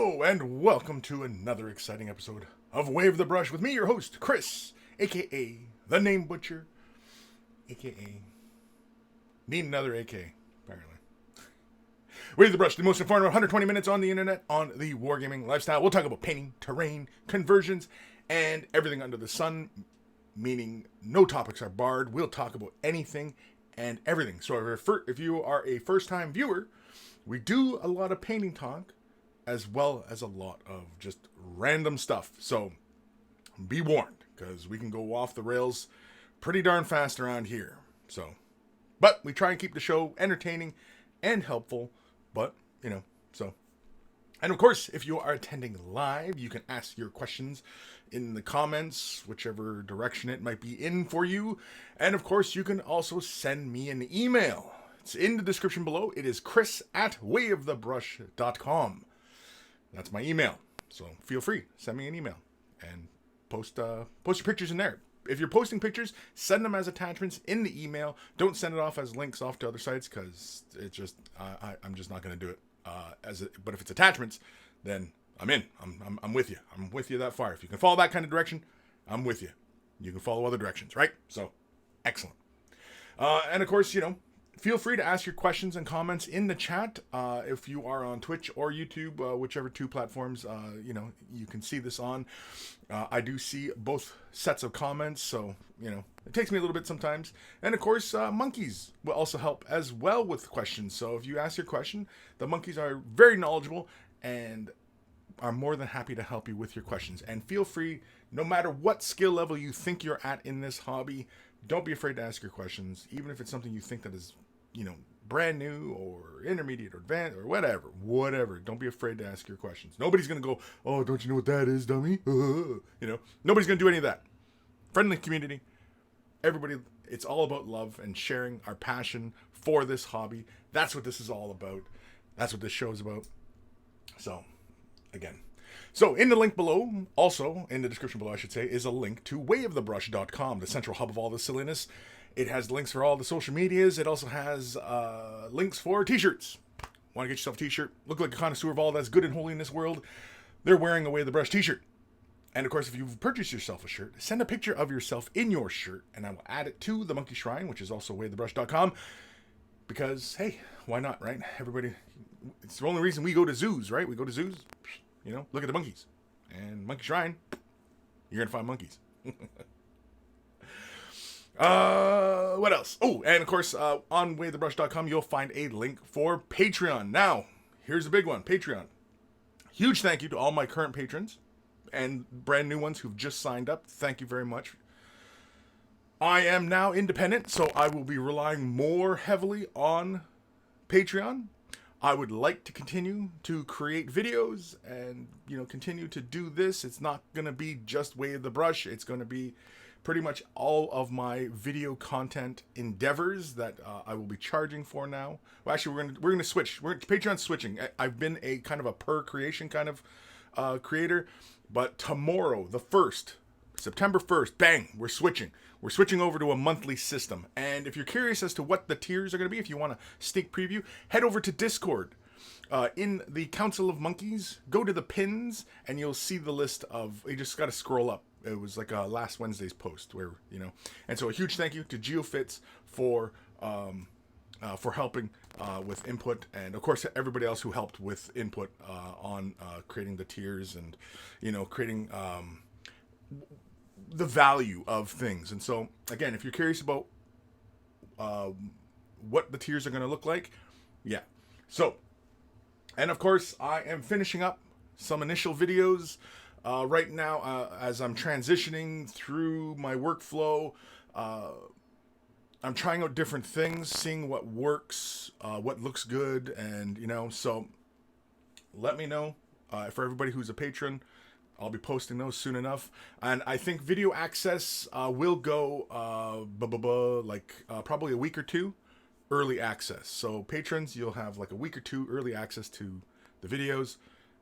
Hello, and welcome to another exciting episode of Wave the Brush with me, your host, Kris, aka The Name Butcher, aka need another AK, apparently. Wave the Brush, the most informative 120 minutes on the internet on the wargaming lifestyle. We'll talk about painting, terrain, conversions, and everything under the sun, meaning no topics are barred. We'll talk about anything and everything. So if you are a first-time viewer, we do a lot of painting talk, as well as a lot of just random stuff. So be warned, because we can go off the rails pretty darn fast around here. But we try and keep the show entertaining and helpful. But, And of course, if you are attending live, you can ask your questions in the comments, whichever direction it might be in for you. And of course, you can also send me an email. It's in the description below. It is Kris@waveofthebrush.com. That's my email. So feel free, send me an email and post your pictures in there. If you're posting pictures, send them as attachments in the email. Don't send it off as links off to other sites, because it's just I'm just not going to do it. But if it's attachments, then I'm in. I'm with you. I'm with you that far. If you can follow that kind of direction, I'm with you. You can follow other directions, right? So excellent. And of course, feel free to ask your questions and comments in the chat. If you are on Twitch or YouTube, whichever two platforms, you can see this on. I do see both sets of comments, so, it takes me a little bit sometimes. And of course, monkeys will also help as well with questions. So if you ask your question, the monkeys are very knowledgeable and are more than happy to help you with your questions. And feel free, no matter what skill level you think you're at in this hobby, don't be afraid to ask your questions, even if it's something you think that is brand new or intermediate or advanced or whatever. Don't be afraid to ask your questions. Nobody's going to go, oh, don't you know what that is, dummy? Nobody's going to do any of that. Friendly community. Everybody, it's all about love and sharing our passion for this hobby. That's what this is all about. That's what this show is about. So, again. So, in the link below, also, in the description below, I should say, is a link to waveofthebrush.com, the central hub of all the silliness. It has links for all the social medias. It also has links for t-shirts. Want to get yourself a t-shirt? Look like a connoisseur of all that's good and holy in this world? They're wearing a Way the Brush t-shirt. And of course, if you've purchased yourself a shirt, send a picture of yourself in your shirt, and I will add it to the Monkey Shrine, which is also waveofthebrush.com. Because, hey, why not, right? Everybody, it's the only reason we go to zoos, right? We go to zoos, look at the monkeys. And Monkey Shrine, you're going to find monkeys. What else? Oh, and of course, on waveofthebrush.com, you'll find a link for Patreon. Now, here's a big one, Patreon. Huge thank you to all my current patrons and brand new ones who've just signed up. Thank you very much. I am now independent, so I will be relying more heavily on Patreon. I would like to continue to create videos and, continue to do this. It's not going to be just Wave the Brush. It's going to be pretty much all of my video content endeavors that I will be charging for now. Well, actually, we're gonna switch. Patreon's switching. I've been a kind of a per creation kind of creator, but tomorrow, the 1st, September 1st, bang, we're switching. We're switching over to a monthly system. And if you're curious as to what the tiers are going to be, if you want a sneak preview, head over to Discord. In the Council of Monkeys, go to the pins, and you'll see the list of, you just got to scroll up. It was like last Wednesday's post where, and so a huge thank you to GeoFits for helping with input, and of course everybody else who helped with input on creating the tiers and, creating the value of things. And so again, if you're curious about what the tiers are going to look like, yeah. So, and of course I am finishing up some initial videos right now, as I'm transitioning through my workflow. I'm trying out different things, seeing what works, what looks good, and, so let me know. For everybody who's a patron, I'll be posting those soon enough. And I think video access will go probably a week or two early access. So patrons, you'll have like a week or two early access to the videos,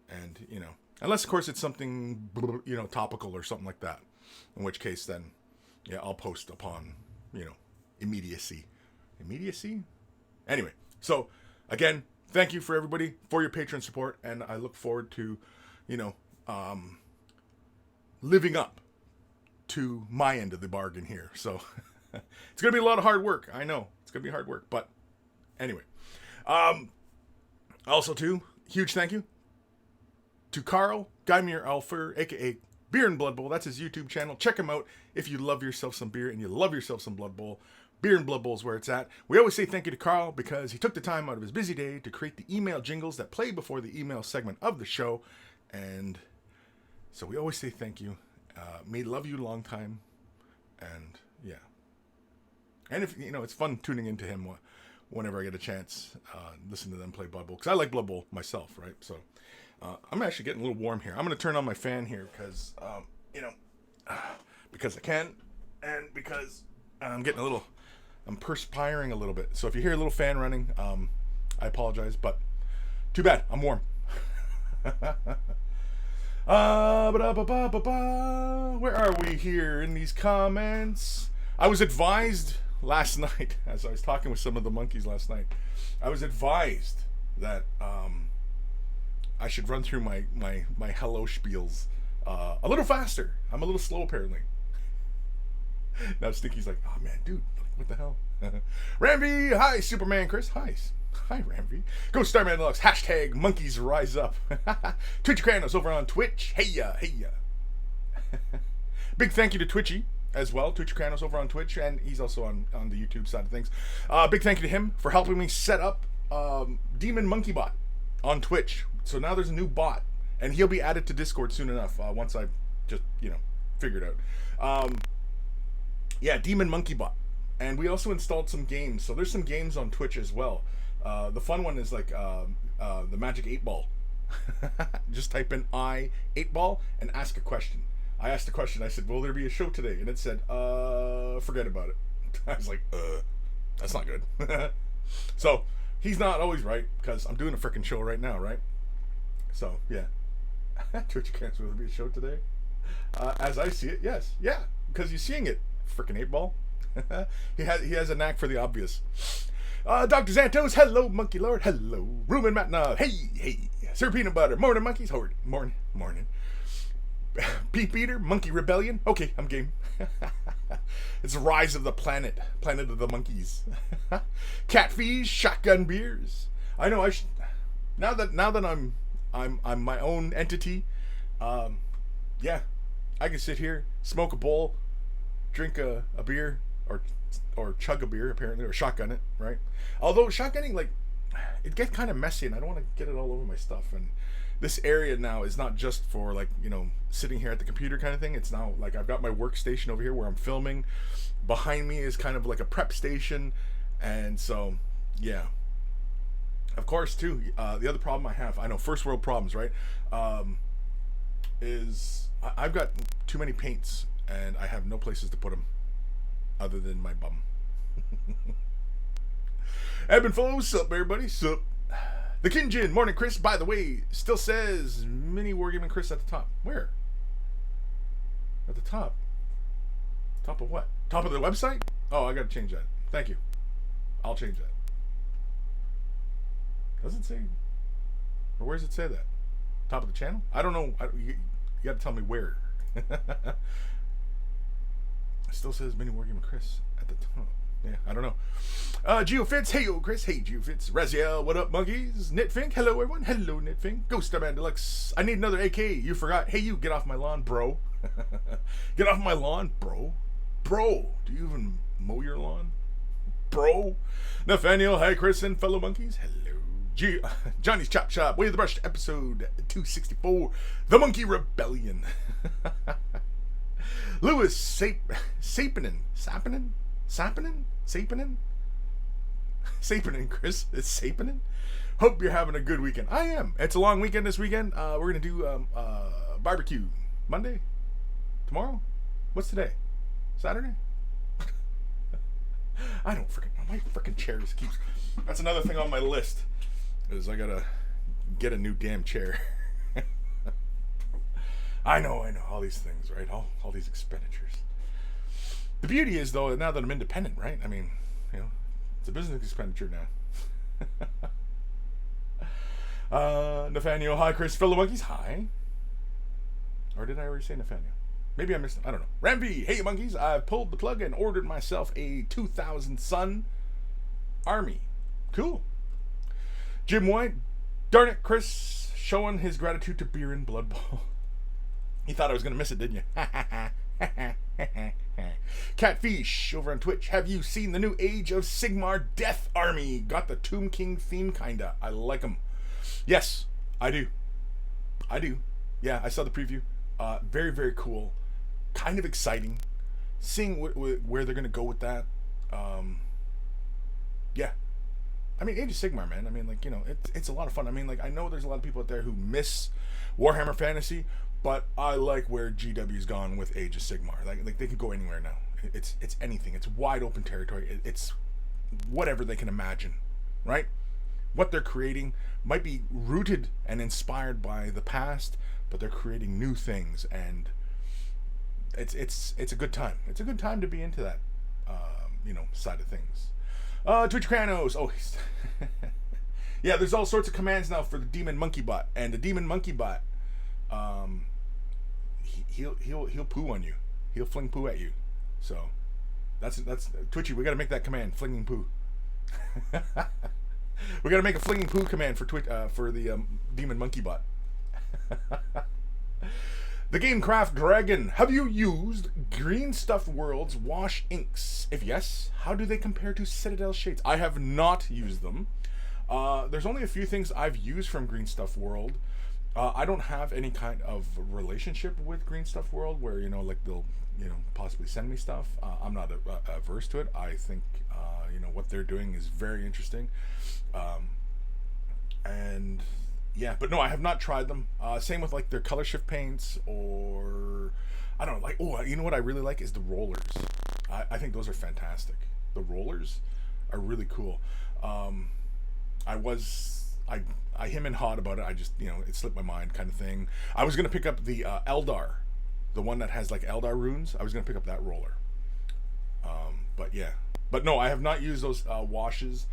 and, unless, of course, it's something, topical or something like that. In which case, then, yeah, I'll post upon, immediacy. Immediacy? Anyway, so, again, thank you for everybody for your Patreon support, and I look forward to, living up to my end of the bargain here. So it's gonna be a lot of hard work. I know it's gonna be hard work, but anyway. Also, too, huge thank you to Carl Geimir Alfer, aka Beer and Blood Bowl. That's his YouTube channel. Check him out if you love yourself some beer and you love yourself some Blood Bowl. Beer and Blood Bowl is where it's at. We always say thank you to Carl because he took the time out of his busy day to create the email jingles that play before the email segment of the show. And so we always say thank you. May love you long time. And yeah. And if, it's fun tuning into him whenever I get a chance, listen to them play Blood Bowl. Because I like Blood Bowl myself, right? So I'm actually getting a little warm here. I'm going to turn on my fan here because, because I can. And because I'm perspiring a little bit. So if you hear a little fan running, I apologize. But too bad. I'm warm. Where are we here in these comments? I was advised last night, as I was talking with some of the monkeys last night, I was advised that I should run through my hello spiels a little faster. I'm a little slow apparently. Now Stinky's like, oh man, dude, what the hell? Ramby, hi, Superman Kris, hi Ramby. Go Starman Deluxe, hashtag monkeys rise up. Twitchy Kranos over on Twitch, hey ya. Big thank you to Twitchy as well, Twitchy Kranos over on Twitch, and he's also on the YouTube side of things. Big thank you to him for helping me set up Demon Monkey Bot on Twitch. So now there's a new bot, and he'll be added to Discord soon enough, once I just, figure it out. Yeah, Demon Monkey Bot. And we also installed some games. So there's some games on Twitch as well. The fun one is like the Magic 8 Ball. Just type in 8 Ball and ask a question. I asked a question. I said, will there be a show today? And it said, forget about it. I was like, that's not good. So he's not always right because I'm doing a freaking show right now, right? So, yeah. Twitch can't, will there be a show today? As I see it, yes. Yeah, because you're seeing it. Freaking 8 Ball. He has a knack for the obvious. Dr. Xantos, hello, Monkey Lord, hello. Ruben Matna, hey. Sir Peanut Butter, morning, monkeys, morning. Beef Eater, Monkey Rebellion. Okay, I'm game. It's Rise of the Planet of the Monkeys. Catfish, Shotgun Beers. I know I should. Now that I'm my own entity. Yeah, I can sit here, smoke a bowl, drink a beer, or chug a beer apparently, or shotgun it, right? Although shotgunning, like, it gets kind of messy, and I don't want to get it all over my stuff. And this area now is not just for, like, sitting here at the computer kind of thing. It's now like I've got my workstation over here where I'm filming. Behind me is kind of like a prep station, and so yeah. Of course, too, the other problem I have, I know, first world problems, right? Is I've got too many paints, and I have no places to put them other than my bum. Eben Follow, sup everybody, sup. The Kinjin, morning Kris, by the way, still says mini Wargaming Kris at the top. Where? At the top? Top of what? Top of the website? Oh, I gotta change that. Thank you. I'll change that. Does it say? Or where does it say that? Top of the channel? I don't know. You gotta tell me where. It still says mini Wargaming Kris at the top. Yeah, I don't know. GeoFits, hey yo Kris, hey GeoFits. Raziel, what up monkeys? Knitfink, hello everyone, hello Knitfink. Ghost Starman Deluxe, I need another AK, you forgot. Hey you, get off my lawn, bro. Get off my lawn, bro. Bro, do you even mow your lawn? Bro. Nathaniel, hi Kris and fellow monkeys, hello. Johnny's Chop Shop, Way of the Brush, episode 264, The Monkey Rebellion. Lewis Sapinen, Kris. It's Sapinen. Hope you're having a good weekend. I am. It's a long weekend this weekend. We're gonna do barbecue Monday, tomorrow. What's today? Saturday. I don't freaking. My freaking chair just keeps. That's another thing on my list. Is I gotta get a new damn chair. I know. All these things, right? All these expenditures. The beauty is, though, now that I'm independent, right? I mean, it's a business expenditure now. Nathaniel, hi, Kris. Fellow monkeys, hi. Or did I already say Nathaniel? Maybe I missed it. I don't know. Ramby, hey, monkeys. I've pulled the plug and ordered myself a 2,000 Sun Army. Cool. Jim White, darn it, Kris, showing his gratitude to beer and Blood Bowl. You thought I was going to miss it, didn't you? Catfish over on Twitch. Have you seen the new Age of Sigmar Death Army? Got the Tomb King theme, kinda. I like them. Yes, I do. Yeah, I saw the preview. Very, very cool. Kind of exciting. Seeing where they're going to go with that. Yeah. I mean, Age of Sigmar, man. I mean, like, you know, it's a lot of fun. I mean, like, I know there's a lot of people out there who miss Warhammer Fantasy, but I like where GW's gone with Age of Sigmar. Like they could go anywhere now. It's anything. It's wide open territory. It's whatever they can imagine, right? What they're creating might be rooted and inspired by the past, but they're creating new things, and it's a good time. It's a good time to be into that, side of things. Twitch Kranos. Oh, yeah. There's all sorts of commands now for the Demon Monkey Bot, and the Demon Monkey Bot, he'll poo on you. He'll fling poo at you. So that's Twitchy. We got to make that command, flinging poo. We got to make a flinging poo command for for the Demon Monkey Bot. The Gamecraft Dragon. Have you used Green Stuff World's wash inks? If yes, how do they compare to Citadel shades? I have not used them. There's only a few things I've used from Green Stuff World. I don't have any kind of relationship with Green Stuff World where, like they'll, possibly send me stuff. I'm not averse to it. I think, what they're doing is very interesting. And yeah, but no, I have not tried them. Same with like their color shift paints, or I don't know, like, you know what I really like is the rollers. I think those are fantastic. The rollers are really cool. I him and hawed about it. I just, it slipped my mind kind of thing. I was going to pick up the Eldar, the one that has like Eldar runes. I was going to pick up that roller. But yeah. But no, I have not used those washes.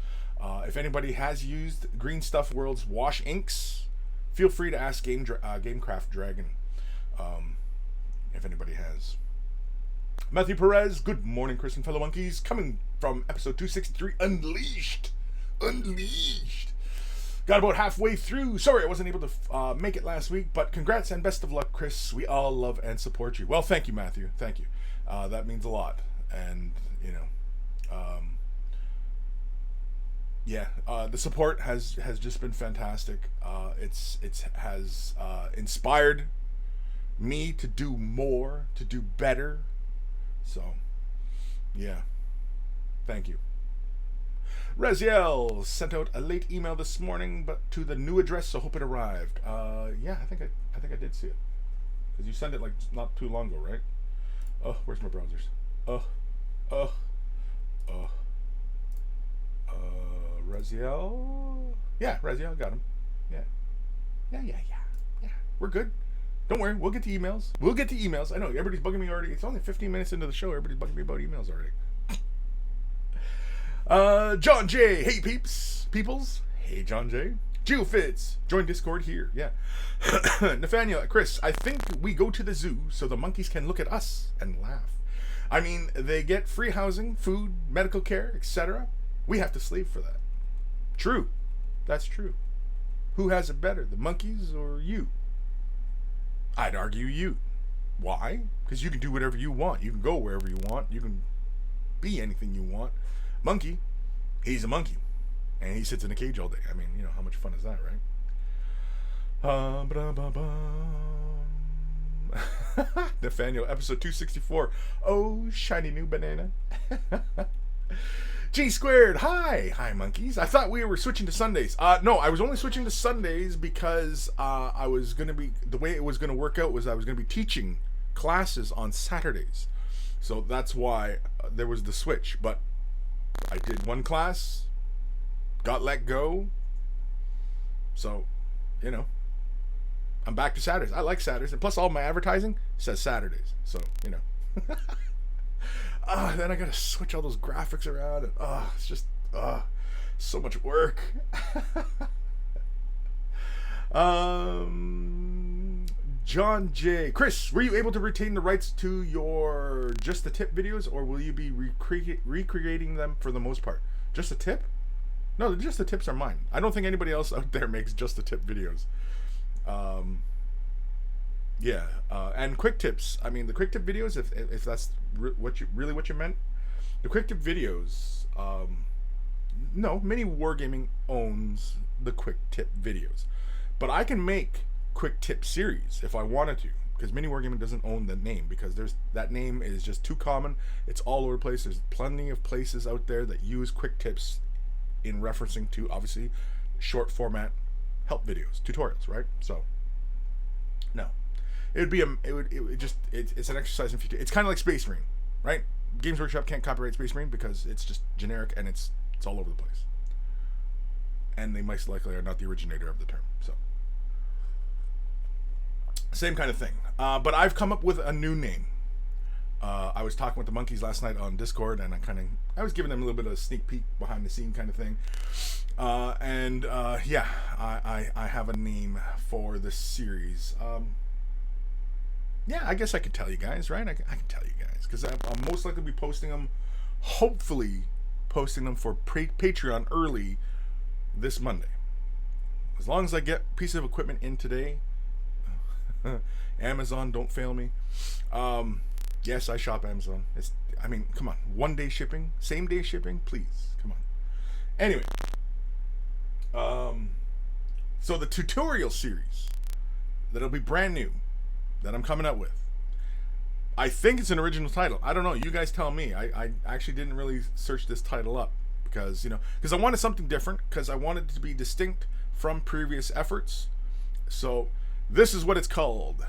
If anybody has used Green Stuff World's wash inks, feel free to ask Gamecraft Dragon. If anybody has. Matthew Perez, good morning, Kris and fellow monkeys. Coming from episode 263, Unleashed. Got about halfway through. Sorry I wasn't able to make it last week, but congrats and best of luck, Kris. We all love and support you. Well, thank you, Matthew. Thank you. That means a lot. And, the support has just been fantastic. It has inspired me to do more, to do better. So, yeah. Thank you. Raziel sent out a late email this morning, but to the new address, so hope it arrived. Yeah, I think I did see it, because you sent it like not too long ago, right? Oh, where's my browsers? Raziel. Yeah, Raziel, got him. Yeah. We're good. Don't worry, we'll get to emails. I know everybody's bugging me already. It's only 15 minutes into the show. Everybody's bugging me about emails already. John J. Hey peoples. Hey John J. Jill Fitz. Join Discord here. Yeah. Nathaniel, Kris, I think we go to the zoo so the monkeys can look at us and laugh. I mean, they get free housing, food, medical care, etc. We have to slave for that. True. That's true. Who has it better, the monkeys or you? I'd argue you. Why? Because you can do whatever you want. You can go wherever you want. You can be anything you want. Monkey, he's a monkey, and he sits in a cage all day. I mean, how much fun is that, right? Nathaniel, episode 264. Oh, shiny new banana. G squared. Hi, monkeys. I thought we were switching to Sundays. No, I was only switching to Sundays because I was gonna be, the way it was gonna work out was I was gonna be teaching classes on Saturdays, so that's why there was the switch. But I did one class, got let go, so, I'm back to Saturdays. I like Saturdays, and plus all my advertising says Saturdays, so, then I gotta switch all those graphics around, and, it's just, so much work. John J. Kris, were you able to retain the rights to your Just the Tip videos, or will you be recreating them for the most part? Just the Tip? No, Just the Tips are mine. I don't think anybody else out there makes Just the Tip videos. And quick tips. I mean, the quick tip videos, if that's what you meant, the quick tip videos. No, Mini Wargaming owns the quick tip videos, but I can make quick tip series if I wanted to, because Mini Wargaming doesn't own the name, because that name is just too common. It's all over the place. There's plenty of places out there that use quick tips in referencing to, obviously, short format help videos, tutorials, right? So no, it's an exercise in future. It's kind of like Space Marine, right? Games Workshop can't copyright Space Marine because it's just generic and it's all over the place, and they most likely are not the originator of the term. So same kind of thing, but I've come up with a new name. I was talking with the monkeys last night on Discord, and I was giving them a little bit of a sneak peek behind the scene kind of thing. I have a name for this series. I guess I could tell you guys, right? I can tell you guys, because I'll most likely be posting them, hopefully posting them for Patreon early this Monday. As long as I get a piece of equipment in today. Amazon, don't fail me. Yes, I shop Amazon. Come on. 1 day shipping, same day shipping, please. Come on. Anyway, so the tutorial series that'll be brand new that I'm coming up with, I think it's an original title. I don't know. You guys tell me. I actually didn't really search this title up because I wanted something different, because I wanted it to be distinct from previous efforts. So this is what it's called.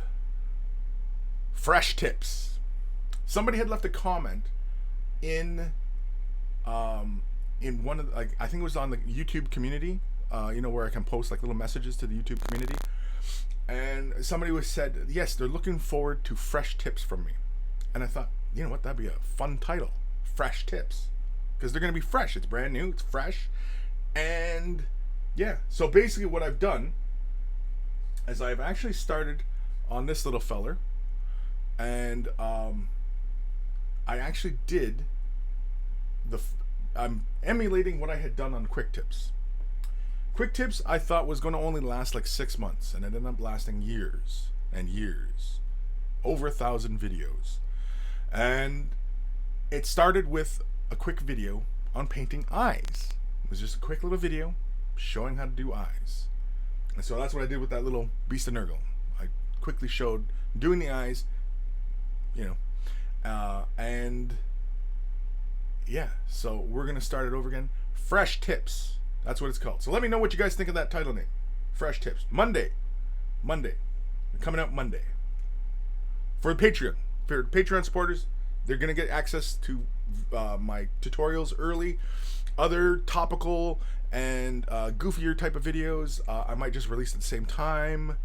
Fresh Tips. Somebody had left a comment in one of the, I think it was on the YouTube community, where I can post like little messages to the YouTube community. And somebody said, yes, they're looking forward to fresh tips from me. And I thought, you know what, that'd be a fun title, Fresh Tips. Because they're going to be fresh. It's brand new. It's fresh. And yeah, so basically what I've done is I've actually started on this little feller. And I actually I'm emulating what I had done on Quick Tips. Quick Tips I thought was going to only last like 6 months, and it ended up lasting years and years. Over 1,000 videos. And it started with a quick video on painting eyes. It was just a quick little video showing how to do eyes. And so that's what I did with that little beast of Nurgle. I quickly showed doing the eyes, and yeah, so we're going to start it over again. Fresh Tips. That's what it's called. So let me know what you guys think of that title name. Fresh Tips. Monday. Coming out Monday. For Patreon. For Patreon supporters, they're going to get access to my tutorials early. Other topical and goofier type of videos, I might just release at the same time.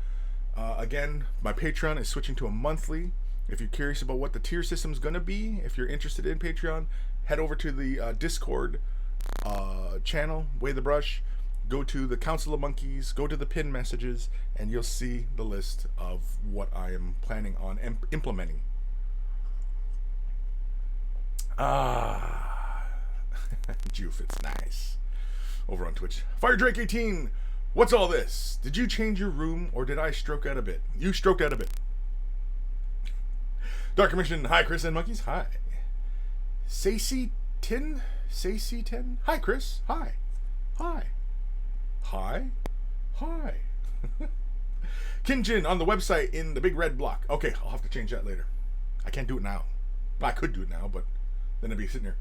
Again, my Patreon is switching to a monthly. If you're curious about what the tier system is going to be, if you're interested in Patreon, head over to the Discord channel, Way the Brush, go to the Council of Monkeys, go to the pin messages, and you'll see the list of what I am planning on implementing. Jufit's nice. Over on Twitch. Fire Drake 18, what's all this? Did you change your room, or did I stroke out a bit? You stroked out a bit. Dark Commission, hi Kris and Monkeys, hi. Sacy Tin? Hi Kris, hi. Kinjin on the website in the big red block. Okay, I'll have to change that later. I can't do it now. Well, I could do it now, but then I'd be sitting here,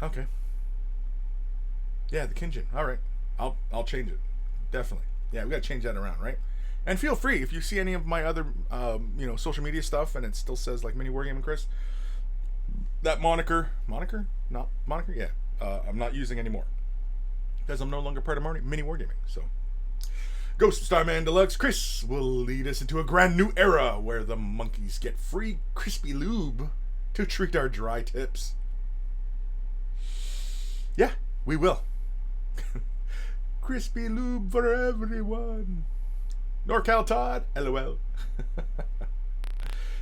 Okay. Yeah, the Kinjin. All right, I'll change it. Definitely. Yeah, we gotta change that around, right? And feel free, if you see any of my other, social media stuff, and it still says like Mini Wargaming Kris, that moniker, yeah, I'm not using anymore because I'm no longer part of Mini Wargaming. So, Ghost Starman Deluxe Kris will lead us into a brand new era where the monkeys get free crispy lube to treat our dry tips. Yeah, we will. Crispy lube for everyone. NorCal Todd, LOL.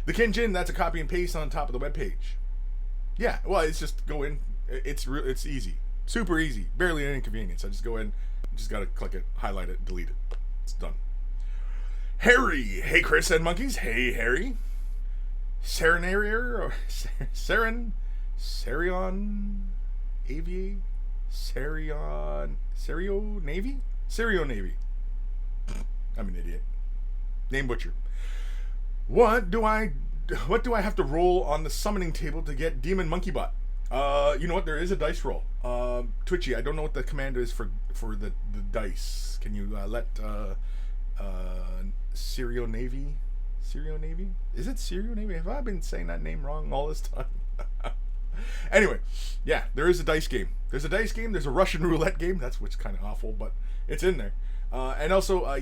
The Kinjin, that's a copy and paste on top of the webpage. Yeah, well, it's just go in. It's easy. Super easy. Barely an inconvenience. I just go in, just gotta click it, highlight it, delete it. It's done. Harry. Hey, Kris and monkeys. Hey, Harry. Serenarier or Sarion Aviator? Serio Navy? Serio Navy. I'm an idiot. Name butcher. What do I have to roll on the summoning table to get Demon Monkey Bot? You know what? There is a dice roll. Twitchy, I don't know what the command is for the dice. Can you let Serio Navy? Serio Navy? Is it Serio Navy? Have I been saying that name wrong all this time? Anyway, yeah, there is a dice game. There's a dice game. There's a Russian roulette game. That's what's kind of awful, but it's in there. And also,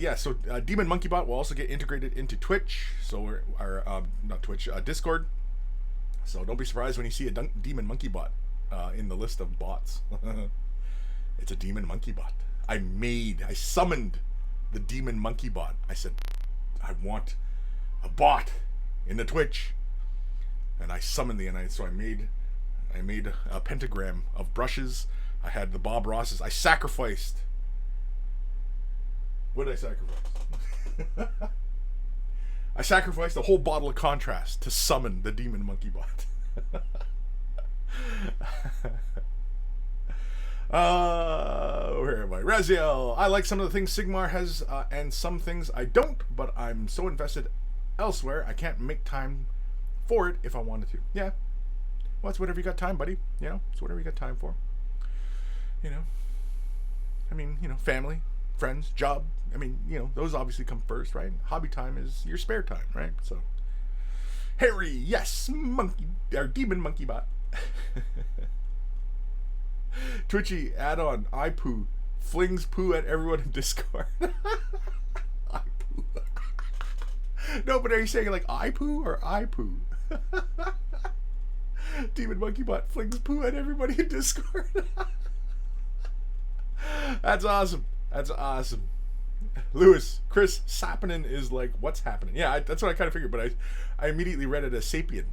Demon Monkey Bot will also get integrated into Twitch. So not Twitch, Discord. So don't be surprised when you see a Demon Monkey Bot in the list of bots. It's a Demon Monkey Bot. I summoned the Demon Monkey Bot. I said, I want a bot in the Twitch, and I summoned I made a pentagram of brushes. I had the Bob Rosses. I sacrificed. What did I sacrifice? I sacrificed a whole bottle of Contrast to summon the Demon Monkey Bot. Where am I? Raziel. I like some of the things Sigmar has, and some things I don't, but I'm so invested elsewhere, I can't make time for it if I wanted to. Yeah. Well, it's whatever you got time, buddy. You know, it's whatever you got time for. You know. I mean, you know, family, friends, job. I mean, you know, those obviously come first, right? Hobby time is your spare time, right? So, Harry, yes, Demon Monkey Bot. Twitchy, add-on, iPoo, flings poo at everyone in Discord. iPoo. No, but are you saying like iPoo or iPoo? Demon Monkey Bot flings poo at everybody in Discord. That's awesome. That's awesome. Lewis, Kris, Sappenin is like, what's happening? Yeah, that's what I kind of figured, but I immediately read it as Sapien.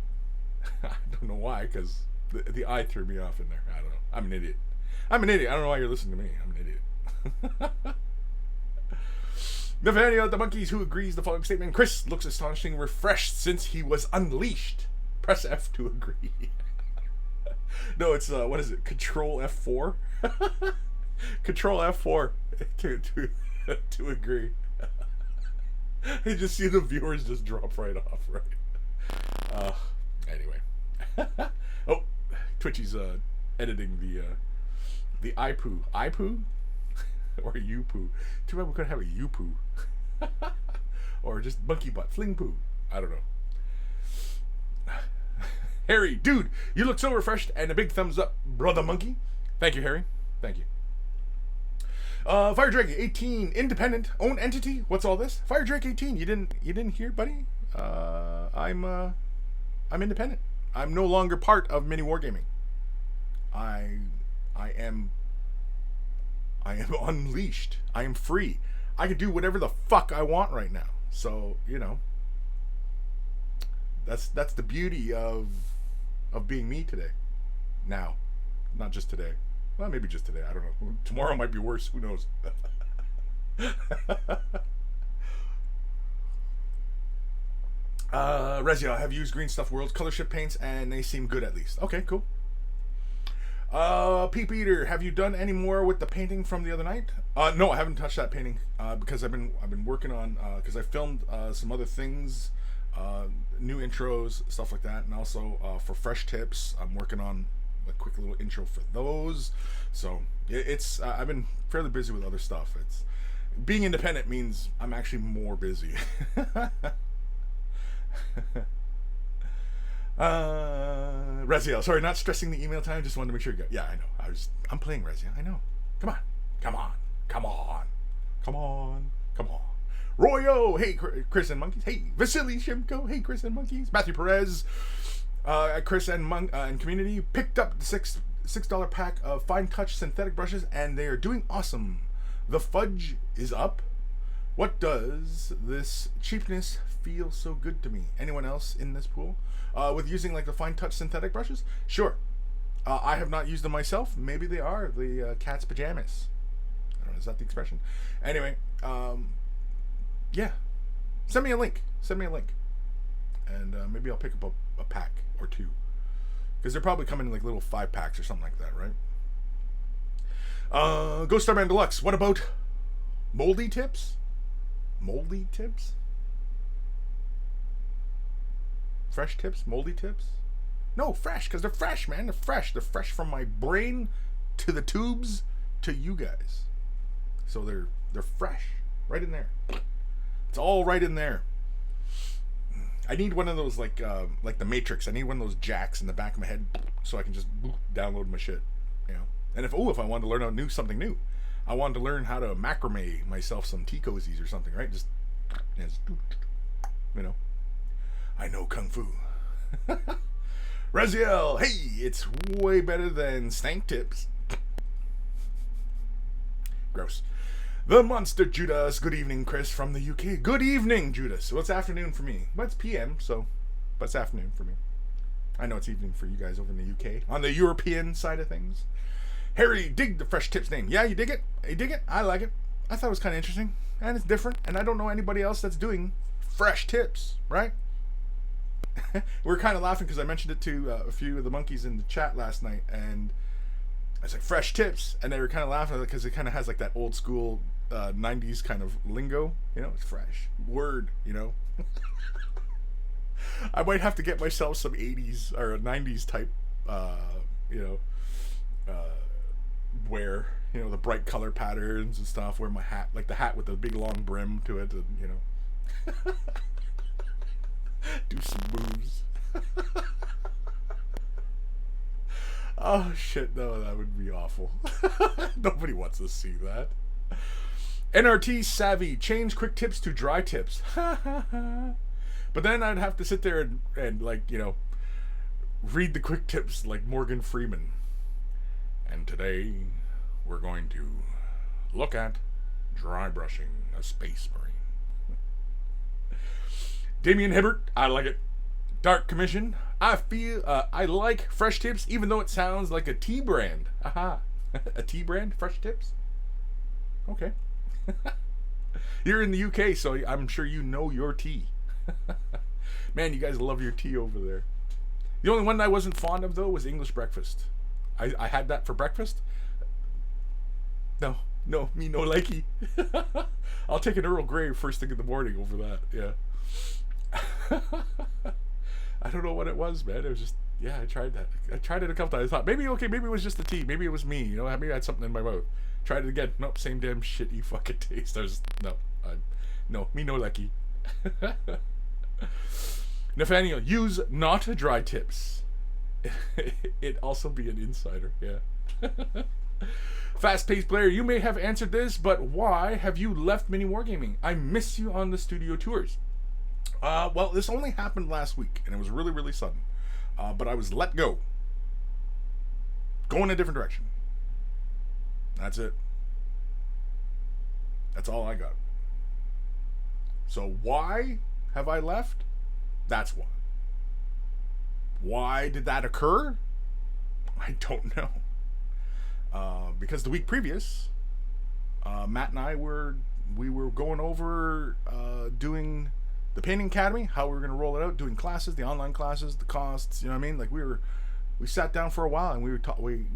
I don't know why, because the I threw me off in there. I don't know. I'm an idiot. I don't know why you're listening to me. I'm an idiot. Nathaniel the Monkeys, who agrees the following statement. Kris looks astonishingly refreshed since he was unleashed. Press F to agree. No, it's, what is it? Control F4? Control F4 to agree. You just see the viewers just drop right off, right? Anyway. Oh, Twitchy's editing the iPoo. iPoo? Or YouPoo. Too bad we couldn't have a YouPoo. Or just Monkey Butt. Fling Poo. I don't know. Harry, dude, you look so refreshed, and a big thumbs up, brother monkey. Thank you, Harry. Thank you. Fire Drake 18, independent, own entity. What's all this? Fire Drake 18. You didn't hear, buddy? I'm independent. I'm no longer part of mini wargaming. I am unleashed. I am free. I can do whatever the fuck I want right now. So, you know, that's the beauty of being me today. Now, not just today. Well, maybe just today. I don't know. Tomorrow might be worse. Who knows? Raziel, I have used Green Stuff World's color shift paints, and they seem good at least. Okay, cool. Peep Eater, have you done any more with the painting from the other night? No, I haven't touched that painting because I've been working on because I filmed some other things, new intros, stuff like that, and also for Fresh Tips, I'm working on a quick little intro for those. So it's I've been fairly busy with other stuff. It's being independent means I'm actually more busy. Raziel, sorry, not stressing the email time, just wanted to make sure you got. Yeah, I know. I'm playing Raziel. I know. Come on. Royo, hey Kris and Monkeys. Hey Vasily Shimko. Hey Kris and Monkeys. Matthew Perez. Kris and community picked up the $6 pack of fine touch synthetic brushes, and they are doing awesome. The fudge is up. What does this cheapness feel so good to me? Anyone else in this pool? With using like the fine touch synthetic brushes? Sure. I have not used them myself. Maybe they are the cat's pajamas. I don't know, is that the expression? Anyway, yeah. Send me a link. And maybe I'll pick up a pack or two. Because they're probably coming in like little 5-packs or something like that, right? Ghost Starman Deluxe. What about moldy tips? Moldy tips? Fresh tips? Moldy tips? No, fresh, because they're fresh, man. They're fresh. They're fresh from my brain to the tubes to you guys. So they're fresh. Right in there. It's all right in there. I need one of those like the Matrix. I need one of those jacks in the back of my head so I can just download my shit. You know. And if I wanted to learn something new. I wanted to learn how to macrame myself some tea cozies or something, right? Just you know. I know Kung Fu. Raziel, hey, it's way better than stank tips. Gross. The Monster Judas. Good evening, Kris from the UK. Good evening, Judas. Well, it's afternoon for me. But it's PM, but it's afternoon for me. I know it's evening for you guys over in the UK. On the European side of things. Harry, dig the fresh tips name. Yeah, you dig it? You dig it? I like it. I thought it was kind of interesting. And it's different. And I don't know anybody else that's doing fresh tips, right? We're kind of laughing because I mentioned it to a few of the monkeys in the chat last night, and I was like, fresh tips, and they were kind of laughing because it kind of has like that old school 90s kind of lingo, you know. It's fresh word, you know. I might have to get myself some 80s or 90s type you know, wear, you know, the bright color patterns and stuff, wear my hat, like the hat with the big long brim to it, and, you know. Do some moves. Oh shit, no, that would be awful. Nobody wants to see that. NRT savvy, change quick tips to dry tips. But then I'd have to sit there and like, you know, read the quick tips like Morgan Freeman. And today we're going to look at dry brushing a space marine. Damien Hibbert, I like it. Dark Commission, I feel I like fresh tips, even though it sounds like a tea brand. Aha, a tea brand, fresh tips. Okay. You're in the UK, so I'm sure you know your tea. Man, you guys love your tea over there. The only one I wasn't fond of though was English breakfast. I had that for breakfast. No, me no likey. I'll take an Earl Grey first thing in the morning over that. Yeah. I don't know what it was, man. It was just, yeah, I tried that. I tried it a couple times. I thought, maybe it was just the tea. Maybe it was me, you know, maybe I had something in my mouth. Tried it again. Nope, same damn shitty fucking taste. I was, no, me no lucky. Nathaniel, use not dry tips. It also be an insider, yeah. Fast-paced player, you may have answered this, but why have you left mini wargaming? I miss you on the studio tours. Well, this only happened last week, and it was really, really sudden. But I was let go. Go in a different direction. That's it. That's all I got. So why have I left? That's why. Why did that occur? I don't know. Because the week previous, Matt and I were going over doing the Painting Academy, how we were going to roll it out, doing classes, the online classes, the costs, you know what I mean? Like we sat down for a while and we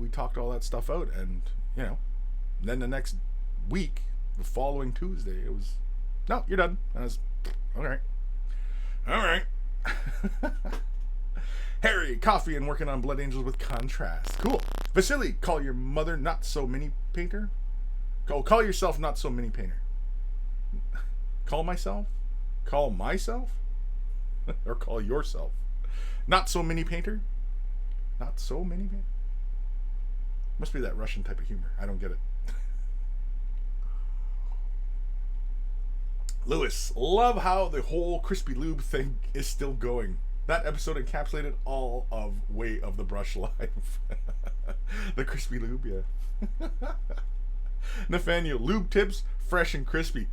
talked all that stuff out, and you know, then the next week, the following Tuesday, it was, no, you're done. And I was, all right. Harry, coffee and working on Blood Angels with contrast. Cool. Vasily, call your mother not so mini painter. Call yourself not so mini painter. Call myself? Call myself? Or call yourself? Not so mini painter? Not so mini painter? Must be that Russian type of humor. I don't get it. Lewis, love how the whole Crispy Lube thing is still going. That episode encapsulated all of Way of the Brush life. The Crispy Lube, yeah. Nathaniel, lube tips, fresh and crispy.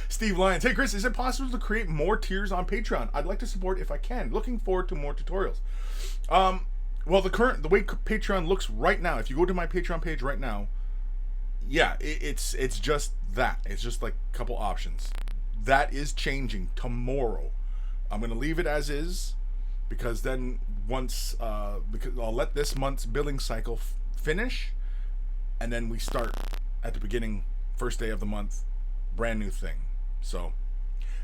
Steve Lyons, hey Kris, is it possible to create more tiers on Patreon? I'd like to support if I can. Looking forward to more tutorials. Well, the way Patreon looks right now, if you go to my Patreon page right now, yeah, it's just that. It's just like a couple options. That is changing tomorrow. I'm gonna leave it as is, because then once because I'll let this month's billing cycle finish, and then we start at the beginning, first day of the month, brand new thing. So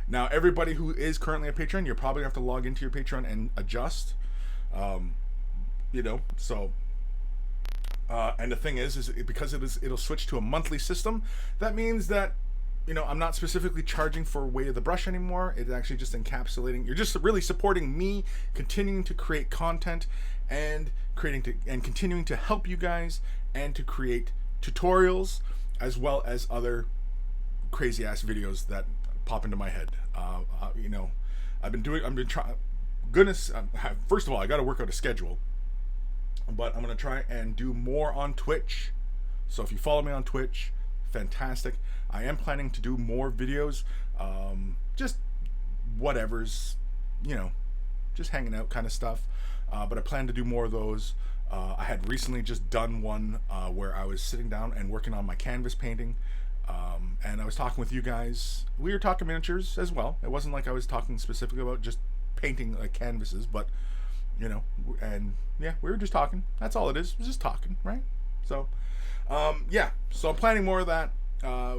now everybody who is currently a Patreon, you're probably gonna have to log into your Patreon and adjust. So and the thing is because it'll switch to a monthly system. That means that I'm not specifically charging for Way of the Brush anymore. It's actually just encapsulating. You're just really supporting me continuing to create content and continuing to help you guys and to create tutorials as well as other crazy ass videos that pop into my head. First of all, I got to work out a schedule, but I'm going to try and do more on Twitch. So if you follow me on Twitch, fantastic. I am planning to do more videos, just whatever's, just hanging out kind of stuff. But I plan to do more of those. I had recently just done one where I was sitting down and working on my canvas painting. And I was talking with you guys. We were talking miniatures as well. It wasn't like I was talking specifically about just painting like canvases, but and yeah, we were just talking. That's all it is. We're just talking, right? So so I'm planning more of that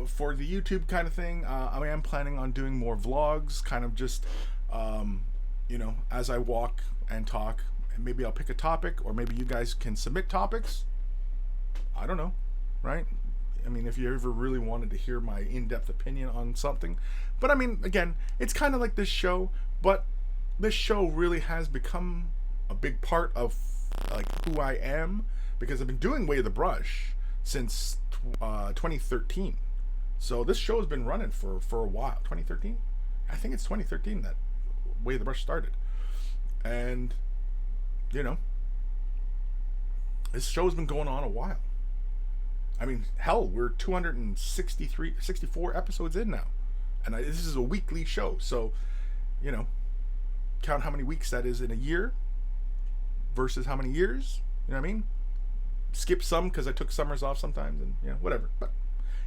for the YouTube kind of thing. I am planning on doing more vlogs, kind of just as I walk and talk, and maybe I'll pick a topic, or maybe you guys can submit topics. I don't know, right? I mean, if you ever really wanted to hear my in-depth opinion on something. But I mean, again, it's kind of like this show, but this show really has become a big part of like who I am, because I've been doing Way of the Brush since 2013. So this show has been running for a while. 2013? I think it's 2013 that Way of the Brush started. And this show's been going on a while. I mean, hell, we're 64 episodes in now. And this is a weekly show. So, count how many weeks that is in a year versus how many years. You know what I mean? Skip some because I took summers off sometimes, and whatever. But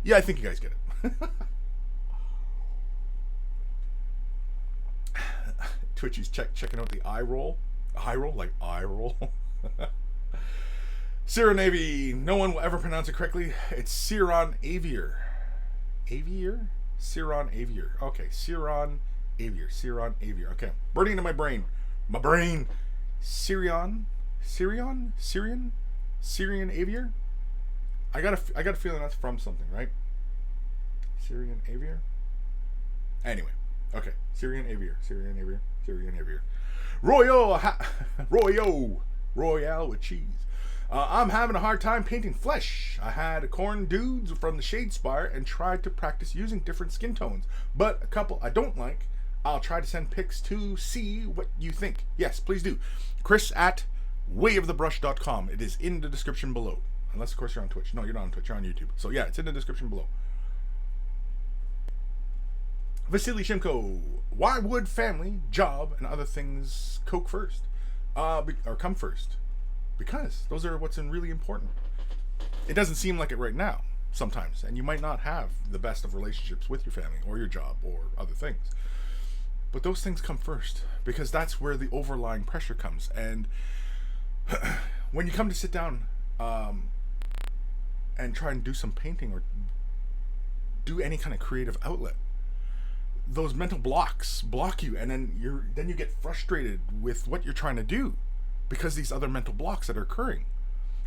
yeah, I think you guys get it. Twitchy's checking out the eye roll. Eye roll? Like eye roll? Sierra Navy, no one will ever pronounce it correctly. It's Ciron Avier. Avier? Ciron Avier. Okay, Ciron Avier. Ciron Avier. Okay. Burning into my brain. My brain. Syrian Avier? I got a feeling that's from something, right? Syrian Avier? Anyway. Okay. Syrian Avier. Royale with cheese. I'm having a hard time painting flesh. I had corn dudes from the Shadespire and tried to practice using different skin tones, but a couple I don't like. I'll try to send pics to see what you think. Yes, please do. Kris at wayofthebrush.com. It is in the description below. Unless, of course, you're on Twitch. No, you're not on Twitch. You're on YouTube. So, yeah, it's in the description below. Vasily Shimko. Why would family, job, and other things come first? Because those are what's really important. It doesn't seem like it right now, sometimes. And you might not have the best of relationships with your family or your job or other things. But those things come first, because that's where the overlying pressure comes. And when you come to sit down and try and do some painting or do any kind of creative outlet, those mental blocks block you, and then you get frustrated with what you're trying to do because these other mental blocks that are occurring.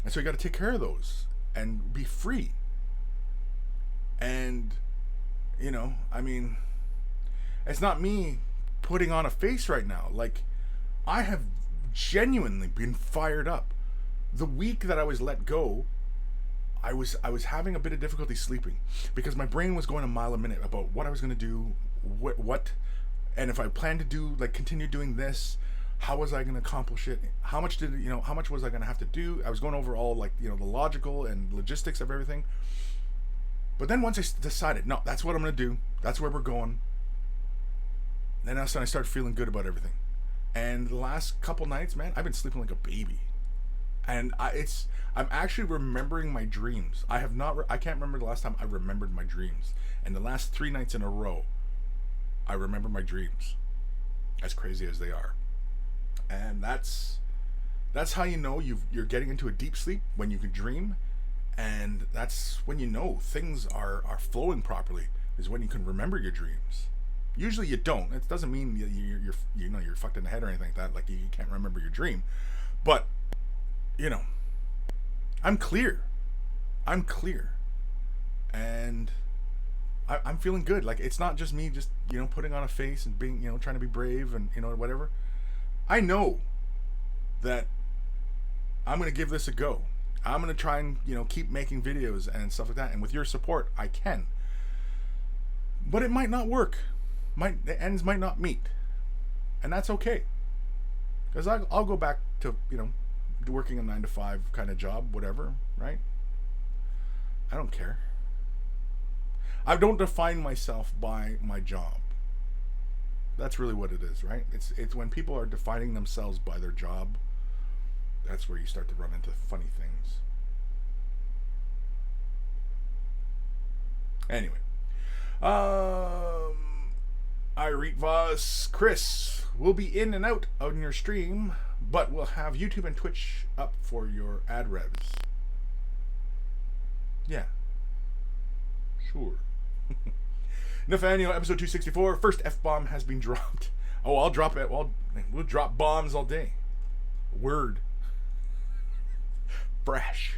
And so you got to take care of those and be free. And I mean, it's not me putting on a face right now. Like, I have genuinely been fired up. The week that I was let go, I was having a bit of difficulty sleeping because my brain was going a mile a minute about what I was going to do, what, and if I plan to do, like, continue doing this, How was I going to accomplish it? How much was I going to have to do? I was going over all like, the logical and logistics of everything. But then once I decided, no, that's what I'm going to do. That's where we're going. Then all of a sudden I started feeling good about everything. And the last couple nights, man, I've been sleeping like a baby. And I'm actually remembering my dreams. I can't remember the last time I remembered my dreams. And the last 3 nights in a row, I remember my dreams. As crazy as they are. And that's how you know you're getting into a deep sleep, when you can dream. And that's when you know things are flowing properly, is when you can remember your dreams. Usually you don't. It doesn't mean you're fucked in the head or anything like that. Like you can't remember your dream. But, I'm clear. And I'm feeling good. Like, it's not just me just, putting on a face and being, trying to be brave and, whatever. I know that I'm going to give this a go. I'm going to try and, keep making videos and stuff like that. And with your support, I can. But it might not work. The ends might not meet. And that's okay. Because I'll go back to, working a 9-to-5 kind of job, whatever, right? I don't care. I don't define myself by my job. That's really what it is, right? It's when people are defining themselves by their job, that's where you start to run into funny things. Anyway. Ireet Voss, Kris will be in and out on your stream, but we'll have YouTube and Twitch up for your ad revs. Yeah. Sure. Nathaniel, episode 264, first F-bomb has been dropped. Oh, I'll drop it. We'll drop bombs all day. Word. Fresh.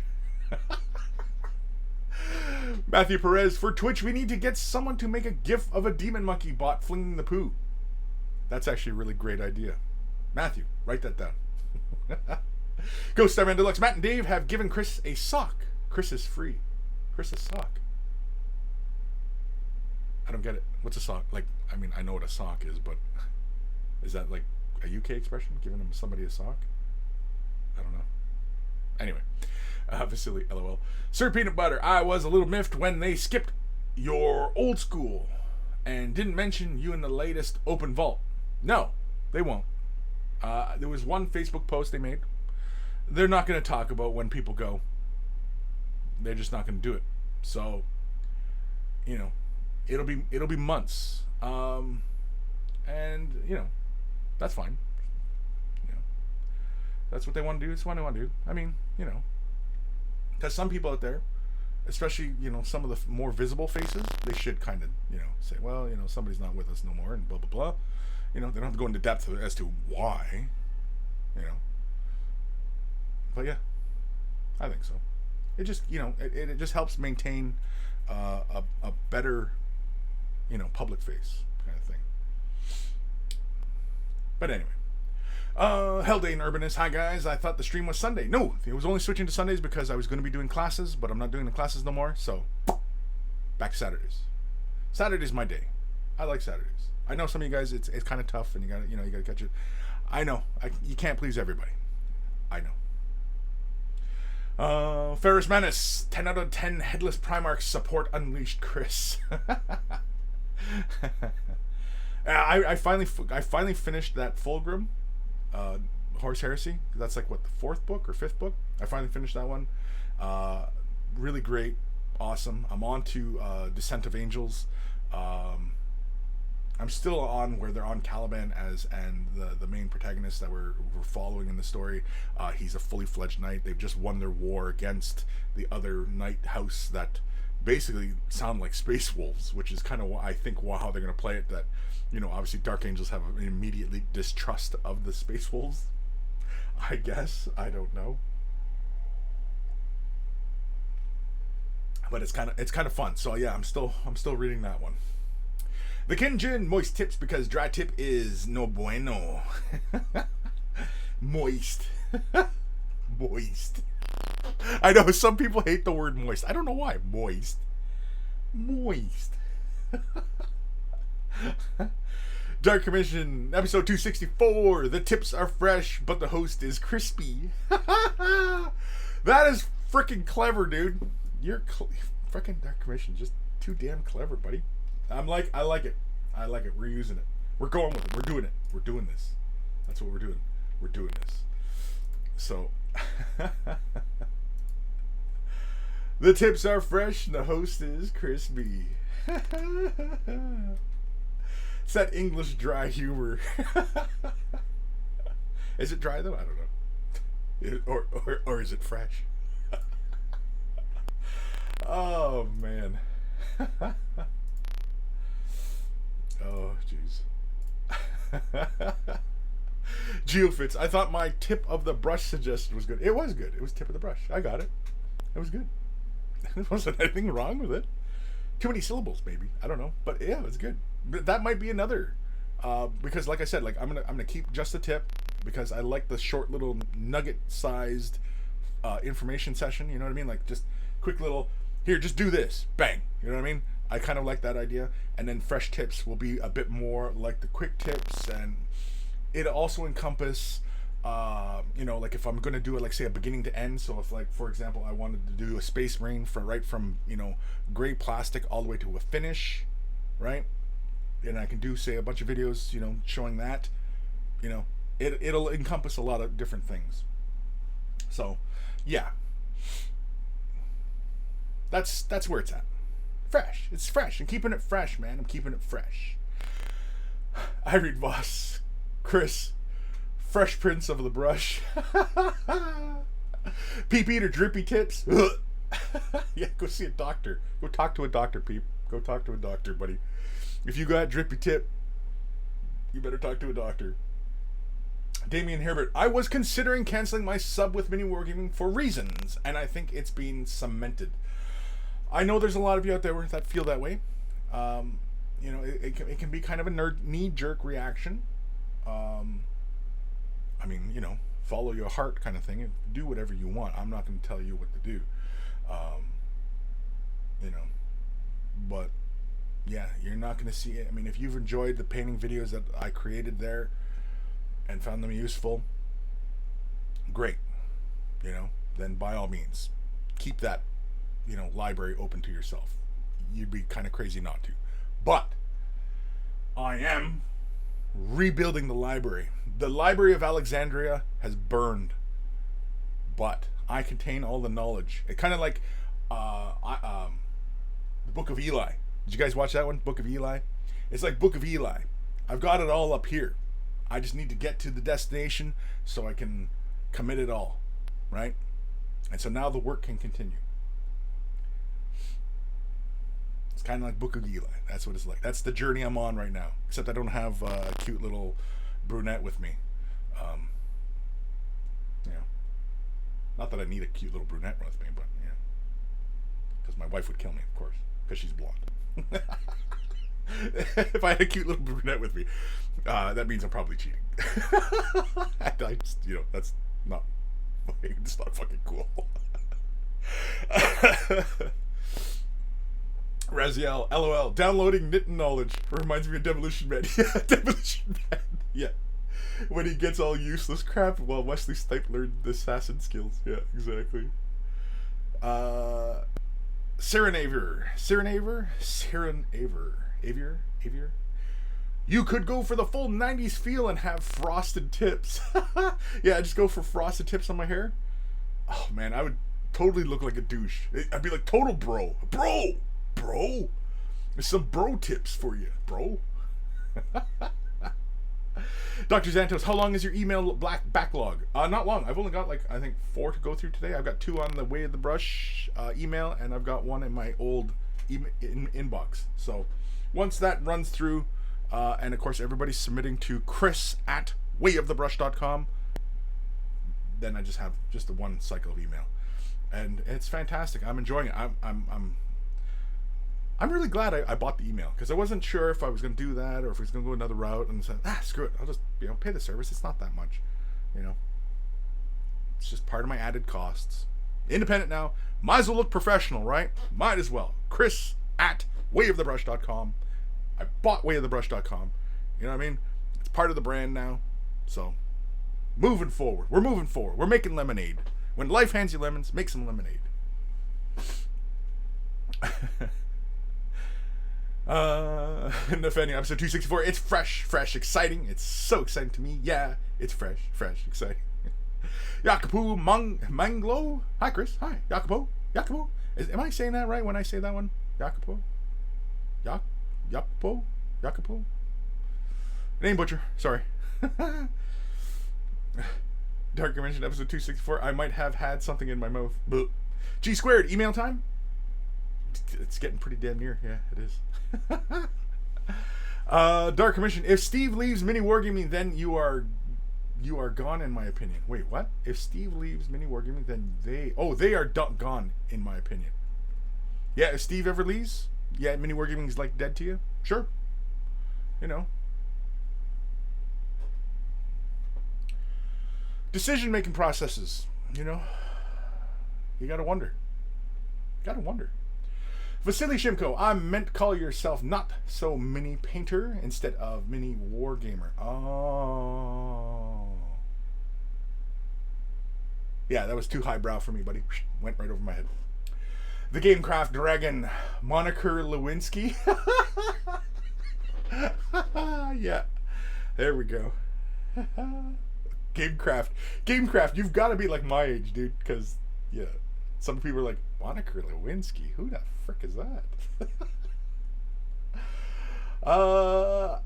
Matthew Perez, for Twitch, we need to get someone to make a gif of a demon monkey bot flinging the poo. That's actually a really great idea. Matthew, write that down. Ghost Starman Deluxe, Matt and Dave have given Kris a sock. Kris is free. Kris' sock. I don't get it. What's a sock? Like, I mean, I know what a sock is, but is that like a UK expression? Giving somebody a sock? I don't know. Anyway. Vasily, LOL. Sir Peanut Butter, I was a little miffed when they skipped your old school and didn't mention you in the latest open vault. No, they won't. There was one Facebook post they made. They're not going to talk about when people go. They're just not going to do it. So, it'll be months. And that's fine. That's what they want to do. It's what they want to do. I mean, because some people out there, especially, some of the more visible faces, they should kind of, say, well, somebody's not with us no more and blah, blah, blah. They don't have to go into depth as to why, But yeah, I think so. It just, it just helps maintain a better, public face kind of thing. But anyway. Helldane Urbanist, hi guys, I thought the stream was Sunday. No, it was only switching to Sundays because I was going to be doing classes, but I'm not doing the classes no more, so back to Saturdays. Saturday's my day. I like Saturdays. I know some of you guys, it's kind of tough, and you gotta catch it. I know, you can't please everybody. I know. Ferris Menace, 10 out of 10 headless Primarchs support Unleashed Kris. I finally finished that Fulgrim. Horus Heresy. That's like what, the 4th book or 5th book? I finally finished that one. Really great, awesome. I'm on to Descent of Angels. I'm still on where they're on Caliban and the main protagonist that we're following in the story. He's a fully fledged knight. They've just won their war against the other knight house that basically sound like space wolves, which is kind of I think how they're going to play it. That obviously Dark Angels have an immediately distrust of the Space Wolves. I guess. I don't know. But it's kind of fun. So yeah, I'm still reading that one. The Kinjin, moist tips because dry tip is no bueno. Moist. Moist. I know some people hate the word moist. I don't know why. Moist. Dark Commission, episode 264. The tips are fresh, but the host is crispy. That is freaking clever, dude. You're freaking Dark Commission, just too damn clever, buddy. I like it. I like it. We're using it. We're going with it. We're doing it. We're doing this. That's what we're doing. We're doing this. So, the tips are fresh, and the host is crispy. It's that English dry humor. Is it dry though? I don't know. Or is it fresh? Oh man. Oh jeez. Geofits. I thought my tip of the brush suggestion was good. It was good. It was tip of the brush. I got it. It was good. There wasn't anything wrong with it. Too many syllables, maybe. I don't know, but yeah, it's good. But that might be another, because like I said, like I'm gonna keep just the tip because I like the short little nugget-sized information session. You know what I mean? Like just quick little here, just do this, bang. You know what I mean? I kind of like that idea. And then fresh tips will be a bit more like the quick tips, and it also encompass. You know, like if I'm gonna do it, like say a beginning to end. So if, like for example, I wanted to do a space marine right from you know gray plastic all the way to a finish, right? And I can do say a bunch of videos, you know, showing that. You know, it'll encompass a lot of different things. So, yeah, that's where it's at. Fresh. It's fresh. I'm keeping it fresh, man. I'm keeping it fresh. I read Voss, Kris. Fresh Prince of the Brush. Peep eater drippy tips. Yeah, go see a doctor. Go talk to a doctor, Peep. Go talk to a doctor, buddy. If you got drippy tip, you better talk to a doctor. Damien Herbert. I was considering canceling my sub with Mini Wargaming for reasons, and I think it's been cemented. I know there's a lot of you out there that feel that way. You know, it can be kind of a knee-jerk reaction. I mean, you know, follow your heart kind of thing and do whatever you want. I'm not going to tell you what to do. You know, but yeah, you're not going to see it. I mean, if you've enjoyed the painting videos that I created there and found them useful, great. You know, then by all means, keep that, you know, library open to yourself. You'd be kind of crazy not to. But I am rebuilding the library. The Library of Alexandria has burned, but I contain all the knowledge. It kind of like the Book of Eli. Did you guys watch that one? Book of Eli. It's like Book of Eli. I've got it all up here. I just need to get to the destination so I can commit it all, right? And so now the work can continue. It's kind of like Book of Eli. That's what it's like. That's the journey I'm on right now. Except I don't have a cute little brunette with me. Yeah. Not that I need a cute little brunette with me, but yeah. Because my wife would kill me, of course. Because she's blonde. If I had a cute little brunette with me, that means I'm probably cheating. I just, you know, that's not. It's not fucking cool. Raziel, LOL, downloading knitting knowledge. Reminds me of Demolition Man. Yeah, Demolition Man. Yeah. When he gets all useless crap while Wesley Stipe learned the assassin skills. Yeah, exactly. Avier. You could go for the full 90s feel and have frosted tips. Yeah, just go for frosted tips on my hair. Oh man, I would totally look like a douche. I'd be like total bro. Bro, there's some bro tips for you, bro. Dr. Xantos, how long is your email backlog? Not long. I've only got like I think 4 to go through today. I've got 2 on the Way of the Brush email, and I've got 1 in my old inbox. So once that runs through, and of course everybody's submitting to Kris@wayofthebrush.com, then I just have just the 1 cycle of email, and it's fantastic. I'm enjoying it. I'm really glad I bought the email, because I wasn't sure if I was going to do that or if I was going to go another route, and said, screw it. I'll just, you know, pay the service. It's not that much, you know. It's just part of my added costs. Independent now. Might as well look professional, right? Might as well. Kris@wayofthebrush.com. I bought wayofthebrush.com. You know what I mean? It's part of the brand now. So, moving forward. We're moving forward. We're making lemonade. When life hands you lemons, make some lemonade. Nathaniel, episode 264. It's fresh, exciting. It's so exciting to me. Yeah, it's fresh, exciting. Jacopo Manglo. Hi, Kris. Hi, Jacopo. Am I saying that right when I say that one? Jacopo? Jacopo? Name butcher. Sorry. Dark Dimension, episode 264. I might have had something in my mouth. G squared. Email time? It's getting pretty damn near. Yeah, it is. Dark Commission. If Steve leaves Mini Wargaming, then you are gone, in my opinion. Wait, what? If Steve leaves Mini Wargaming, then they are gone, in my opinion. Yeah, if Steve ever leaves, yeah, Mini Wargaming is like dead to you. Sure. You know. Decision-making processes. You know. You gotta wonder. Vasily Shimko, I meant to call yourself not so mini painter instead of mini wargamer. Oh. Yeah, that was too highbrow for me, buddy. Went right over my head. The Gamecraft Dragon, Moniker Lewinsky. Yeah. There we go. Gamecraft, you've got to be like my age, dude, because, yeah. Some people are like, Moniker Lewinsky? Who the frick is that?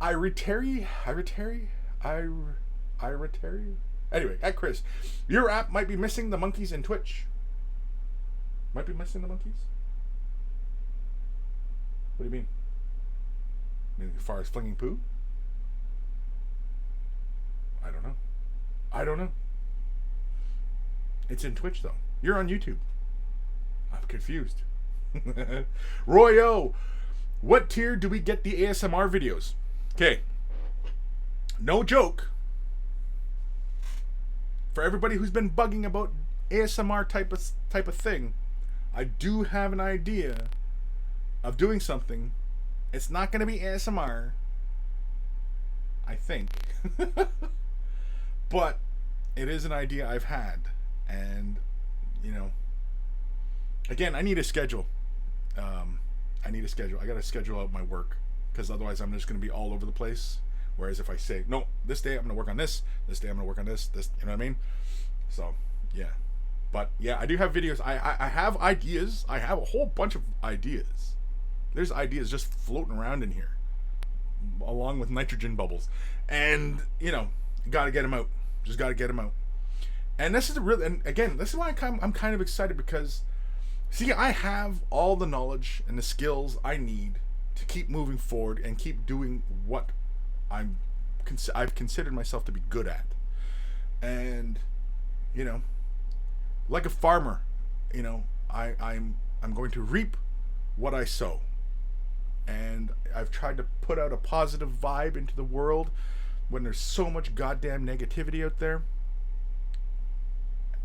Iriteri? Anyway, at Kris, your app might be missing the monkeys in Twitch. Might be missing the monkeys? What do you mean? I mean, as far as flinging poo? I don't know. It's in Twitch, though. You're on YouTube. I'm confused. Royo, what tier do we get the ASMR videos? Okay. No joke. For everybody who's been bugging about ASMR type of thing, I do have an idea of doing something. It's not going to be ASMR, I think. But it is an idea I've had, and you know, again, I need a schedule. I got to schedule out my work, because otherwise I'm just going to be all over the place. Whereas if I say, no, this day I'm going to work on this day I'm going to work on this, you know what I mean? So, yeah. But, yeah, I do have videos. I have ideas. I have a whole bunch of ideas. There's ideas just floating around in here, along with nitrogen bubbles. And, you know, got to get them out. Just got to get them out. And this is and again, this is why I'm kind of excited, because, see, I have all the knowledge and the skills I need to keep moving forward and keep doing what I've considered myself to be good at. And, you know, like a farmer, you know, I'm going to reap what I sow. And I've tried to put out a positive vibe into the world when there's so much goddamn negativity out there.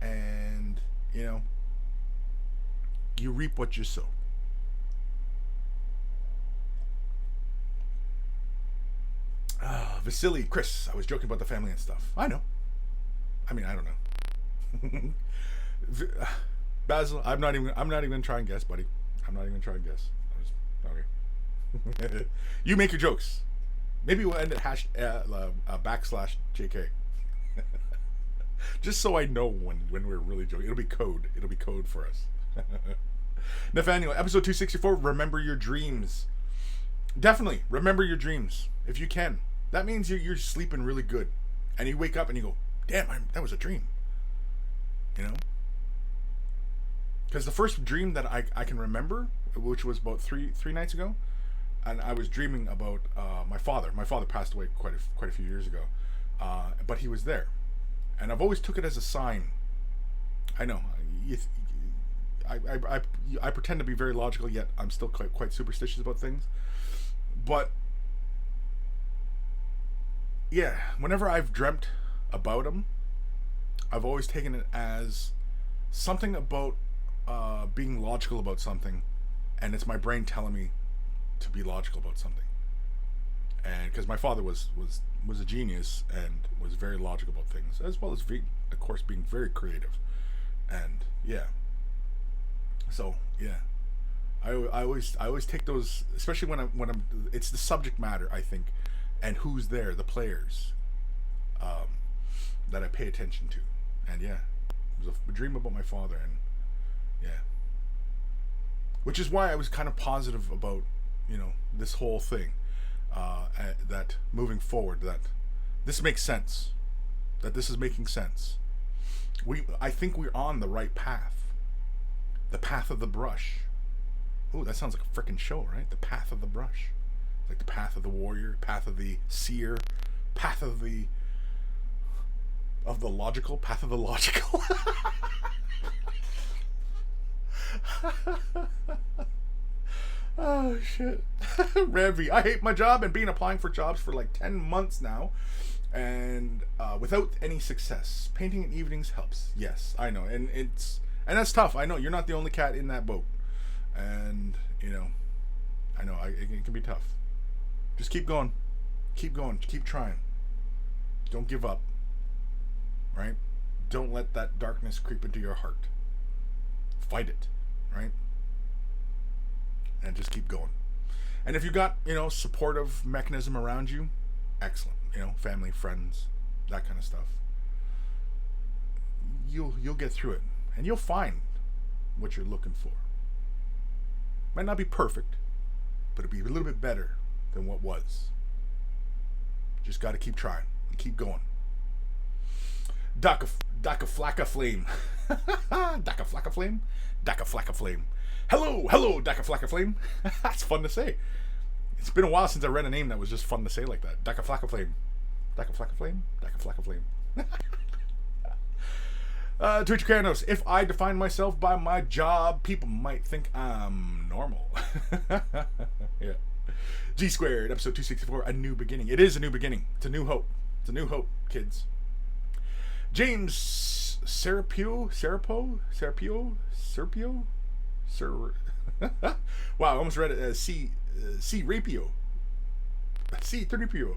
And, you know, you reap what you sow. Vasily, Kris, I was joking about the family and stuff. I know. I mean, I don't know. Basil, I'm not even trying to guess, buddy. I'm not even trying to guess. Okay. You make your jokes. Maybe we'll end at /JK. Just so I know when we're really joking. It'll be code. It'll be code for us. Nathaniel, episode 264, remember your dreams. Definitely, remember your dreams, if you can. That means you're sleeping really good. And you wake up and you go, damn, that was a dream. You know? Because the first dream that I can remember, which was about three nights ago, and I was dreaming about my father. My father passed away quite a few years ago. But he was there. And I've always took it as a sign. I know. I pretend to be very logical, yet I'm still quite superstitious about things. But yeah, whenever I've dreamt about him, I've always taken it as something about being logical about something, and it's my brain telling me to be logical about something. and because my father was a genius and was very logical about things, as well as of course being very creative, and yeah. So yeah, I always take those, especially when I'm it's the subject matter, I think, and who's there, the players, that I pay attention to, and yeah, it was a dream about my father, and yeah, which is why I was kind of positive about, this whole thing, that moving forward, that this makes sense, that this is making sense. I think we're on the right path, the path of the brush. Ooh, that sounds like a freaking show, right? The path of the brush, like the path of the warrior, path of the seer, path of the logical, path of the logical. Oh shit. Ravi, I hate my job and been applying for jobs for like 10 months now, and without any success. Painting in evenings helps. Yes, I know, and that's tough. I know you're not the only cat in that boat, and I know it can be tough. Just keep going, keep trying. Don't give up. Right? Don't let that darkness creep into your heart. Fight it, right? And just keep going. And if you got, supportive mechanism around you, excellent. Family, friends, that kind of stuff. You'll get through it, and you'll find what you're looking for. Might not be perfect, but it'll be a little bit better than what was. Just got to keep trying and keep going. Daka Flacka Flame. Daka Flacka Flame? Daka Flacka Flame. Hello, Daka Flacka Flame. That's fun to say. It's been a while since I read a name that was just fun to say like that. Daka Flacka Flame. Daka Flacka Flame? Daka Flacka Flame. Twitch Kranos, if I define myself by my job, people might think I'm normal. Yeah. G Squared, episode 264, a new beginning. It is a new beginning. It's a new hope. It's a new hope, kids. James Serapio. Wow, I almost read it as C Rapio. C3PO.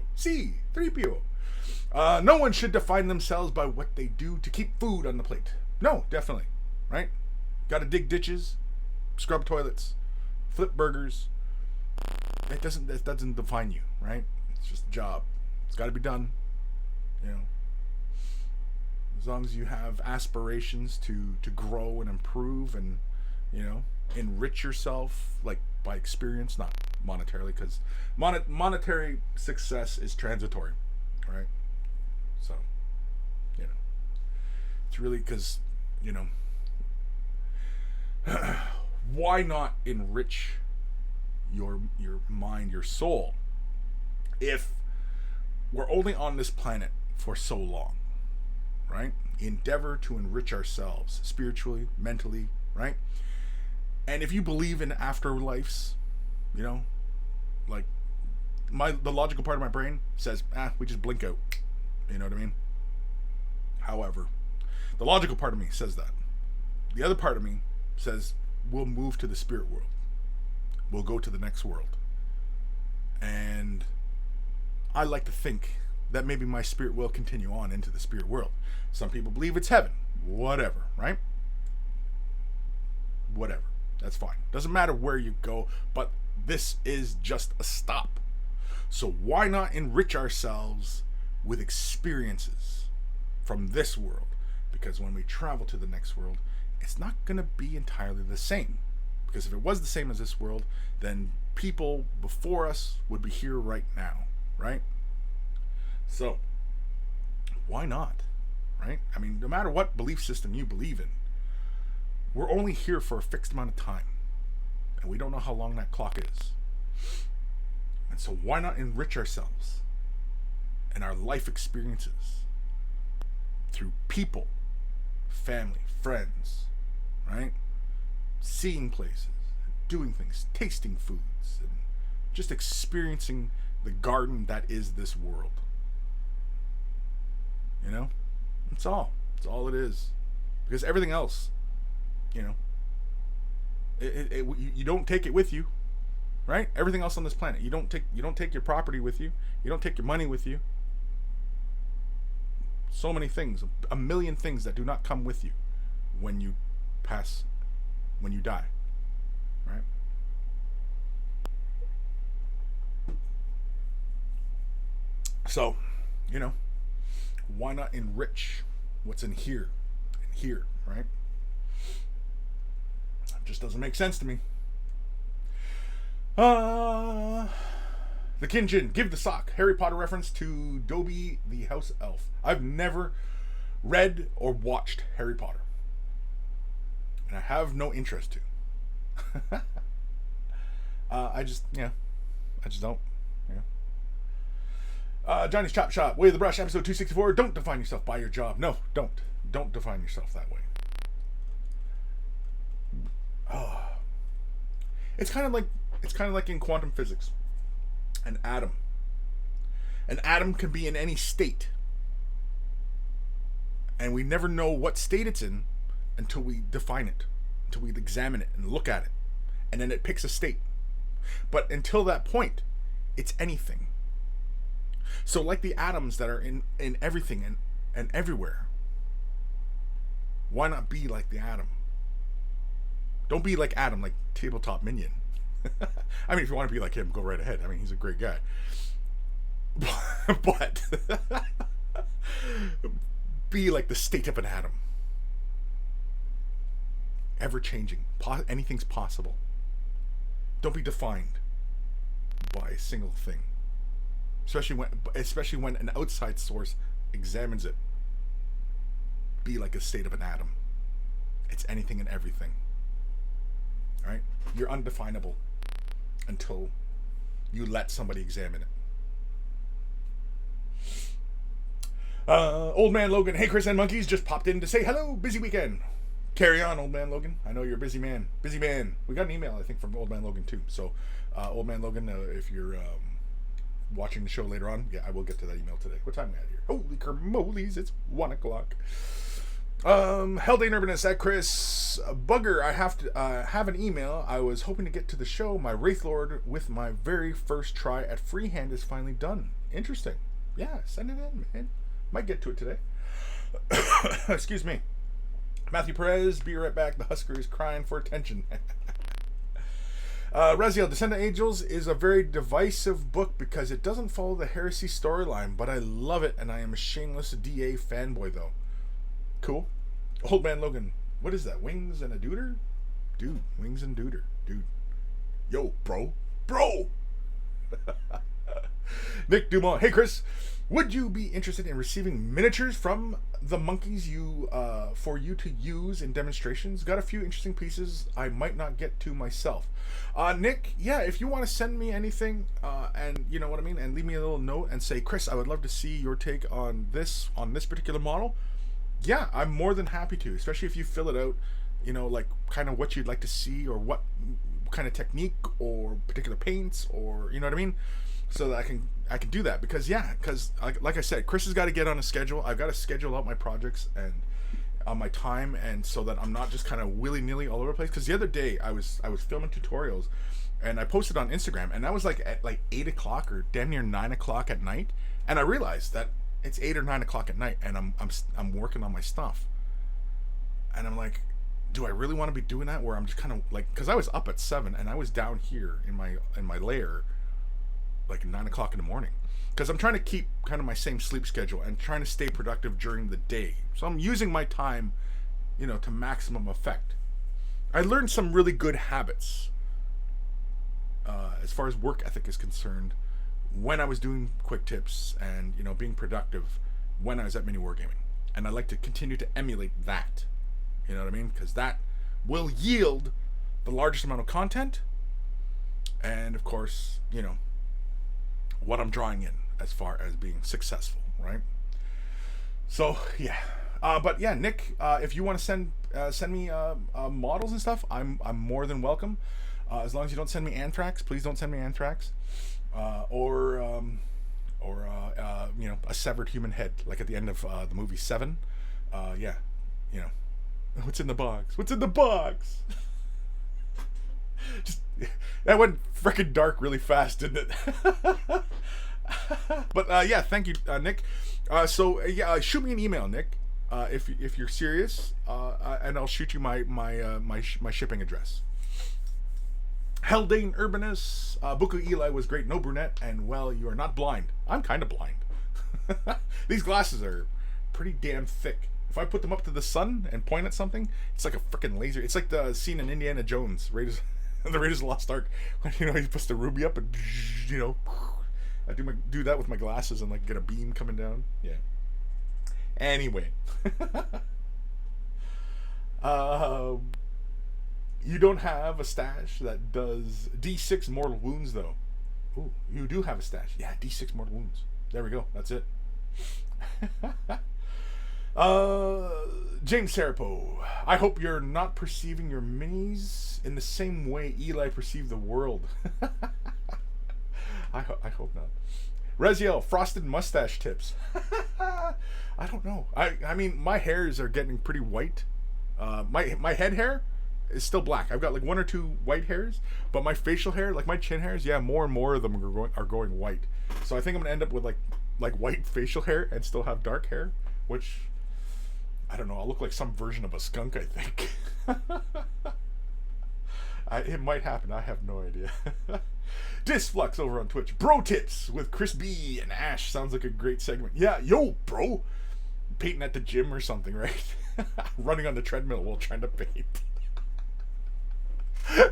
No one should define themselves by what they do to keep food on the plate. No, definitely. Right? Gotta dig ditches, scrub toilets, flip burgers. That doesn't define you, right? It's just a job. It's gotta be done. As long as you have aspirations to grow and improve and, enrich yourself, like by experience, not monetarily, because monetary success is transitory, right? So, it's really because, why not enrich your mind, your soul, if we're only on this planet for so long? Right? Endeavor to enrich ourselves spiritually, mentally, right? And if you believe in afterlives, like the logical part of my brain says, we just blink out. You know what I mean? However, the logical part of me says that. The other part of me says we'll move to the spirit world. We'll go to the next world. And I like to think that maybe my spirit will continue on into the spirit world. Some people believe it's heaven. Whatever, right? Whatever. That's fine. Doesn't matter where you go, but this is just a stop. So why not enrich ourselves with experiences from this world? Because when we travel to the next world, it's not going to be entirely the same. Because if it was the same as this world, then people before us would be here right now, right? So, why not? Right? I mean, no matter what belief system you believe in, we're only here for a fixed amount of time. And we don't know how long that clock is. And so why not enrich ourselves and our life experiences through people, family, friends, right? Seeing places, doing things, tasting foods, and just experiencing the garden that is this world. That's all. That's all it is. Because everything else, you don't take it with you. right? Everything else on this planet. You don't take your property with you. You don't take your money with you. So many things, a million things that do not come with you when you pass, when you die, right? So, why not enrich what's in here and here, right? It just doesn't make sense to me. The Kinjin, give the sock. Harry Potter reference to Dobby the house elf. I've never read or watched Harry Potter. And I have no interest to. I just don't. Johnny's Chop Shop, Way of the Brush, episode 264. Don't define yourself by your job. No, don't. Don't define yourself that way. It's kind of like in quantum physics. An atom. An atom can be in any state. And we never know what state it's in until we define it, until we examine it and look at it. And then it picks a state. But until that point, it's anything. So like the atoms that are in everything and everywhere, why not be like the atom? Don't be like Adam, like Tabletop Minion. I mean, if you want to be like him, go right ahead. I mean, he's a great guy. But be like the state of an atom. Ever changing. Anything's possible. Don't be defined by a single thing. Especially when an outside source examines it. Be like a state of an atom. It's anything and everything. Right? You're undefinable until you let somebody examine it. Old Man Logan, hey Kris and Monkeys, just popped in to say hello, busy weekend. Carry on, Old Man Logan. I know you're a busy man. Busy man. We got an email, I think, from Old Man Logan too. So, Old Man Logan, if you're watching the show later on, yeah, I will get to that email today. What time are we at here? Holy kermolies, it's 1 o'clock. Hell Day Urbanist at Kris. Bugger, I have to have an email. I was hoping to get to the show. My Wraith Lord with my very first try at freehand is finally done. Interesting. Yeah, send it in, man. Might get to it today. Excuse me. Matthew Perez, be right back. The Husker is crying for attention. Raziel, Descendant Angels is a very divisive book because it doesn't follow the heresy storyline, but I love it and I am a shameless DA fanboy though. Cool. Old Man Logan, what is that? Wings and a Deuter? Dude, Wings and Deuter. Dude. Yo, bro. Nick Dumont, hey Kris, would you be interested in receiving miniatures from the monkeys for you to use in demonstrations? Got a few interesting pieces I might not get to myself. Nick, yeah, if you want to send me anything, and you know what I mean, and leave me a little note and say, Kris, I would love to see your take on this particular model. Yeah, I'm more than happy to, especially if you fill it out, like kind of what you'd like to see or what kind of technique or particular paints or, you know what I mean? So that I can do that because like I said, Kris has got to get on a schedule. I've got to schedule out my projects and on my time, and so that I'm not just kind of willy-nilly all over the place. Because the other day I was filming tutorials and I posted on Instagram, and that was like at like 8 o'clock or damn near 9 o'clock at night, and I realized that it's 8 or 9 o'clock at night and I'm working on my stuff, and I'm like, do I really want to be doing that where I'm just kind of like, because I was up at 7 and I was down here in my lair like 9 o'clock in the morning, because I'm trying to keep kind of my same sleep schedule and trying to stay productive during the day. So I'm using my time, to maximum effect. I learned some really good habits as far as work ethic is concerned when I was doing quick tips and being productive when I was at Mini Wargaming, and I like to continue to emulate that. You know what I mean? Because that will yield the largest amount of content, and of course, what I'm drawing in as far as being successful, right? So yeah, but yeah, Nick, if you want to send me models and stuff, I'm more than welcome. As long as you don't send me anthrax, please don't send me anthrax, or a severed human head, like at the end of the movie Seven. Yeah, what's in the box? What's in the box? Just that went freaking dark really fast, didn't it? But yeah, thank you, Nick. So yeah, shoot me an email, Nick, if you're serious, and I'll shoot you my shipping address. Heldane Urbanus, Buku Eli was great, no brunette, and well, you are not blind. I'm kind of blind. These glasses are pretty damn thick. If I put them up to the sun and point at something, it's like a freaking laser. It's like the scene in Indiana Jones, the Raiders of the Lost Ark, when he puts the ruby up and I do that with my glasses and like get a beam coming down. Yeah. Anyway. You don't have a stash that does D6 mortal wounds, though. Ooh, you do have a stash. Yeah, D6 mortal wounds. There we go. That's it. James Sarapo. I hope you're not perceiving your minis in the same way Eli perceived the world. I hope not. Raziel, frosted mustache tips. I don't know. I mean, my hairs are getting pretty white. My head hair is still black. I've got like 1 or 2 white hairs, but my facial hair, like my chin hairs, yeah, more and more of them are going white. So I think I'm gonna end up with like white facial hair and still have dark hair, which I don't know. I'll look like some version of a skunk, I think. It might happen. I have no idea. Disflux over on Twitch. Bro tips with Krispy and Ash sounds like a great segment. Yeah, yo, bro. Painting at the gym or something, right? Running on the treadmill while trying to paint.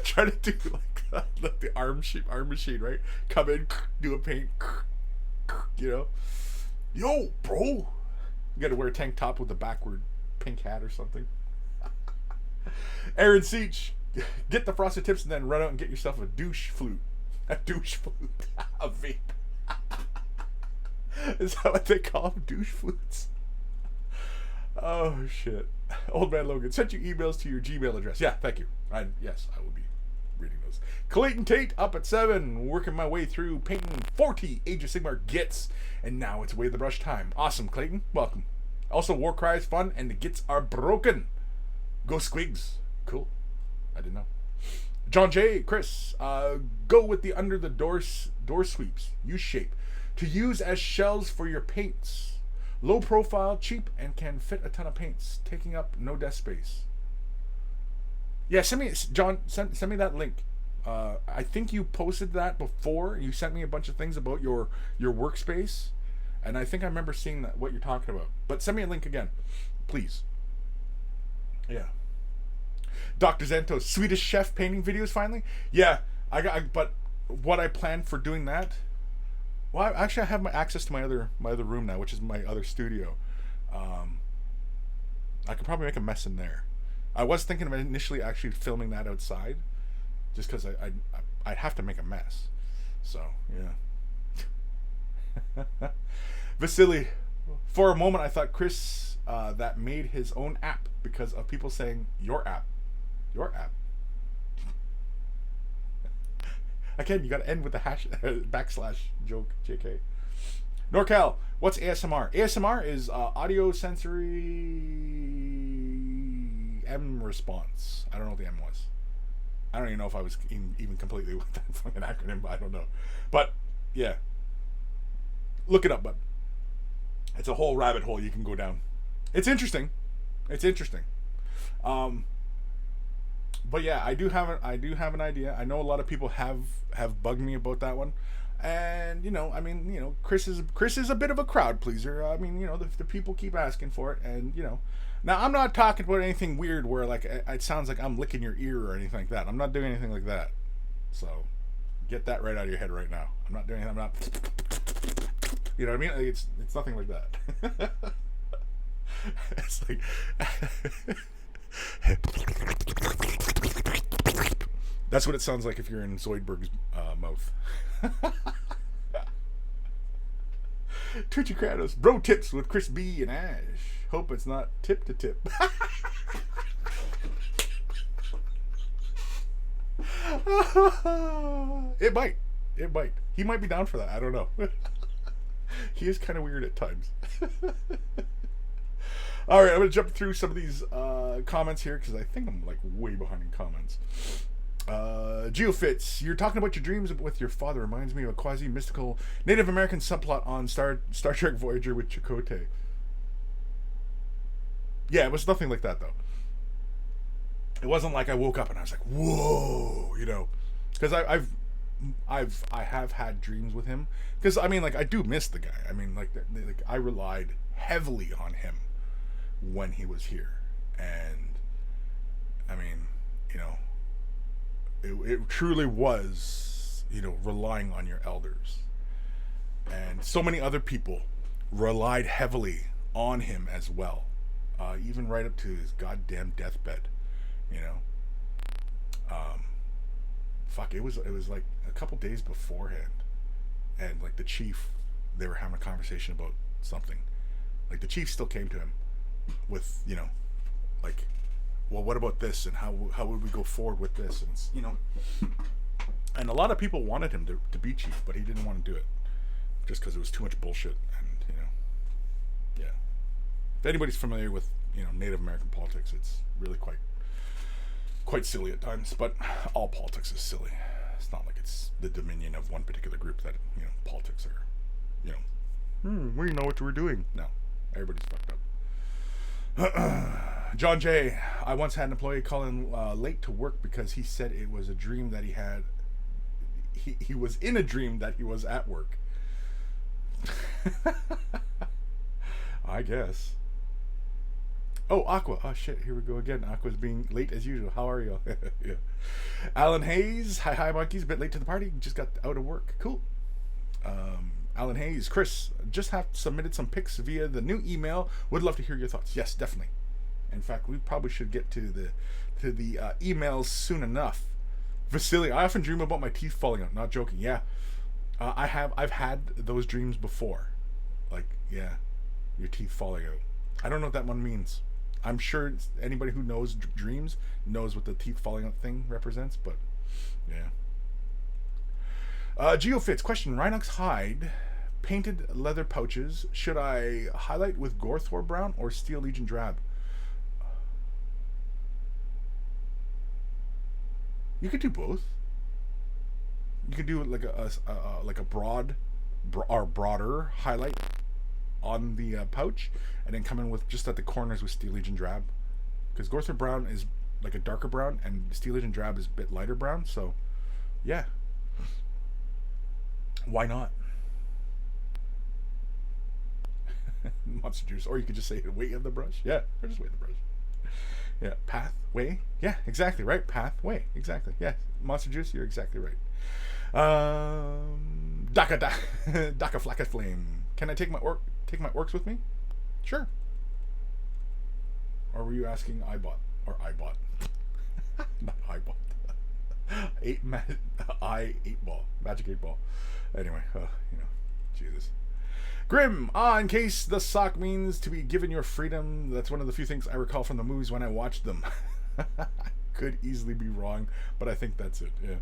Trying to do like the arm machine, right? Come in, do a paint, Yo, bro. You gotta wear a tank top with a backward pink hat or something. Aaron Seach, get the frosted tips and then run out and get yourself a douche flute. A douche flute. A vape. Is that what they call them? Douche flutes? Oh, shit. Old Man Logan, sent you emails to your Gmail address. Yeah, thank you. Yes, I will be reading those. Clayton Tate, up at 7, working my way through painting 40 Age of Sigmar Gits, and now it's Way the Brush time. Awesome, Clayton. Welcome. Also, War Cry is fun, and the Gits are broken. Go Squigs. Cool. I didn't know. John J. Kris, go with the under the door sweeps, U-shape, to use as shells for your paints. Low profile, cheap, and can fit a ton of paints, taking up no desk space. Yeah, send me, John, send me that link. I think you posted that before. You sent me a bunch of things about your workspace, and I think I remember seeing that, what you're talking about. But send me a link again, please. Yeah. Dr. Zento's Swedish chef painting videos finally. Yeah, but what I planned for doing that. Well, actually, I have my access to my other room now, which is my other studio. I could probably make a mess in there. I was thinking of initially actually filming that outside, just because I'd have to make a mess. So yeah. Vasily, for a moment I thought Kris that made his own app because of people saying your app. Again, you got to end with the backslash joke, JK. NorCal, what's ASMR? ASMR is audio sensory M response. I don't know what the M was. I don't even know if I was even completely with that fucking acronym, but I don't know. But yeah, look it up. But it's a whole rabbit hole you can go down. It's interesting. But yeah, I do have an idea. I know a lot of people have bugged me about that one, and Kris is a bit of a crowd pleaser. I mean, the people keep asking for it, and now I'm not talking about anything weird where like it sounds like I'm licking your ear or anything like that. I'm not doing anything like that. So get that right out of your head right now. I'm not doing. I'm not. You know what I mean? Like, it's nothing like that. It's like. That's what it sounds like if you're in Zoidberg's mouth. Twitchy Kratos, bro tips with Kris B and Ash. Hope it's not tip to tip. It might. He might be down for that. I don't know. He is kind of weird at times. All right, I'm going to jump through some of these comments here because I think I'm like way behind in comments. Geofits, you're talking about your dreams with your father. Reminds me of a quasi-mystical Native American subplot on Star Trek Voyager with Chakotay. Yeah, it was nothing like that, though. It wasn't like I woke up and I was like, whoa, you know. Because I have had dreams with him. Because, I mean, like, I do miss the guy. I mean, like I relied heavily on him when he was here. And, I mean, you know, it truly was, you know, relying on your elders. And so many other people relied heavily on him as well. Even right up to his goddamn deathbed, you know. It was like a couple days beforehand, and like the chief, they were having a conversation about something. Like the chief still came to him with, you know, like, well, what about this, and how would we go forward with this, and you know, and a lot of people wanted him to be chief, but he didn't want to do it just because it was too much bullshit, and you know, yeah. If anybody's familiar with, you know, Native American politics, it's really quite silly at times, but all politics is silly. It's not like it's the dominion of one particular group that, you know, politics are, you know, we know what we're doing. No, everybody's fucked up. John J. I once had an employee call in late to work because he said it was a dream that he had. He was in a dream that he was at work. I guess. Oh, Aqua. Oh, shit. Here we go again. Aqua's being late as usual. How are you? Yeah. Alan Hayes. Hi, monkeys. A bit late to the party. Just got out of work. Cool. Alan Hayes. Kris, just have submitted some pics via the new email. Would love to hear your thoughts. Yes, definitely. In fact, we probably should get to the emails soon enough. Vasily, I often dream about my teeth falling out. Not joking. Yeah. I've had those dreams before. Like, yeah, your teeth falling out. I don't know what that one means. I'm sure anybody who knows dreams knows what the teeth falling out thing represents, but yeah. Geofits, question, Rhinox hide, painted leather pouches, should I highlight with Gorthor brown or Steel Legion drab? You could do both. You could do like a broader highlight on the pouch, and then come in with just at the corners with Steel Legion drab, because Gorthor brown is like a darker brown and Steel Legion drab is a bit lighter brown. So yeah, why not? Monster juice, or you could just say weight of the brush. Yeah, or just weight of the brush. Yeah, pathway. Yeah, exactly right. Pathway. Exactly. Yeah, monster juice. You're exactly right. Daka Flacka Flame. Can I take my orcs with me? Sure. Or were you asking iBot or iBot? Not iBot. 8 ball, magic 8 ball. Anyway, you know, Jesus. Grim, in case the sock means to be given your freedom, that's one of the few things I recall from the movies when I watched them. I could easily be wrong, but I think that's it, yeah.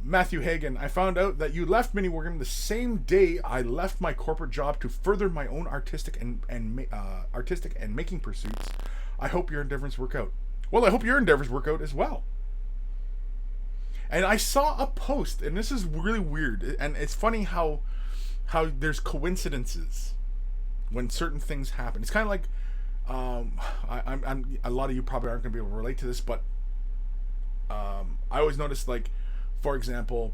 Matthew Hagen, I found out that you left Mini Wargame the same day I left my corporate job to further my own artistic and making pursuits. I hope your endeavors work out. Well, I hope your endeavors work out as well. And I saw a post, and this is really weird, and it's funny how there's coincidences when certain things happen. It's kind of like, I'm a lot of you probably aren't going to be able to relate to this, but I always notice, like, for example,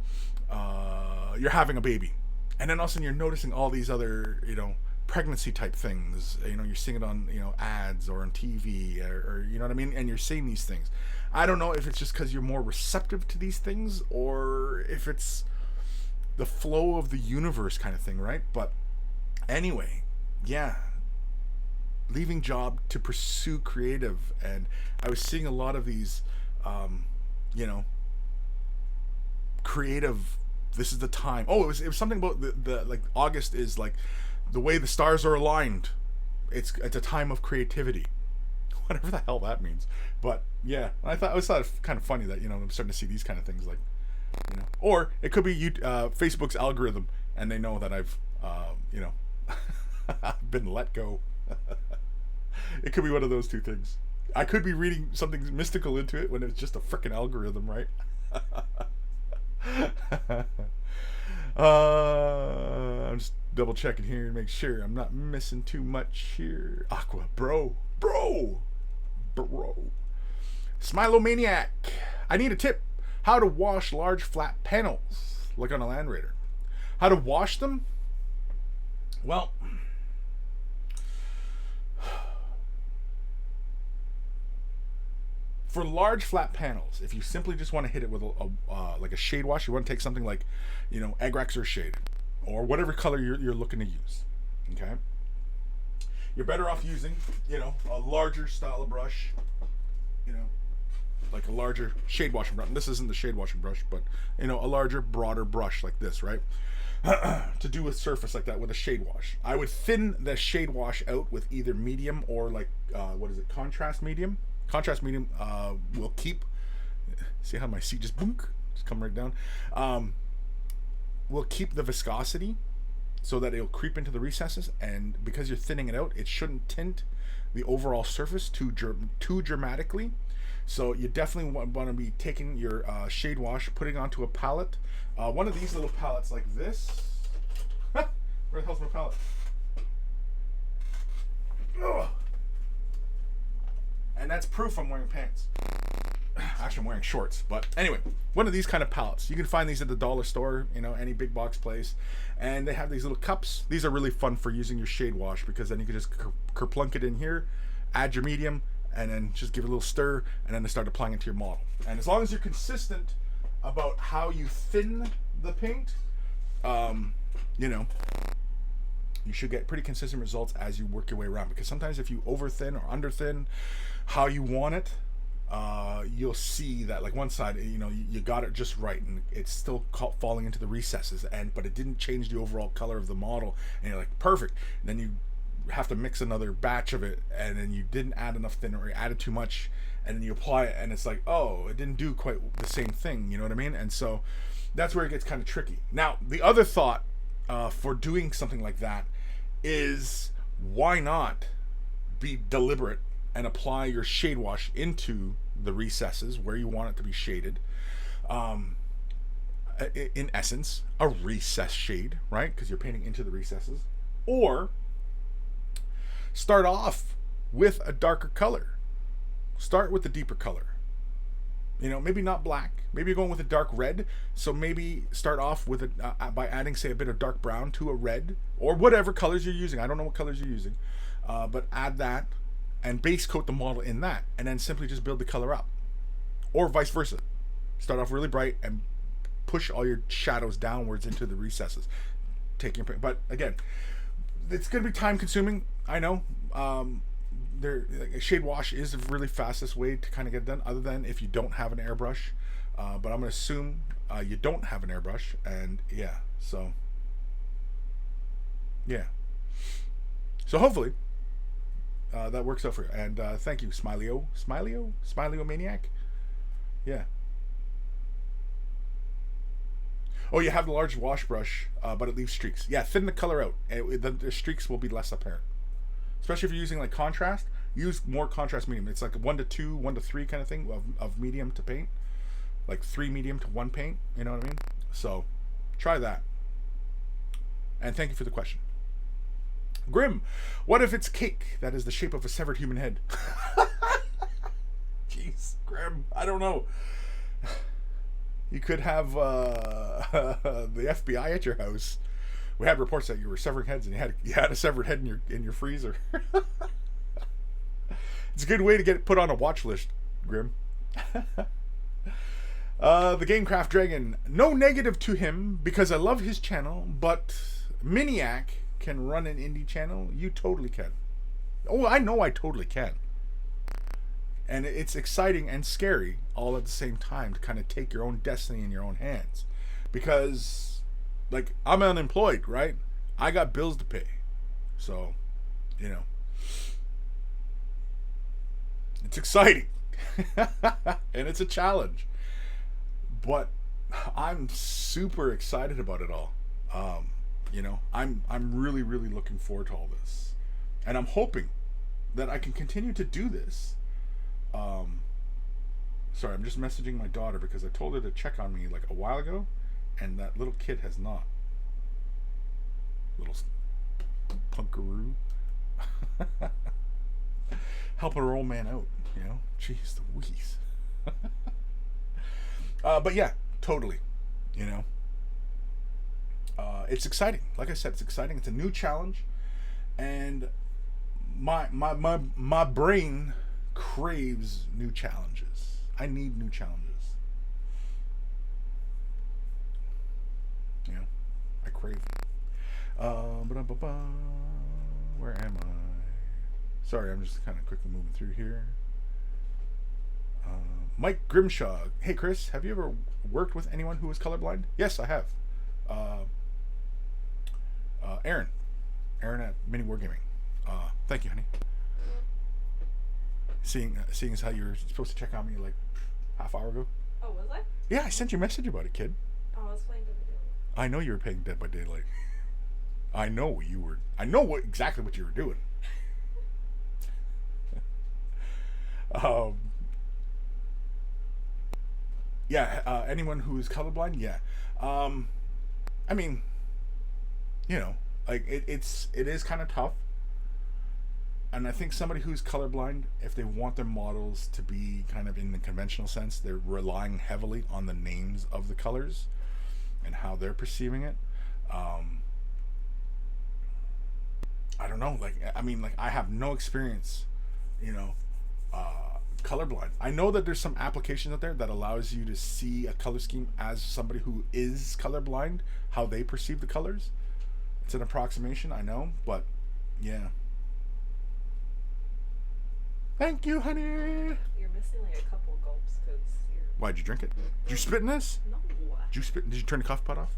you're having a baby, and then all of a sudden you're noticing all these other, you know, pregnancy type things. You know, you're seeing it on, you know, ads or on TV, or you know what I mean, and you're seeing these things. I don't know if it's just because you're more receptive to these things, or if it's the flow of the universe kind of thing, right? But anyway, yeah, leaving job to pursue creative, and I was seeing a lot of these, you know, creative. This is the time. Oh, it was something about the like August is like the way the stars are aligned. It's a time of creativity, whatever the hell that means. But yeah, I always thought it kind of funny that, you know, I'm starting to see these kind of things, like, you know, or it could be Facebook's algorithm, and they know that I've you know, been let go. It could be one of those two things. I could be reading something mystical into it when it's just a freaking algorithm, right? I'm just double checking here to make sure I'm not missing too much here. Aqua, bro. Smilomaniac. I need a tip. How to wash large flat panels, like on a Land Raider. How to wash them? Well, for large flat panels, if you simply just want to hit it with like a shade wash, you want to take something like, Agrax or Shade, or whatever color you're looking to use. Okay, you're better off using, a larger style of brush, like a larger shade washing brush. This isn't the shade washing brush, but a larger, broader brush like this, right? To do a surface like that with a shade wash. I would thin the shade wash out with either medium or like contrast medium. Contrast medium will keep. See how my seat just come right down. Will keep the viscosity so that it'll creep into the recesses, and because you're thinning it out, it shouldn't tint the overall surface too dramatically. So you definitely want to be taking your shade wash, putting onto a palette. One of these little palettes like this. Where the hell's my palette? Ugh. And that's proof I'm wearing pants. Actually, I'm wearing shorts. But anyway, one of these kind of palettes. You can find these at the dollar store, any big box place. And they have these little cups. These are really fun for using your shade wash, because then you can just kerplunk it in here, add your medium, and then just give it a little stir, and then start applying it to your model. And as long as you're consistent about how you thin the paint, you should get pretty consistent results as you work your way around. Because sometimes if you over thin or under thin how you want it, you'll see that like one side, you got it just right, and it's still falling into the recesses, but it didn't change the overall color of the model, and you're like, perfect. And then you have to mix another batch of it, and then you didn't add enough thinner, or you added too much, and then you apply it, and it's like, oh, it didn't do quite the same thing, you know what I mean? And so that's where it gets kind of tricky. Now, the other thought for doing something like that is, why not be deliberate and apply your shade wash into the recesses where you want it to be shaded? In essence, a recess shade, right? Because you're painting into the recesses. Or start off with a darker color. Start with the deeper color. Maybe not black. Maybe you're going with a dark red. So maybe start off with by adding, say, a bit of dark brown to a red, or whatever colors you're using. I don't know what colors you're using, but add that and base coat the model in that, and then simply just build the color up, or vice versa. Start off really bright and push all your shadows downwards into the recesses. But again, it's going to be time consuming. I know. A shade wash is the really fastest way to kind of get it done, other than if you don't have an airbrush. But I'm going to assume you don't have an airbrush, and so hopefully that works out for you. And thank you, Smiley Maniac. Yeah. Oh, you have the large wash brush, but it leaves streaks. Yeah, thin the color out. The streaks will be less apparent. Especially if you're using like contrast, use more contrast medium. It's like 1 to 2, 1 to 3 kind of thing of medium to paint. Like 3 medium to 1 paint, you know what I mean? So try that. And thank you for the question. Grim, what if it's cake that is the shape of a severed human head? Jeez, Grim, I don't know. You could have the FBI at your house. We had reports that you were severing heads, and you had a severed head in your freezer. It's a good way to get it put on a watch list, Grim. The Gamecraft Dragon. No negative to him, because I love his channel, but Miniac can run an indie channel. You totally can. Oh, I know I totally can. And it's exciting and scary all at the same time to kind of take your own destiny in your own hands. Because, like, I'm unemployed, right? I got bills to pay. So, it's exciting. And it's a challenge. But I'm super excited about it all. I'm really, really looking forward to all this. And I'm hoping that I can continue to do this Sorry, I'm just messaging my daughter because I told her to check on me like a while ago, and that little kid has not. Little punkaroo. Helping her old man out, you know? Jeez Louise. But yeah, totally. You know? It's exciting. Like I said, it's exciting. It's a new challenge. And my brain craves new challenges. I need new challenges. You know? I crave them. Where am I? Sorry, I'm just kind of quickly moving through here. Mike Grimshaw. Hey, Kris, have you ever worked with anyone who is colorblind? Yes, I have. Aaron at Mini Wargaming. Thank you, honey. Seeing as how you were supposed to check on me like half hour ago. Oh, was I? Yeah, I sent you a message about it, kid. Oh, I was playing Dead by Daylight. I know you were playing Dead by Daylight. I know exactly what you were doing. Yeah, anyone who is colorblind, yeah. I mean, you know, like it is kind of tough. And I think somebody who's colorblind, if they want their models to be kind of in the conventional sense, they're relying heavily on the names of the colors and how they're perceiving it. I don't know. Like, I mean, like I have no experience, you know, colorblind. I know that there's some applications out there that allows you to see a color scheme as somebody who is colorblind, how they perceive the colors. It's an approximation, I know, but yeah. Thank you, honey. You're missing like a couple gulps because you're... Why'd you drink it? Did you spit in this? No. Did you spit? Did you turn the coffee pot off?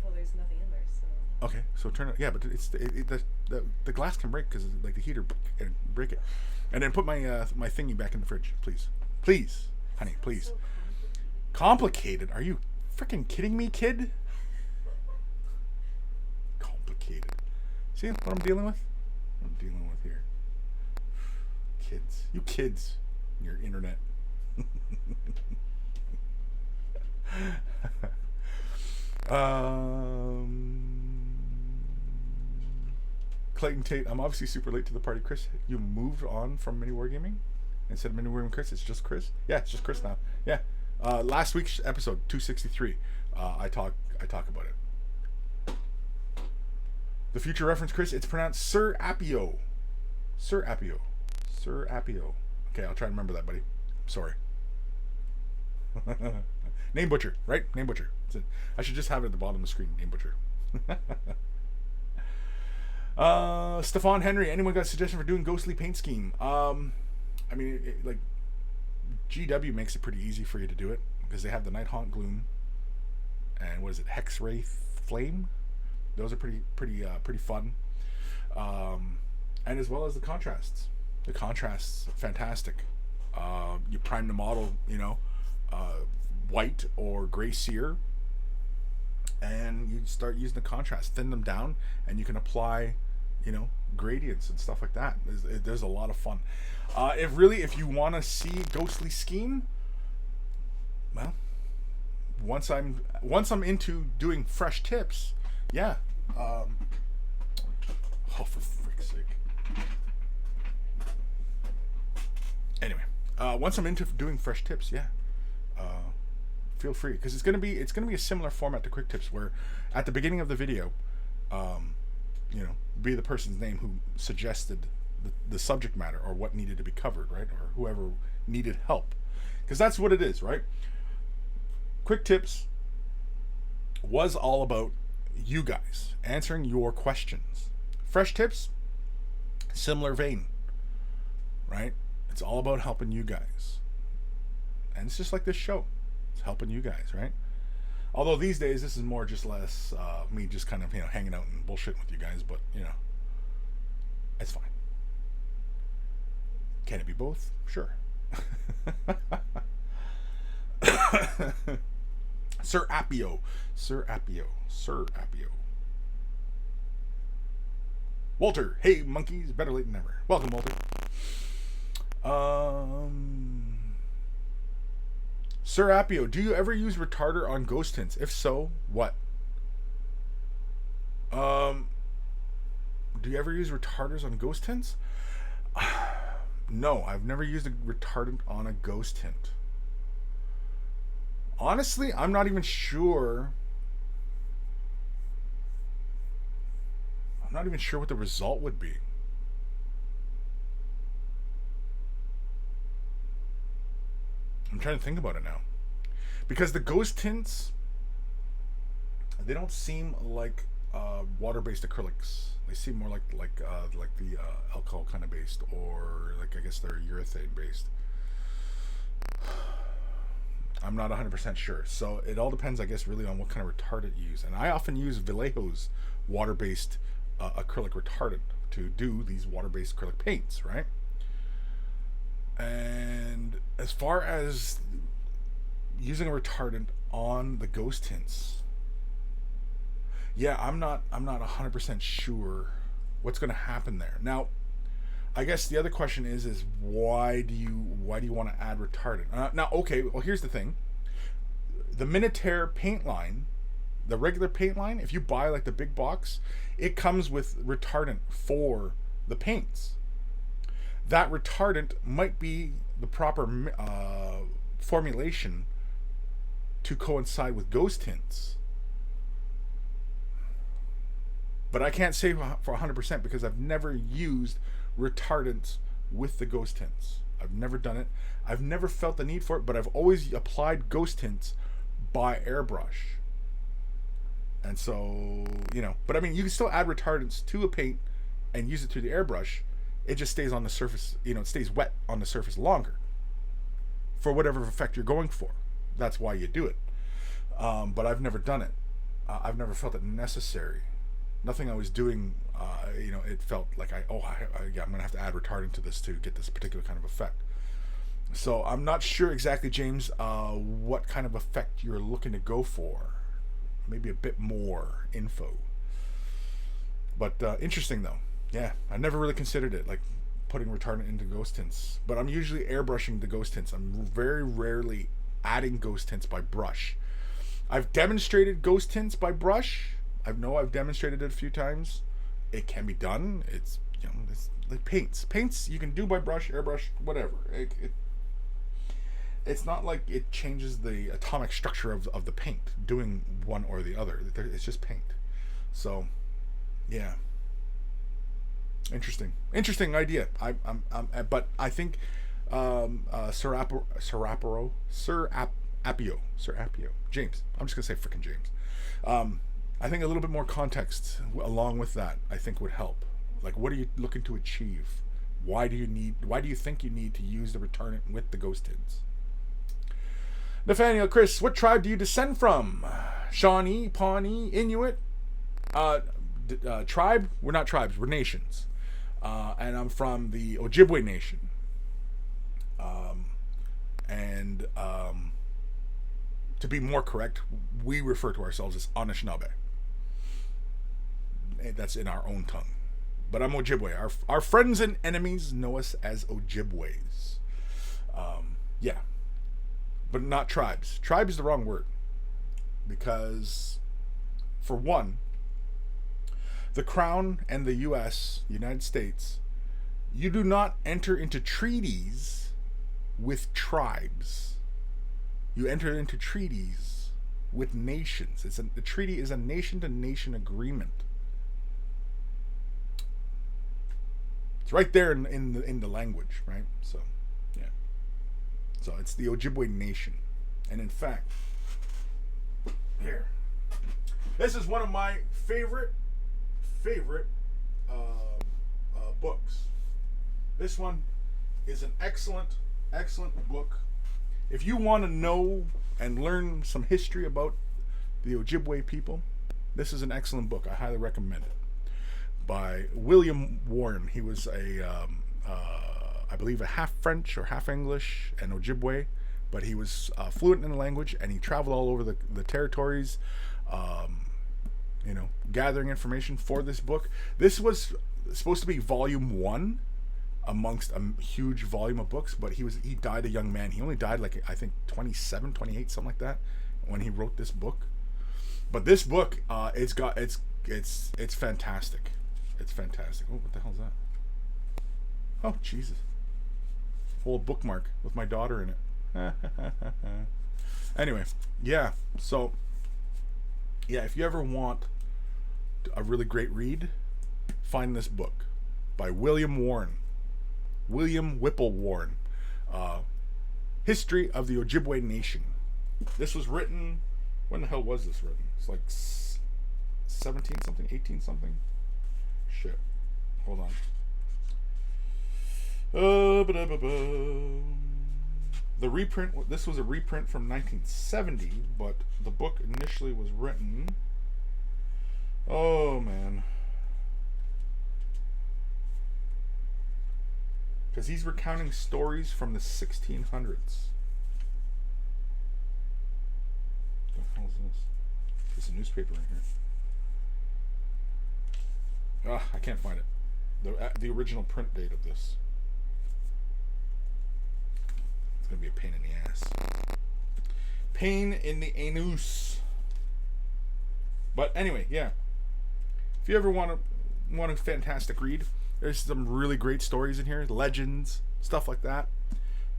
Well, there's nothing in there, so... Okay, so turn it. Yeah, but it's the glass can break because like the heater can break it. And then put my my thingy back in the fridge, please. Please, honey, please. So Complicated? Are you freaking kidding me, kid? Complicated. See what I'm dealing with? What I'm dealing with here. Kids. You kids. Your internet. Clayton Tate, I'm obviously super late to the party. Kris, you moved on from Mini Wargaming? Instead of Mini Wargaming Kris, it's just Kris? Yeah, it's just Kris now. Yeah. Last week's episode, 263, I talk about it. The future reference, Kris, it's pronounced Sir Appio. Sir Appio. Sir Appio. Okay, I'll try to remember that, buddy. Sorry. Name Butcher, right? Name Butcher. I should just have it at the bottom of the screen. Name Butcher. Stefan Henry, anyone got a suggestion for doing ghostly paint scheme? I mean, like GW makes it pretty easy for you to do it because they have the Night Haunt Gloom and what is it, Hex Ray Flame? Those are pretty fun. And as well as the contrasts. The contrasts, fantastic. You prime the model, you know, white or gray sear, and you start using the contrast, thin them down, and you can apply, you know, gradients and stuff like that. There's a lot of fun. If you want to see ghostly scheme, well, once I'm into doing fresh tips, yeah. Oh, for frick's sake. Anyway, once I'm into doing fresh tips, yeah. Feel free, because it's gonna be a similar format to quick tips, where at the beginning of the video, you know, be the person's name who suggested the subject matter or what needed to be covered, right, or whoever needed help, because that's what it is, right? Quick tips was all about you guys answering your questions. Fresh tips, similar vein, right? It's all about helping you guys, and it's just like this show. Helping you guys, right? Although these days this is more just less me just kind of, you know, hanging out and bullshitting with you guys, but you know, it's fine. Can it be both? Sure. Sir Appio. Walter, hey monkeys, better late than never. Welcome, Walter. Sir Appio, do you ever use retarder on ghost hints? If so, what? Do you ever use retarders on ghost hints? No, I've never used a retardant on a ghost hint. Honestly, I'm not even sure. I'm not even sure what the result would be. I'm trying to think about it now. Because the ghost hints, they don't seem like water-based acrylics. They seem more like the alcohol kind of based, or like I guess they're urethane based. I'm not 100% sure. So it all depends, I guess, really on what kind of retardant you use. And I often use Vallejo's water-based acrylic retardant to do these water-based acrylic paints, right? And as far as using a retardant on the ghost hints, yeah, I'm not 100% sure what's going to happen there. Now, I guess the other question is why do you want to add retardant? Now, okay, well, here's the thing. The Minotaur paint line, the regular paint line, if you buy like the big box, it comes with retardant for the paints. That retardant might be the proper formulation to coincide with ghost hints. But I can't say for 100% because I've never used retardants with the ghost hints. I've never done it. I've never felt the need for it, but I've always applied ghost hints by airbrush. And so, but I mean, you can still add retardants to a paint and use it through the airbrush. It just stays on the surface, it stays wet on the surface longer for whatever effect you're going for. That's why you do it. But I've never done it. I've never felt it necessary. Nothing I was doing, it felt like I'm going to have to add retardant to this to get this particular kind of effect. So I'm not sure exactly, James, what kind of effect you're looking to go for. Maybe a bit more info. But interesting, though. Yeah, I never really considered it, like putting retardant into ghost tints. But I'm usually airbrushing the ghost tints. I'm very rarely adding ghost tints by brush. I've demonstrated ghost tints by brush. I've demonstrated it a few times. It can be done. It's it's like paints. Paints you can do by brush, airbrush, whatever. It's not like it changes the atomic structure of the paint doing one or the other. It's just paint. So, yeah. Interesting idea. But I think Sir Appio, James. I'm just gonna say frickin' James. I think a little bit more context along with that, I think, would help. Like, what are you looking to achieve? Why do you think you need to use the retardant with the ghost tints? Nathaniel, Kris, what tribe do you descend from? Shawnee, Pawnee, Inuit? Tribe? We're not tribes, we're nations. And I'm from the Ojibwe Nation. To be more correct, we refer to ourselves as Anishinaabe. That's in our own tongue. But I'm Ojibwe. Our friends and enemies know us as Ojibways. Yeah. But not tribes. Tribe is the wrong word. Because, for one, the Crown and the U.S., United States, you do not enter into treaties with tribes. You enter into treaties with nations. The treaty is a nation-to-nation agreement. It's right there in the language, right? So, yeah. So it's the Ojibwe Nation. And in fact, here, this is one of my favorite books. This one is an excellent book. If you want to know and learn some history about the Ojibwe people, this is an excellent book. I highly recommend it. By William Warren. He was I believe a half French or half English and Ojibwe, but he was fluent in the language, and he traveled all over the territories, gathering information for this book. This was supposed to be volume 1 amongst a huge volume of books, but he died a young man. He only died like, I think 27, 28, something like that, when he wrote this book. But this book, it's fantastic. It's fantastic. Oh, what the hell is that? Oh, Jesus. Whole bookmark with my daughter in it. Anyway, yeah. So, yeah, if you ever want a really great read, find this book by William Whipple Warren. History of the Ojibwe Nation. This was written, when the hell was this written? It's like 17 something, 18 something. Shit. Hold on. The reprint, this was a reprint from 1970, but the book initially was written, oh man, because he's recounting stories from the 1600s. What the hell is this? There's a newspaper in here. I can't find it. The original print date of this. It's gonna be a pain in the ass. Pain in the anus. But anyway, yeah. If you ever want a fantastic read, there's some really great stories in here, legends, stuff like that.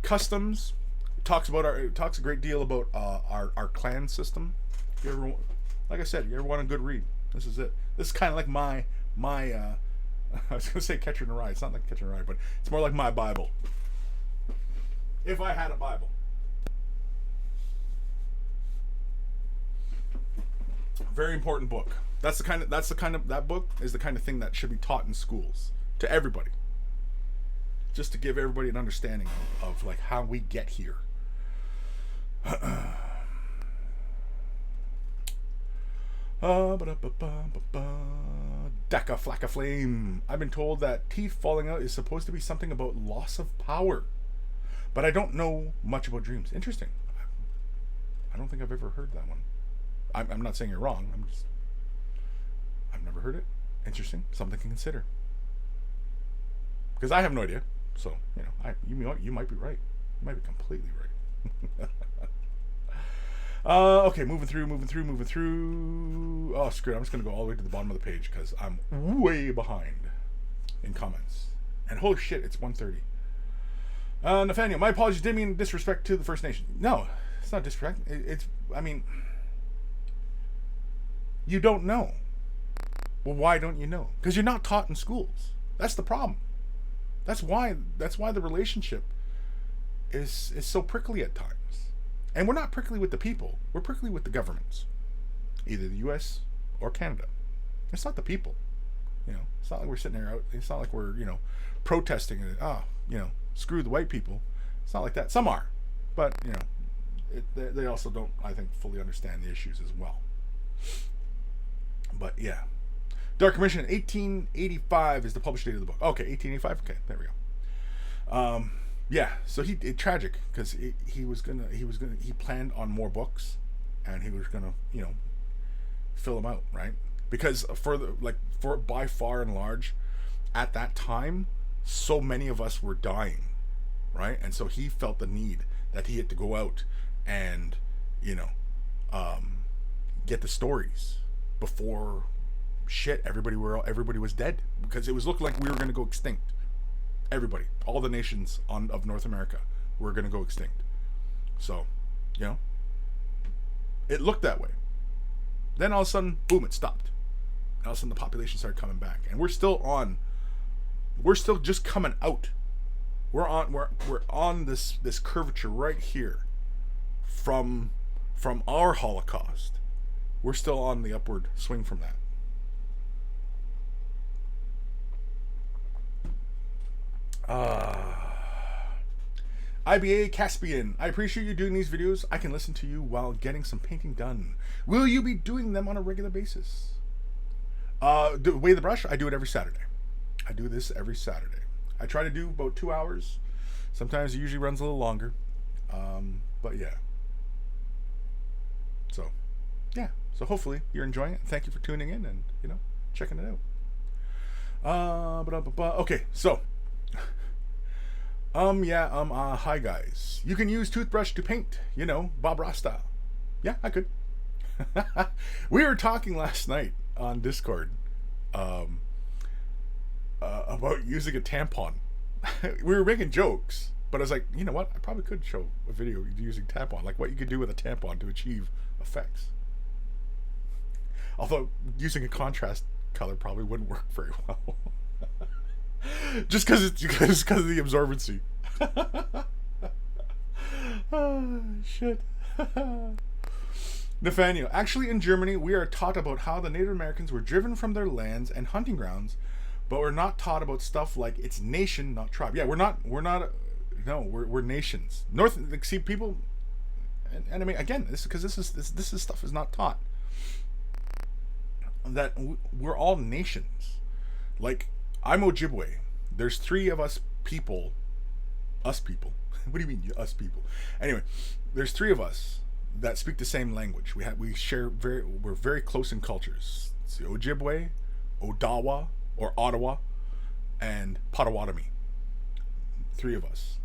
Customs. It talks a great deal about our clan system. If you ever, like I said, you ever want a good read, this is it. This is kind of like my I was gonna say Catcher in the Rye. It's not like Catcher in the Rye, but it's more like my Bible. If I had a Bible. Very important book. That book is the kind of thing that should be taught in schools to everybody. Just to give everybody an understanding of like how we get here. Daka Flacka Flame. I've been told that teeth falling out is supposed to be something about loss of power. But I don't know much about dreams. Interesting. I don't think I've ever heard that one. I'm not saying you're wrong. I've never heard it. Interesting. Something to consider. Because I have no idea. So, you might be right. You might be completely right. Okay, moving through. Oh, screw it. I'm just going to go all the way to the bottom of the page because I'm way behind in comments. And holy shit, it's 1:30. Nathaniel, my apologies. Didn't mean disrespect to the First Nation. No, it's not disrespect. You don't know. Well, why don't you know? Because you're not taught in schools. That's the problem. That's why the relationship is so prickly at times. And we're not prickly with the people. We're prickly with the governments. Either the US or Canada. It's not the people. It's not like we're sitting there out. It's not like we're, protesting it. Screw the white people. It's not like that. Some are. But, they also don't, I think, fully understand the issues as well. But, yeah. Dark Commission, 1885 is the published date of the book. Okay, 1885? Okay, there we go. Yeah, so tragic, because he planned on more books, and he was gonna, fill them out, right? Because for by far and large, at that time, so many of us were dying, right? And so he felt the need that he had to go out and, get the stories before everybody was dead, because it was looking like we were going to go extinct. Everybody, all the nations of North America were going to go extinct. So, it looked that way. Then all of a sudden, boom, it stopped. And all of a sudden the population started coming back, and we're still just coming out. We're on this curvature right here from our Holocaust. We're still on the upward swing from that. IBA Caspian, I appreciate you doing these videos. I can listen to you while getting some painting done. Will you be doing them on a regular basis? Weigh the brush, I do it every Saturday. I do this every Saturday. I try to do about 2 hours. Sometimes it usually runs a little longer. But yeah. So, yeah. So hopefully you're enjoying it. Thank you for tuning in and, checking it out. Okay, so Hi guys. You can use toothbrush to paint, Bob Ross style. Yeah, I could. We were talking last night on Discord um, about using a tampon. We were making jokes, but I was like, you know what? I probably could show a video using tampon, like what you could do with a tampon to achieve effects. Although using a contrast color probably wouldn't work very well. Just because of the absorbency. Oh, shit. Nathaniel, actually in Germany we are taught about how the Native Americans were driven from their lands and hunting grounds, but we're not taught about stuff like it's nation, not tribe. Yeah, we're nations. See people, and I mean again, this is stuff is not taught. That we're all nations. Like I'm Ojibwe. There's 3 of us people. Us people. What do you mean us people? Anyway, there's 3 of us that speak the same language. We're very close in cultures. It's the Ojibwe, Odawa or Ottawa, and Potawatomi. 3 of us.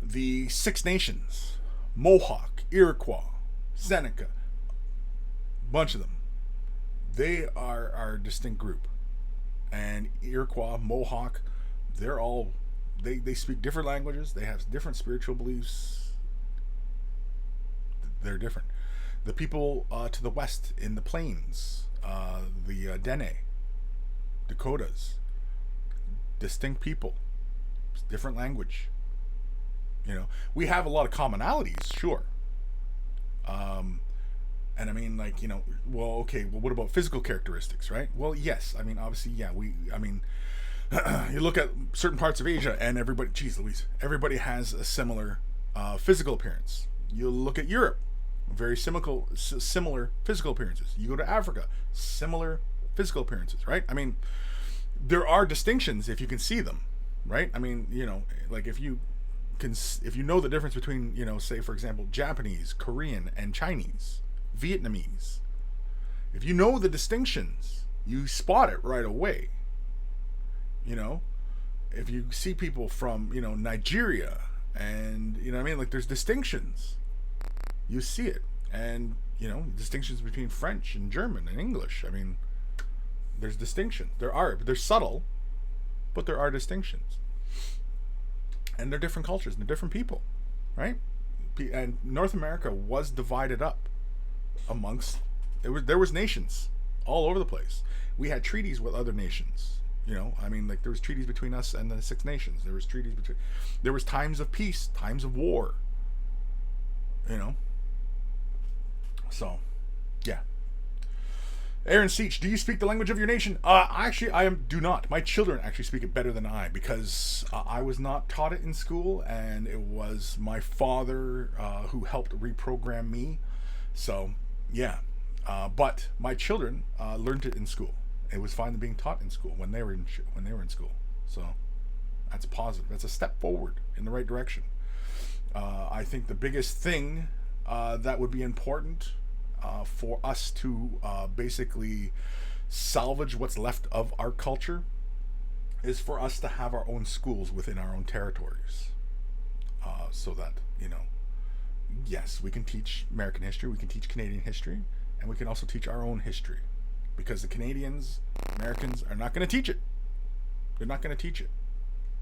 The 6 nations: Mohawk, Iroquois, Seneca, bunch of them. They are our distinct group. And Iroquois, Mohawk, they speak different languages. They have different spiritual beliefs. They're different. The people to the west in the plains, the Dene, Dakotas, distinct people, different language. We have a lot of commonalities, sure. And I mean, like, well, what about physical characteristics, right? Well, yes. I mean, obviously, yeah, you look at certain parts of Asia and everybody has a similar physical appearance. You look at Europe, very similar physical appearances. You go to Africa, similar physical appearances, right? I mean, there are distinctions if you can see them, right? I mean, like if you know the difference between, say, for example, Japanese, Korean, and Chinese, Vietnamese. If you know the distinctions, you spot it right away. If you see people from, Nigeria and, like there's distinctions. You see it. And, distinctions between French and German and English. I mean, there's distinctions. They're subtle, but there are distinctions. And they're different cultures and they're different people, right? And North America was divided up there was nations all over the place. We had treaties with other nations. Like there was treaties between us and the 6 nations. There was times of peace, times of war. So, yeah. Aaron Seach, do you speak the language of your nation? Actually, do not. My children actually speak it better than I, because I was not taught it in school, and it was my father who helped reprogram me. So, yeah. But my children learned it in school. It was fine being taught in school when they were in school. So, that's positive. That's a step forward in the right direction. I think the biggest thing that would be important for us to basically salvage what's left of our culture is for us to have our own schools within our own territories, so that yes, we can teach American history, we can teach Canadian history, and we can also teach our own history, because the Americans are not going to teach it. They're not going to teach it,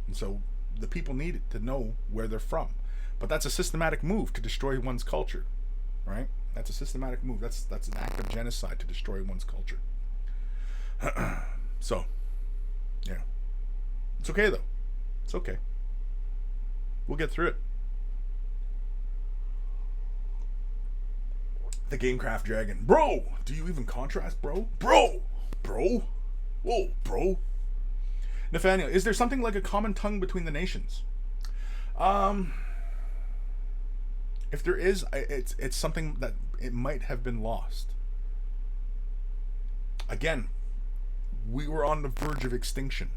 and so the people need it to know where they're from. But that's a systematic move to destroy one's culture, right? That's a systematic move. That's an act of genocide to destroy one's culture. So, yeah. It's okay, though. It's okay. We'll get through it. The Gamecraft Dragon. Bro! Do you even contrast, bro? Bro! Whoa, bro. Nathaniel, is there something like a common tongue between the nations? If there is, it's something that it might have been lost. Again, we were on the verge of extinction.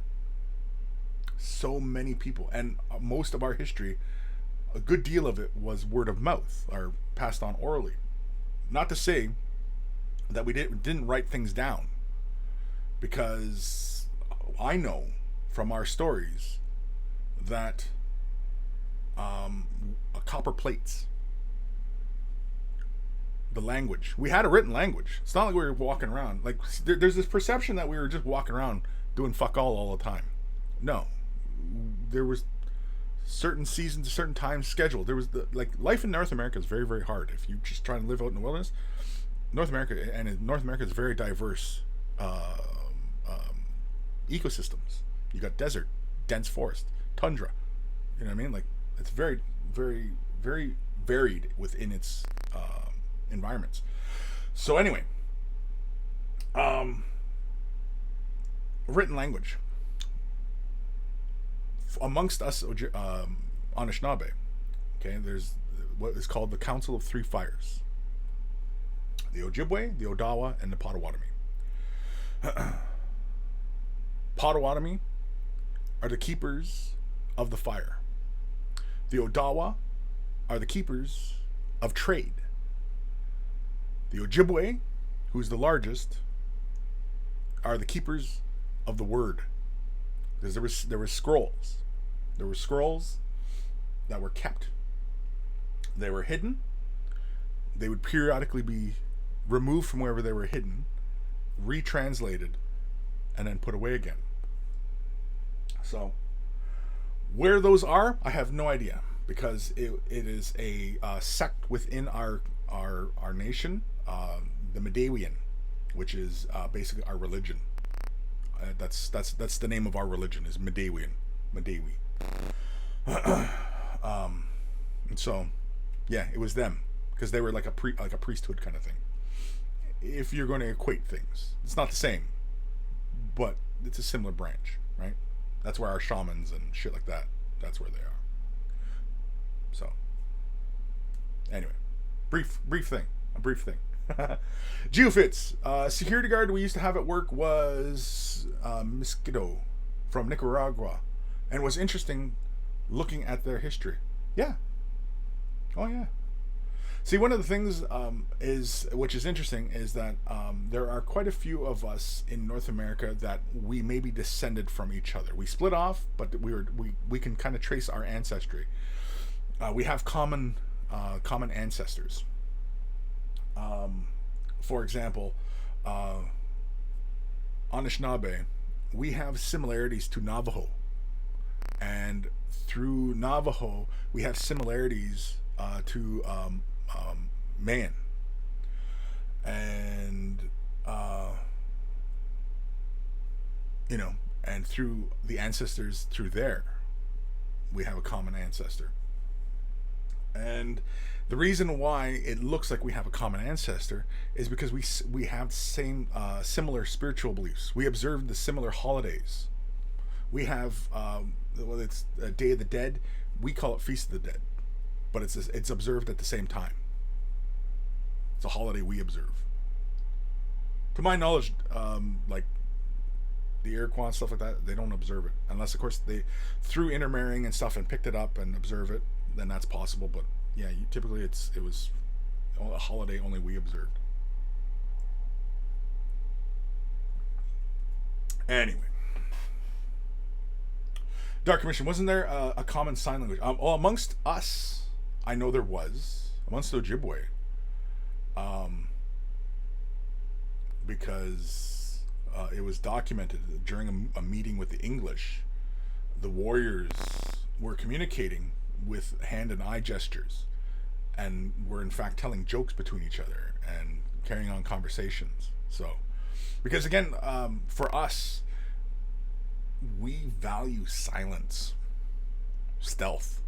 So many people, and most of our history, a good deal of it was word of mouth or passed on orally. Not to say that we didn't write things down, because I know from our stories that copper plates. The language. We had a written language. It's not like we were walking around. Like there's this perception that we were just walking around doing fuck all the time. No, there was certain seasons, certain times scheduled. There was life in North America is very, very hard. If you just try and live out in the wilderness, North America is very diverse ecosystems. You got desert, dense forest, tundra. You know what I mean? Like it's very, very, very varied within its environments. So anyway, written language amongst us Anishinaabe. Okay, there's what is called the Council of Three Fires: the Ojibwe, the Odawa, and the Potawatomi. Potawatomi are the keepers of the fire. The Odawa are the keepers of trade. The Ojibwe, who's the largest, are the keepers of the word. Because there were scrolls. There were scrolls that were kept. They were hidden. They would periodically be removed from wherever they were hidden, retranslated, and then put away again. So, where those are, I have no idea, because it is a sect within our nation, the Medewian, which is basically our religion. That's the name of our religion, is Medewian, Medewi. And so, yeah, it was them, because they were like a priesthood kind of thing. If you're going to equate things, it's not the same, but it's a similar branch, right? That's where our shamans and shit like that, that's where they are. So, anyway, brief thing. Geofits, security guard we used to have at work was Mosquito from Nicaragua, and it was interesting looking at their history. Yeah. Oh yeah. See, one of the things which is interesting is that there are quite a few of us in North America that we may be descended from each other. We split off, but we can kind of trace our ancestry. We have common ancestors. For example, Anishinaabe, we have similarities to Navajo, and through Navajo we have similarities to Mayan, and and through the ancestors through there, we have a common ancestor. And the reason why it looks like we have a common ancestor is because we have similar spiritual beliefs. We observe the similar holidays. We have whether it's Day of the Dead, we call it Feast of the Dead, but it's observed at the same time. It's a holiday we observe. To my knowledge, like the Iroquois and stuff like that, they don't observe it unless, of course, they through intermarrying and stuff and picked it up and observe it. Then that's possible, but yeah, typically it was a holiday only we observed. Anyway, Dark Commission, wasn't there a common sign language? Amongst us, I know there was amongst Ojibwe, because it was documented during a meeting with the English. The warriors were communicating with hand and eye gestures, and were in fact telling jokes between each other and carrying on conversations. So, because again, for us, we value silence, stealth,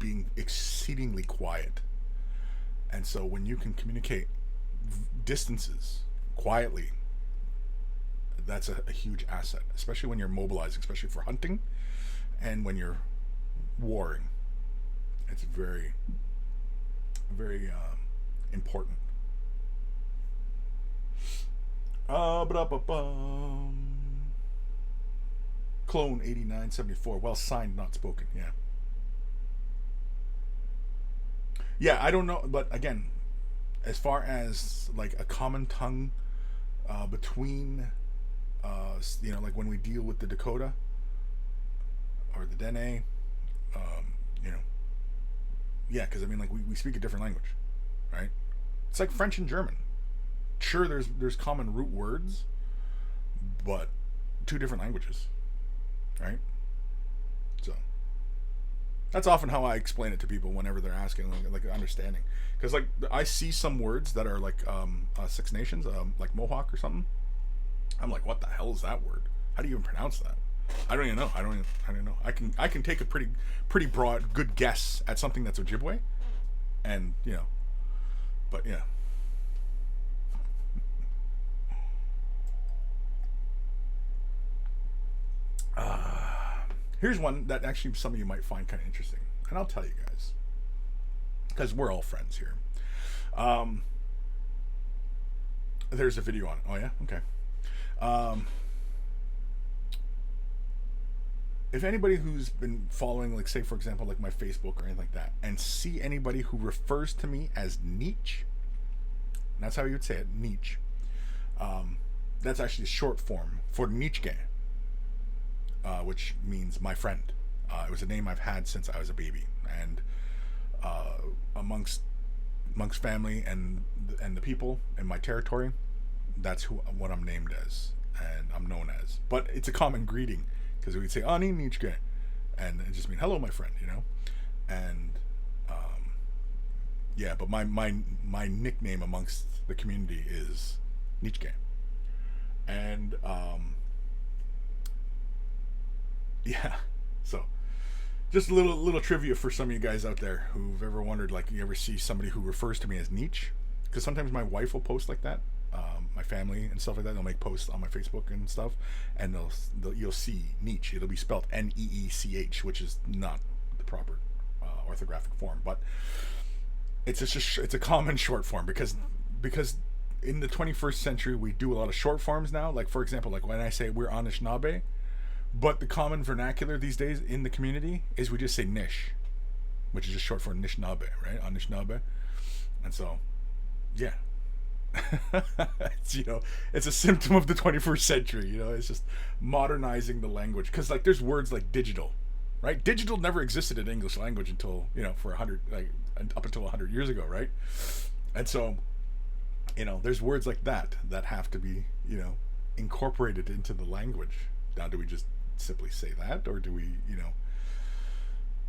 being exceedingly quiet. And so when you can communicate distances quietly, that's a huge asset, especially when you're mobilizing, especially for hunting and when you're warring. It's very, very important. Clone 8974. Well signed, not spoken. Yeah, I don't know, but again, as far as like a common tongue between like when we deal with the Dakota, or the Dene. You know, yeah, because I mean, like we speak a different language, right? It's like French and German. Sure, there's common root words, but two different languages, right? So that's often how I explain it to people whenever they're asking, like understanding, because like I see some words that are like Six Nations, like Mohawk or something. I'm like, what the hell is that word? How do you even pronounce that? I don't even know. I don't even know. I can take a pretty broad, good guess at something that's Ojibwe, and you know, but yeah. Here's one that actually some of you might find kind of interesting, and I'll tell you guys, because we're all friends here. There's a video on it. Oh yeah, okay. If anybody who's been following, like, say for example, like my Facebook or anything like that, and see anybody who refers to me as niche, that's how you would say it, niche. That's actually a short form for nichke, which means my friend. It was a name I've had since I was a baby, and amongst family and the people in my territory, that's what I'm named as and I'm known as. But it's a common greeting, because we would say "Ani nichke," and it just means "hello, my friend," you know. And yeah, but my nickname amongst the community is nichke, and yeah. So just a little trivia for some of you guys out there who've ever wondered, like, you ever see somebody who refers to me as niche, because sometimes my wife will post like that, my family and stuff like that. They'll make posts on my Facebook and stuff, and you'll see niche. It'll be spelled Neech, which is not the proper orthographic form, but it's a common short form, because in the 21st century we do a lot of short forms now. Like, for example, like when I say we're Anishinaabe, but the common vernacular these days in the community is we just say Nish, which is just short for Anishinaabe, right? Anishinaabe. And so, yeah. It's, you know, it's a symptom of the 21st century, you know. It's just modernizing the language, because like there's words like digital, right? Digital never existed in English language until, you know, for 100, like up until 100 years ago, right? And so, you know, there's words like that have to be, you know, incorporated into the language. Now, do we just simply say that, or do we, you know,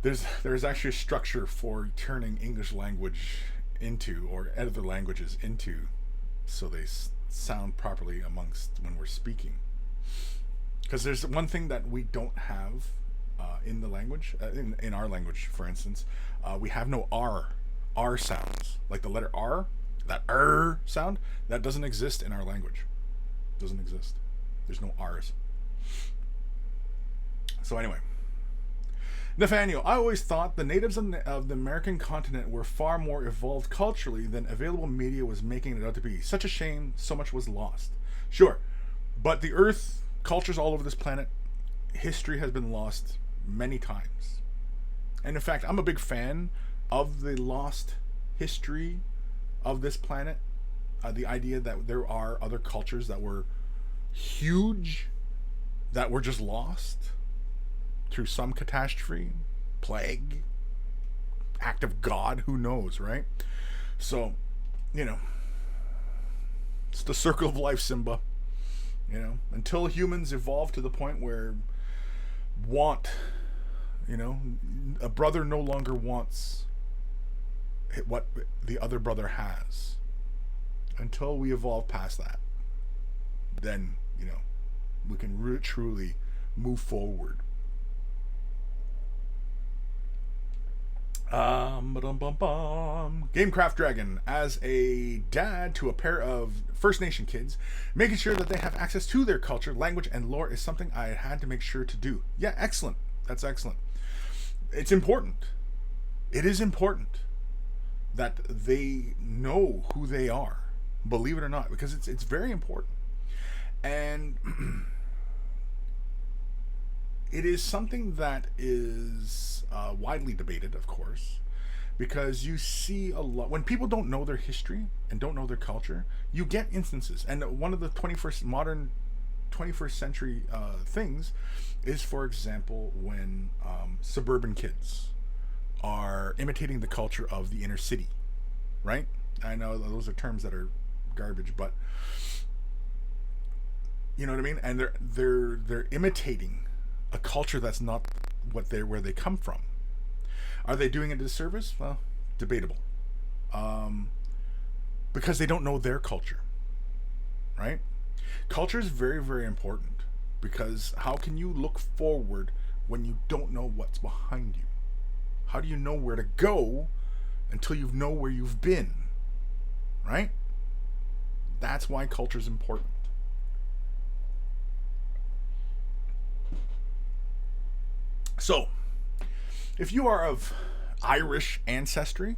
there's actually a structure for turning English language into, or other languages into, so they sound properly amongst when we're speaking. Because there's one thing that we don't have in the language, in our language, for instance, we have no R sounds. Like the letter R, that sound, that doesn't exist in our language. Doesn't exist. There's no R's. So anyway, Nathaniel, I always thought the natives of the American continent were far more evolved culturally than available media was making it out to be. Such a shame so much was lost. Sure, but the Earth, cultures all over this planet, history has been lost many times. And in fact, I'm a big fan of the lost history of this planet. The idea that there are other cultures that were huge, that were just lost through some catastrophe, plague, act of God, who knows, right? So, you know, it's the circle of life, Simba. You know, until humans evolve to the point where you know, a brother no longer wants what the other brother has. Until we evolve past that, then, you know, we can truly move forward. Gamecraft Dragon, as a dad to a pair of First Nation kids, making sure that they have access to their culture, language, and lore is something I had to make sure to do. Yeah, excellent. That's excellent. It's important. It is important that they know who they are, believe it or not, because it's very important. And it is something that is widely debated, of course, because you see a lot when people don't know their history and don't know their culture. You get instances, and one of the 21st century things is, for example, when suburban kids are imitating the culture of the inner city, right? I know those are terms that are garbage, but you know what I mean. And they're imitating a culture that's not where they come from. Are they doing a disservice? Well, debatable. Because they don't know their culture, right? Culture is very, very important, because how can you look forward when you don't know what's behind you? How do you know where to go until you know where you've been, right? That's why culture is important. So, if you are of Irish ancestry,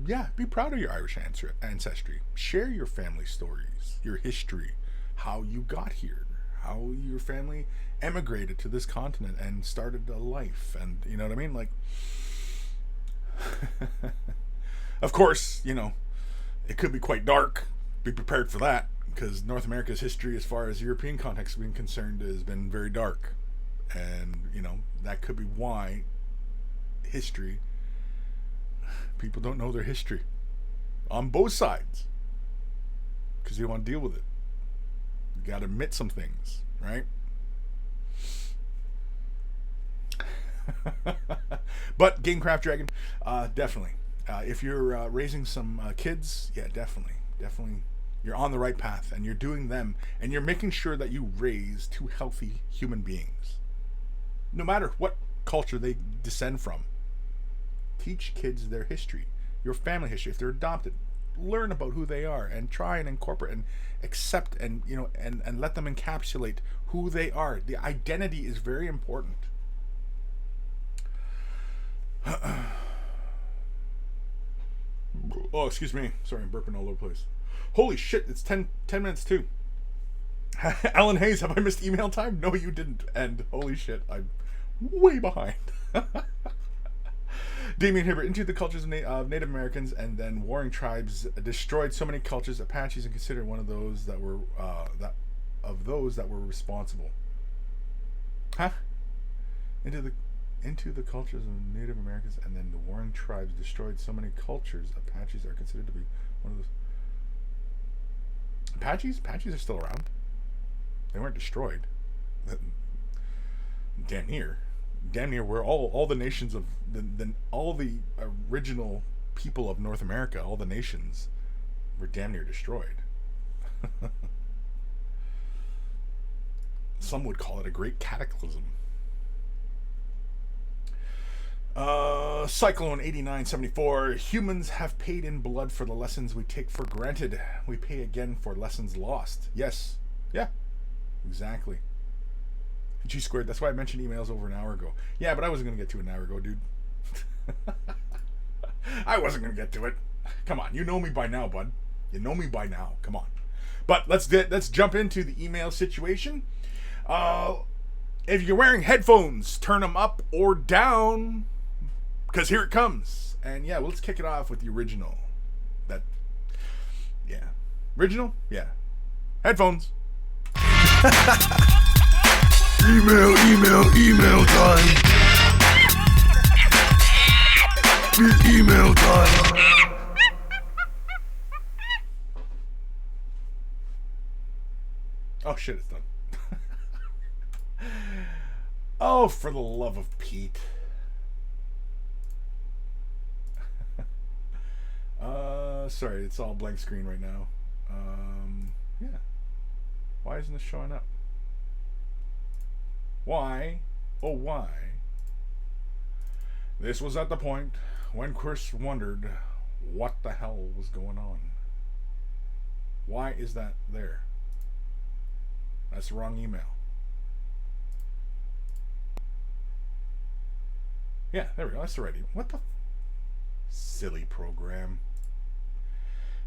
yeah, be proud of your Irish ancestry. Share your family stories, your history, how you got here, how your family emigrated to this continent and started a life, and you know what I mean? Like, of course, you know, it could be quite dark. Be prepared for that, because North America's history, as far as European context being concerned, has been very dark. And, you know, that could be why history, people don't know their history on both sides, because they want to deal with it. You got to admit some things, right? But Gamecraft Dragon, definitely. If you're raising some kids, yeah, definitely. You're on the right path, and you're doing them, and you're making sure that you raise two healthy human beings, no matter what culture they descend from. Teach kids their history, your family history. If they're adopted, learn about who they are and try and incorporate and accept and, you know, and let them encapsulate who they are. The identity is very important. Oh, excuse me. Sorry, I'm burping all over the place. Holy shit, it's 10 minutes too. Alan Hayes, have I missed email time? No, you didn't. And holy shit, I'm way behind. Damien Hibbert, into the cultures of Native Americans and then warring tribes, destroyed so many cultures. Apaches are considered one of those that were responsible. Huh? Into the cultures of Native Americans and then the warring tribes destroyed so many cultures. Apaches are considered to be one of those. Apaches are still around. They weren't destroyed. Damn near where all the nations of all the original people of North America, all the nations, were damn near destroyed. Some would call it a great cataclysm. Cyclone 8974. Humans have paid in blood for the lessons we take for granted. We pay again for lessons lost. Yes. Yeah. Exactly. G squared. That's why I mentioned emails over an hour ago. Yeah, but I wasn't going to get to it an hour ago, dude. I wasn't going to get to it. Come on. You know me by now, bud. You know me by now. Come on. But let's jump into the email situation. If you're wearing headphones, turn them up or down, because here it comes. And yeah, let's kick it off with the original. Original? Yeah. Headphones. Email time. It's email time. Oh shit, it's done. Oh, for the love of Pete. Sorry, it's all blank screen right now. Yeah. Why isn't this showing up? Why? Oh, why? This was at the point when Kris wondered what the hell was going on. Why is that there? That's the wrong email. Yeah, there we go. That's the right email. What the? Silly program.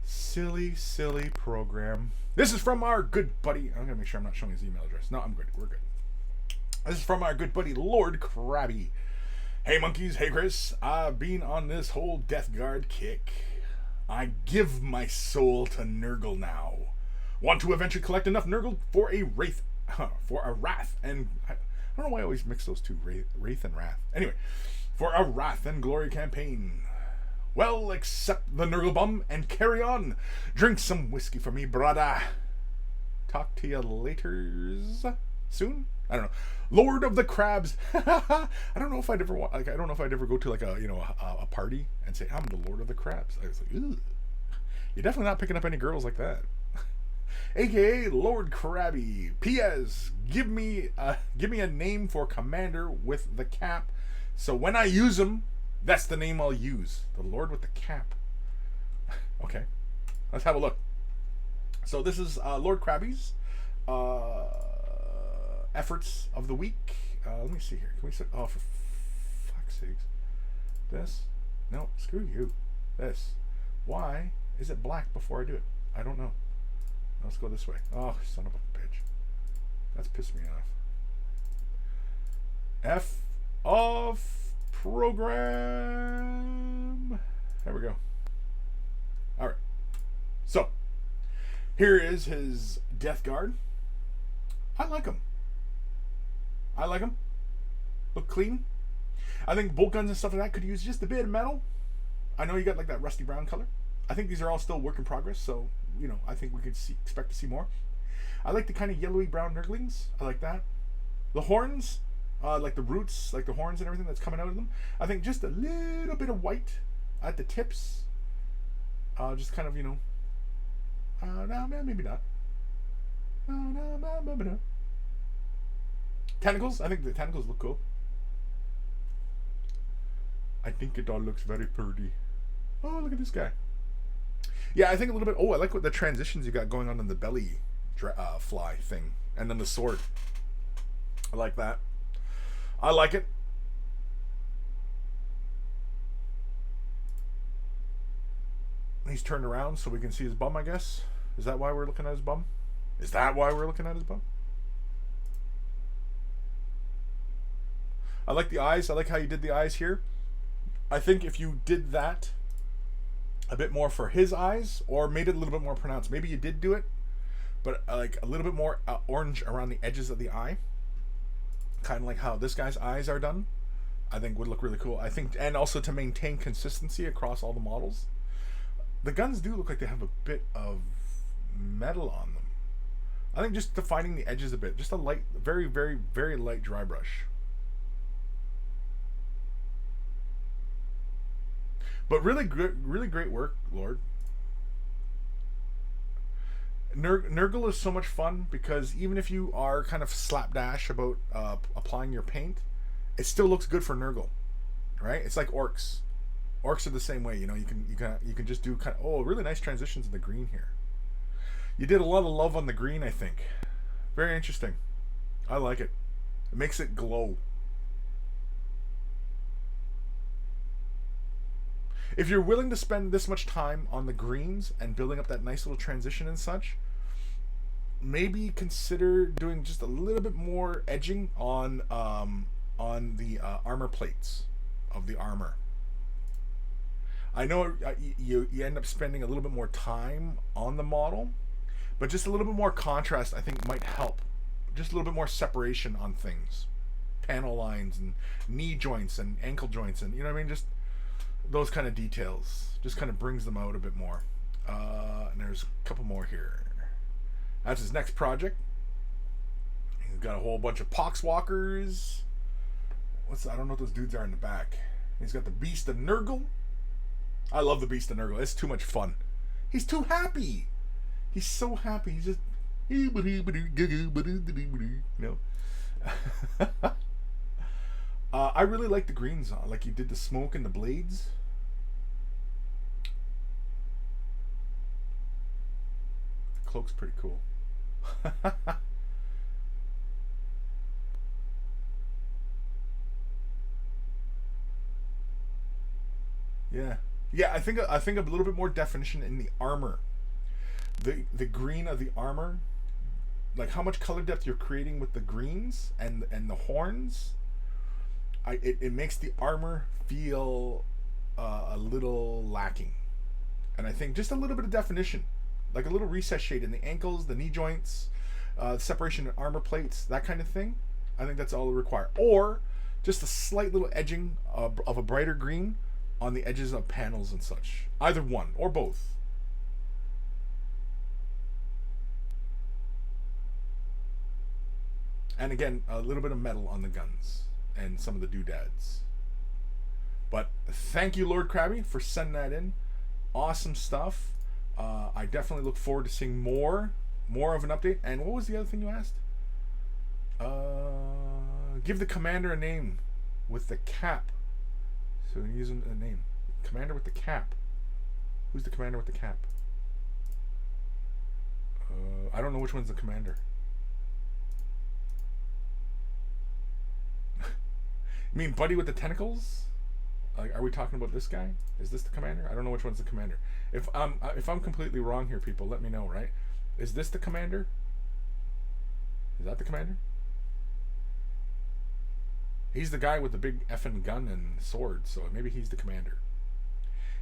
Silly program. This is from our good buddy. I'm going to make sure I'm not showing his email address. No, I'm good. We're good. This is from our good buddy, Lord Crabbie. Hey, monkeys. Hey, Kris. I've been on this whole Death Guard kick. I give my soul to Nurgle now. Want to eventually collect enough Nurgle for a Wraith, and I don't know why I always mix those two, Wraith and Wrath. Anyway, for a Wrath and Glory campaign. Well, accept the Nurgle bum and carry on. Drink some whiskey for me, brother. Talk to you later. Soon? I don't know. Lord of the Crabs. I don't know if I'd ever I don't know if I'd ever go to like a party and say I'm the Lord of the Crabs. I was like, ugh. You're definitely not picking up any girls like that. AKA Lord Crabbie. P.S. Give me a name for commander with the cap, so when I use him, that's the name I'll use. The Lord with the cap. Okay, let's have a look. So this is Lord Crabbie's efforts of the week. Let me see here. Can we say? Oh, for fuck's sakes! This? No, screw you. This. Why is it black before I do it? I don't know. Let's go this way. Oh, son of a bitch. That's pissed me off. F of program. There we go. All right. So, here is his Death Guard. I like him. Look clean. I think bolt guns and stuff like that could use just a bit of metal. I know you got like that rusty brown color. I think these are all still work in progress, so I think we could expect to see more. I like the kind of yellowy brown Nurglings. I like that. The horns, like the roots, like the horns and everything that's coming out of them. I think just a little bit of white at the tips. Just kind of, no, maybe not. No, maybe not. Tentacles. I think the tentacles look cool. I think it all looks very pretty. Oh, look at this guy. Yeah, I think a little bit. Oh, I like what the transitions you got going on in the belly fly thing, and then the sword. I like that. I like it. He's turned around so we can see his bum, I guess. Is that why we're looking at his bum? I like the eyes. I like how you did the eyes here. I think if you did that a bit more for his eyes, or made it a little bit more pronounced. Maybe you did do it, but like a little bit more orange around the edges of the eye. Kind of like how this guy's eyes are done. I think would look really cool. I think, and also to maintain consistency across all the models. The guns do look like they have a bit of metal on them. I think just defining the edges a bit. Just a light, very, very, very light dry brush. But really great work, Lord. Nurgle is so much fun because even if you are kind of slapdash about applying your paint, it still looks good for Nurgle, right? It's like orcs. Orcs are the same way. You can just do really nice transitions in the green here. You did a lot of love on the green, I think. Very interesting. I like it. It makes it glow. If you're willing to spend this much time on the greens and building up that nice little transition and such, maybe consider doing just a little bit more edging on the armor plates of the armor. I know you end up spending a little bit more time on the model, but just a little bit more contrast I think might help. Just a little bit more separation on things. Panel lines and knee joints and ankle joints and just those kind of details. Just kind of brings them out a bit more. And there's a couple more here. That's his next project. He's got a whole bunch of poxwalkers. I don't know what those dudes are in the back. He's got the Beast of Nurgle. I love the Beast of Nurgle. It's too much fun. He's too happy. He's so happy. He's just I really like the greens on. Like you did the smoke and the blades. The cloak's pretty cool. Yeah, I think a little bit more definition in the armor. The green of the armor, like how much color depth you're creating with the greens and the horns. It makes the armor feel a little lacking, and I think just a little bit of definition like a little recess shade in the ankles, the knee joints, separation in armor plates, that kind of thing. I think that's all it require. Or just a slight little edging of a brighter green on the edges of panels and such. Either one or both. And again, a little bit of metal on the guns and some of the doodads. But thank you, Lord Crabbie, for sending that in. Awesome stuff. I definitely look forward to seeing more of an update. And what was the other thing you asked? Give the commander a name with the cap. So we're using a name. Commander with the cap. Who's the commander with the cap? I don't know which one's the commander. You mean Buddy with the tentacles? Like, are we talking about this guy? Is this the commander? I don't know which one's the commander. If I'm completely wrong here, people, let me know, right? Is this the commander? Is that the commander? He's the guy with the big effing gun and sword, so maybe he's the commander.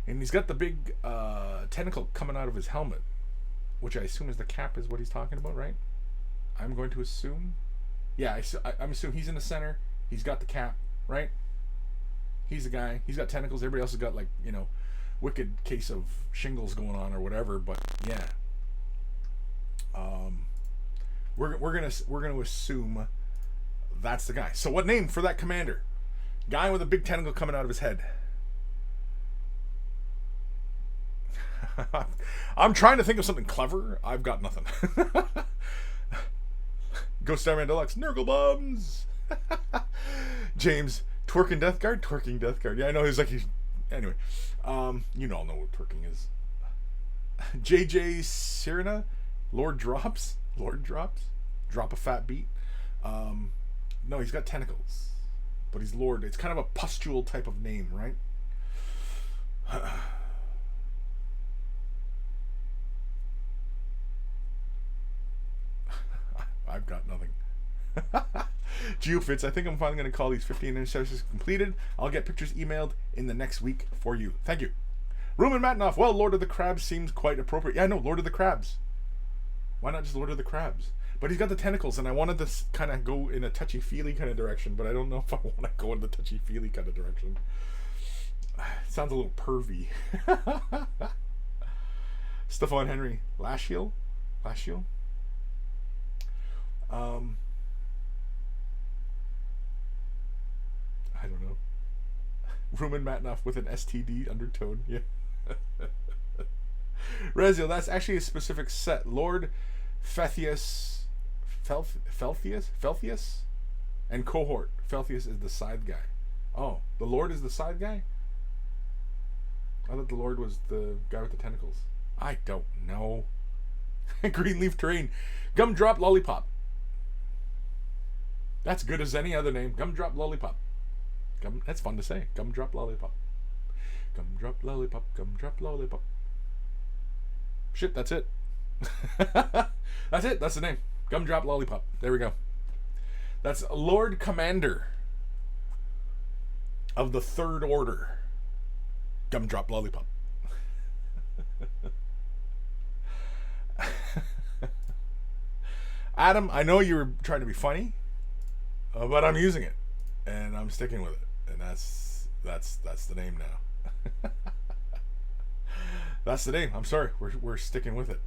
And he's got the big tentacle coming out of his helmet, which I assume is the cap is what he's talking about, right? I'm going to assume. Yeah, I'm assuming he's in the center. He's got the cap, right? He's the guy. He's got tentacles. Everybody else has got, like, you know, wicked case of shingles going on or whatever. But yeah, we're gonna assume that's the guy. So what name for that commander? Guy with a big tentacle coming out of his head. I'm trying to think of something clever. I've got nothing. Ghost Starman Deluxe. Nurgle Bums. James. Twerking Death Guard? Twerking Death Guard. Yeah, I know. Anyway. You all know what twerking is. JJ Sirena. Lord Drops. Drop a fat beat. No, he's got tentacles. But he's Lord. It's kind of a pustule type of name, right? I've got nothing. Geofits, I think I'm finally going to call these 15 intercessors completed. I'll get pictures emailed in the next week for you. Thank you. Ruben Matinoff, well, Lord of the Crabs seems quite appropriate. Yeah, no, Lord of the Crabs. Why not just Lord of the Crabs? But he's got the tentacles, and I wanted to kind of go in a touchy-feely kind of direction, but I don't know if I want to go in the touchy-feely kind of direction. It sounds a little pervy. Stefan Henry, Lashiel? I don't know. Rumen Matinoff with an STD undertone. Yeah. Raziel, that's actually a specific set. Lord Felthius, and cohort. Felthius is the side guy. Oh, the Lord is the side guy? I thought the Lord was the guy with the tentacles. I don't know. Greenleaf Terrain. Gumdrop Lollipop. That's good as any other name. Gumdrop Lollipop. That's fun to say. Gumdrop Lollipop. Gumdrop Lollipop. Gumdrop Lollipop. Shit, that's it. That's it. That's the name. Gumdrop Lollipop. There we go. That's Lord Commander of the Third Order. Gumdrop Lollipop. Adam, I know you were trying to be funny, but I'm using it, and I'm sticking with it, and that's the name now. That's the name. I'm sorry, we're sticking with it.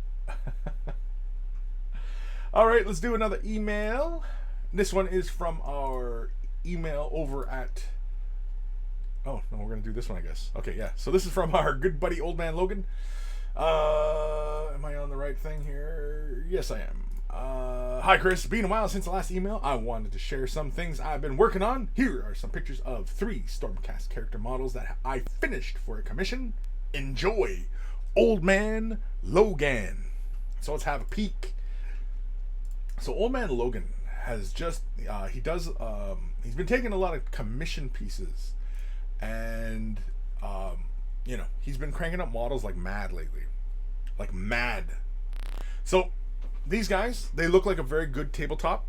All right, let's do another email. This one is from our email over at. Oh no, we're gonna do this one, I guess. Okay, yeah. So this is from our good buddy Old Man Logan. Am I on the right thing here? Yes, I am. Hi, Kris. Been a while since the last email. I wanted to share some things I've been working on. Here are some pictures of 3 Stormcast character models that I finished for a commission. Enjoy, Old Man Logan. So let's have a peek. So Old Man Logan has just he's been taking a lot of commission pieces, and he's been cranking up models like mad lately, like mad. So these guys, they look like a very good tabletop.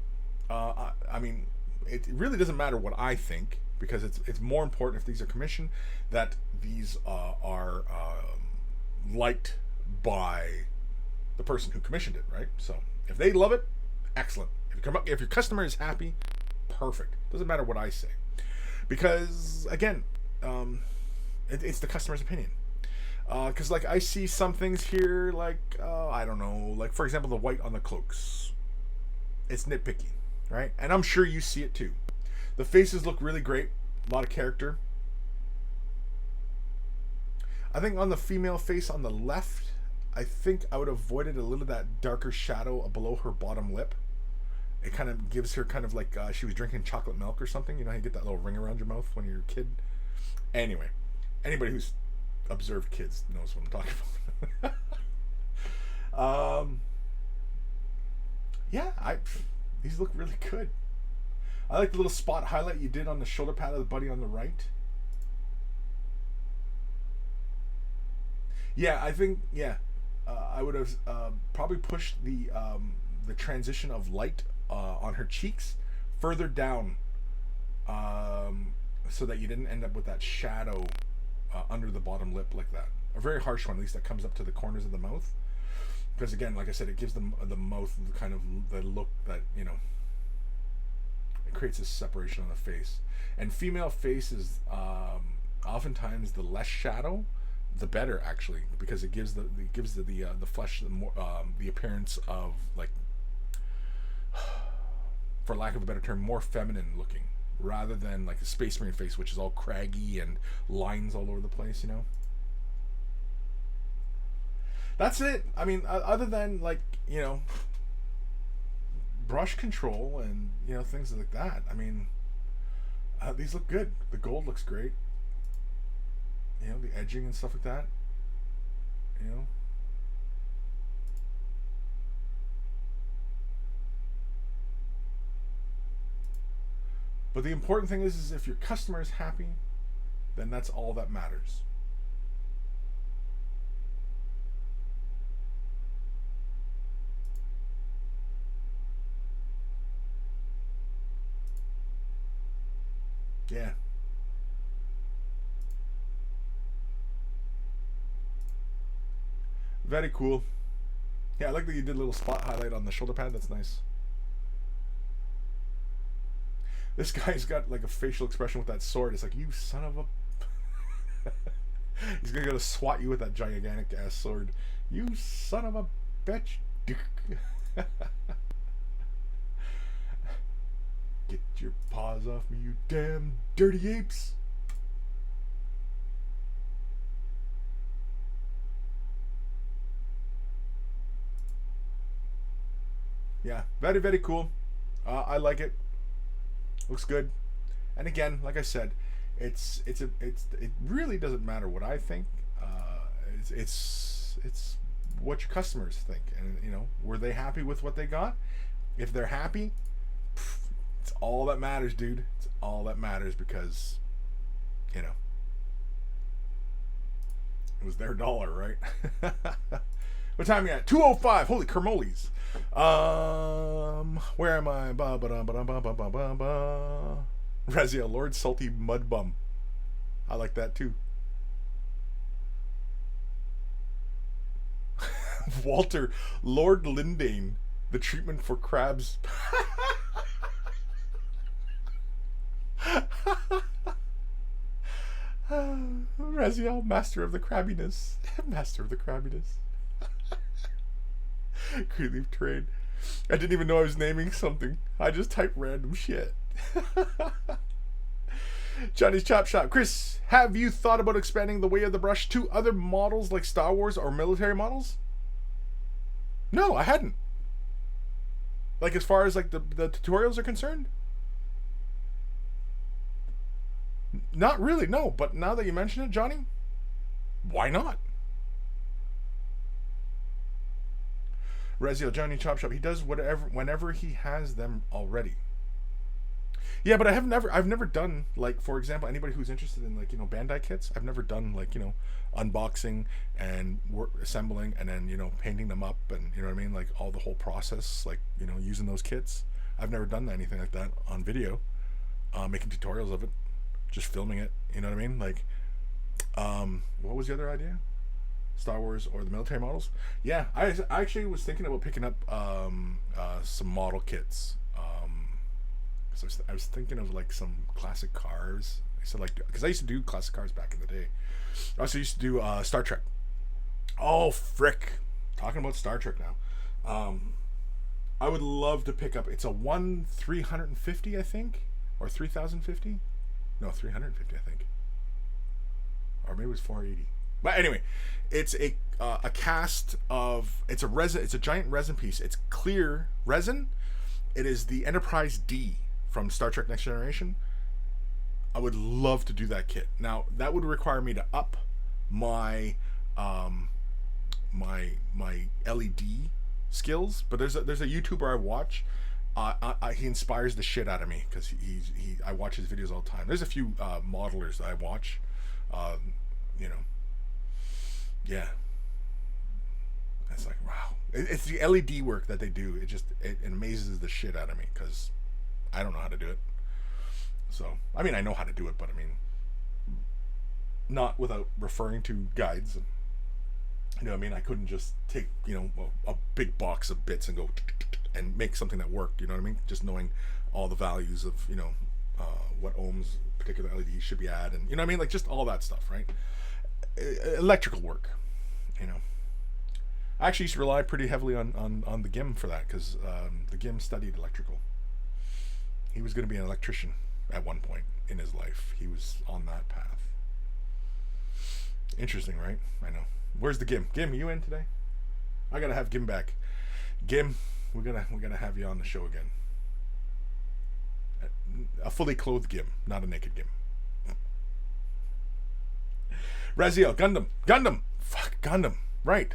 I mean, it really doesn't matter what I think, because it's more important if these are commissioned that these are liked by the person who commissioned it, right? So if they love it, excellent. If your customer is happy, perfect. Doesn't matter what I say, because again, it's the customer's opinion. Because like I see some things here, like I don't know, like for example the white on the cloaks. It's nitpicky, right? And I'm sure you see it too. The faces look really great, a lot of character. I think on the female face on the left, I think I would have avoided a little of that darker shadow below her bottom lip. It kind of gives her kind of like she was drinking chocolate milk or something. You know how you get that little ring around your mouth when you're a kid? Anyway, anybody who's observed kids knows what I'm talking about. Yeah, these look really good. I like the little spot highlight you did on the shoulder pad of the buddy on the right. Yeah, I think, yeah, I would have probably pushed the transition of light on her cheeks further down, so that you didn't end up with that shadow under the bottom lip like that. A very harsh one, at least, that comes up to the corners of the mouth. Because again, like I said, it gives the mouth the kind of the look that, you know, it creates a separation on the face. And female faces, oftentimes the less shadow, the better, actually, because it gives the flesh the more the appearance of, like, for lack of a better term, more feminine looking, rather than like a Space Marine face, which is all craggy and lines all over the place, you know. That's it. I mean, other than, like, you know, brush control and, you know, things like that. I mean, these look good. The gold looks great. You know, the edging and stuff like that. You know. But the important thing is if your customer is happy, then that's all that matters. Yeah. Very cool. Yeah, I like that you did a little spot highlight on the shoulder pad. That's nice. This guy's got like a facial expression with that sword. It's like, you son of a... He's gonna go swat you with that gigantic ass sword. You son of a bitch. Get your paws off me, you damn dirty apes. Yeah, very, very cool. I like it. Looks good. And again, like I said, it really doesn't matter what I think. It's what your customers think, and you know, were they happy with what they got? If they're happy, it's all that matters, dude. It's all that matters, because, you know, it was their dollar, right? What time are you at? 2:05. Holy Kermoles. Where am I? Raziel, Lord Salty Mud Bum. I like that too. Walter, Lord Lindane, the treatment for crabs. Raziel, master of the crabbiness. Master of the crabbiness. Greenleaf Trade. I didn't even know I was naming something. I just typed random shit. Johnny's Chop Shop. Kris, have you thought about expanding the Way of the Brush to other models like Star Wars or military models? No, I hadn't. Like, as far as like the tutorials are concerned? Not really, no. But now that you mention it, Johnny, why not? Raziel, Johnny Chop Shop. He does whatever whenever he has them already. Yeah, but I've never done, like, for example, anybody who's interested in, like, you know, Bandai kits. I've never done, like, you know, unboxing and assembling and then, you know, painting them up and, you know what I mean, like, all the whole process, like, you know, using those kits. I've never done anything like that on video, making tutorials of it, just filming it. You know what I mean? Like, what was the other idea? Star Wars or the military models. Yeah, I actually was thinking about picking up some model kits. So I was thinking of like some classic cars. So like, because I used to do classic cars back in the day. I also used to do Star Trek. Oh frick! Talking about Star Trek now. I would love to pick up. It's a 350, I think, or 3050. No, 350, I think. Or maybe it was 480. But anyway, it's a cast of. It's a resin. It's a giant resin piece. It's clear resin. It is the Enterprise D from Star Trek Next Generation. I would love to do that kit. Now that would require me to up my my LED skills. But there's a YouTuber I watch. He inspires the shit out of me because I watch his videos all the time. There's a few modelers that I watch. You know, yeah. It's like wow. It's the LED work that they do. It amazes the shit out of me because I don't know how to do it. So I mean I know how to do it, but I mean not without referring to guides. You know what I mean? I couldn't just take, you know, a big box of bits and go and make something that worked, you know what I mean? Just knowing all the values of, you know, what ohms particular LED should be at, and you know what I mean? Like just all that stuff, right? Electrical work, you know. I actually used to rely pretty heavily on the GIM for that, because the GIM studied electrical. He was going to be an electrician at one point in his life. He was on that path. Interesting, right? I know. Where's the Gim? Gim, are you in today? I gotta have Gim back. Gim, we're gonna have you on the show again. A fully clothed Gim, not a naked Gim. Raziel, Gundam. Fuck, Gundam. Right.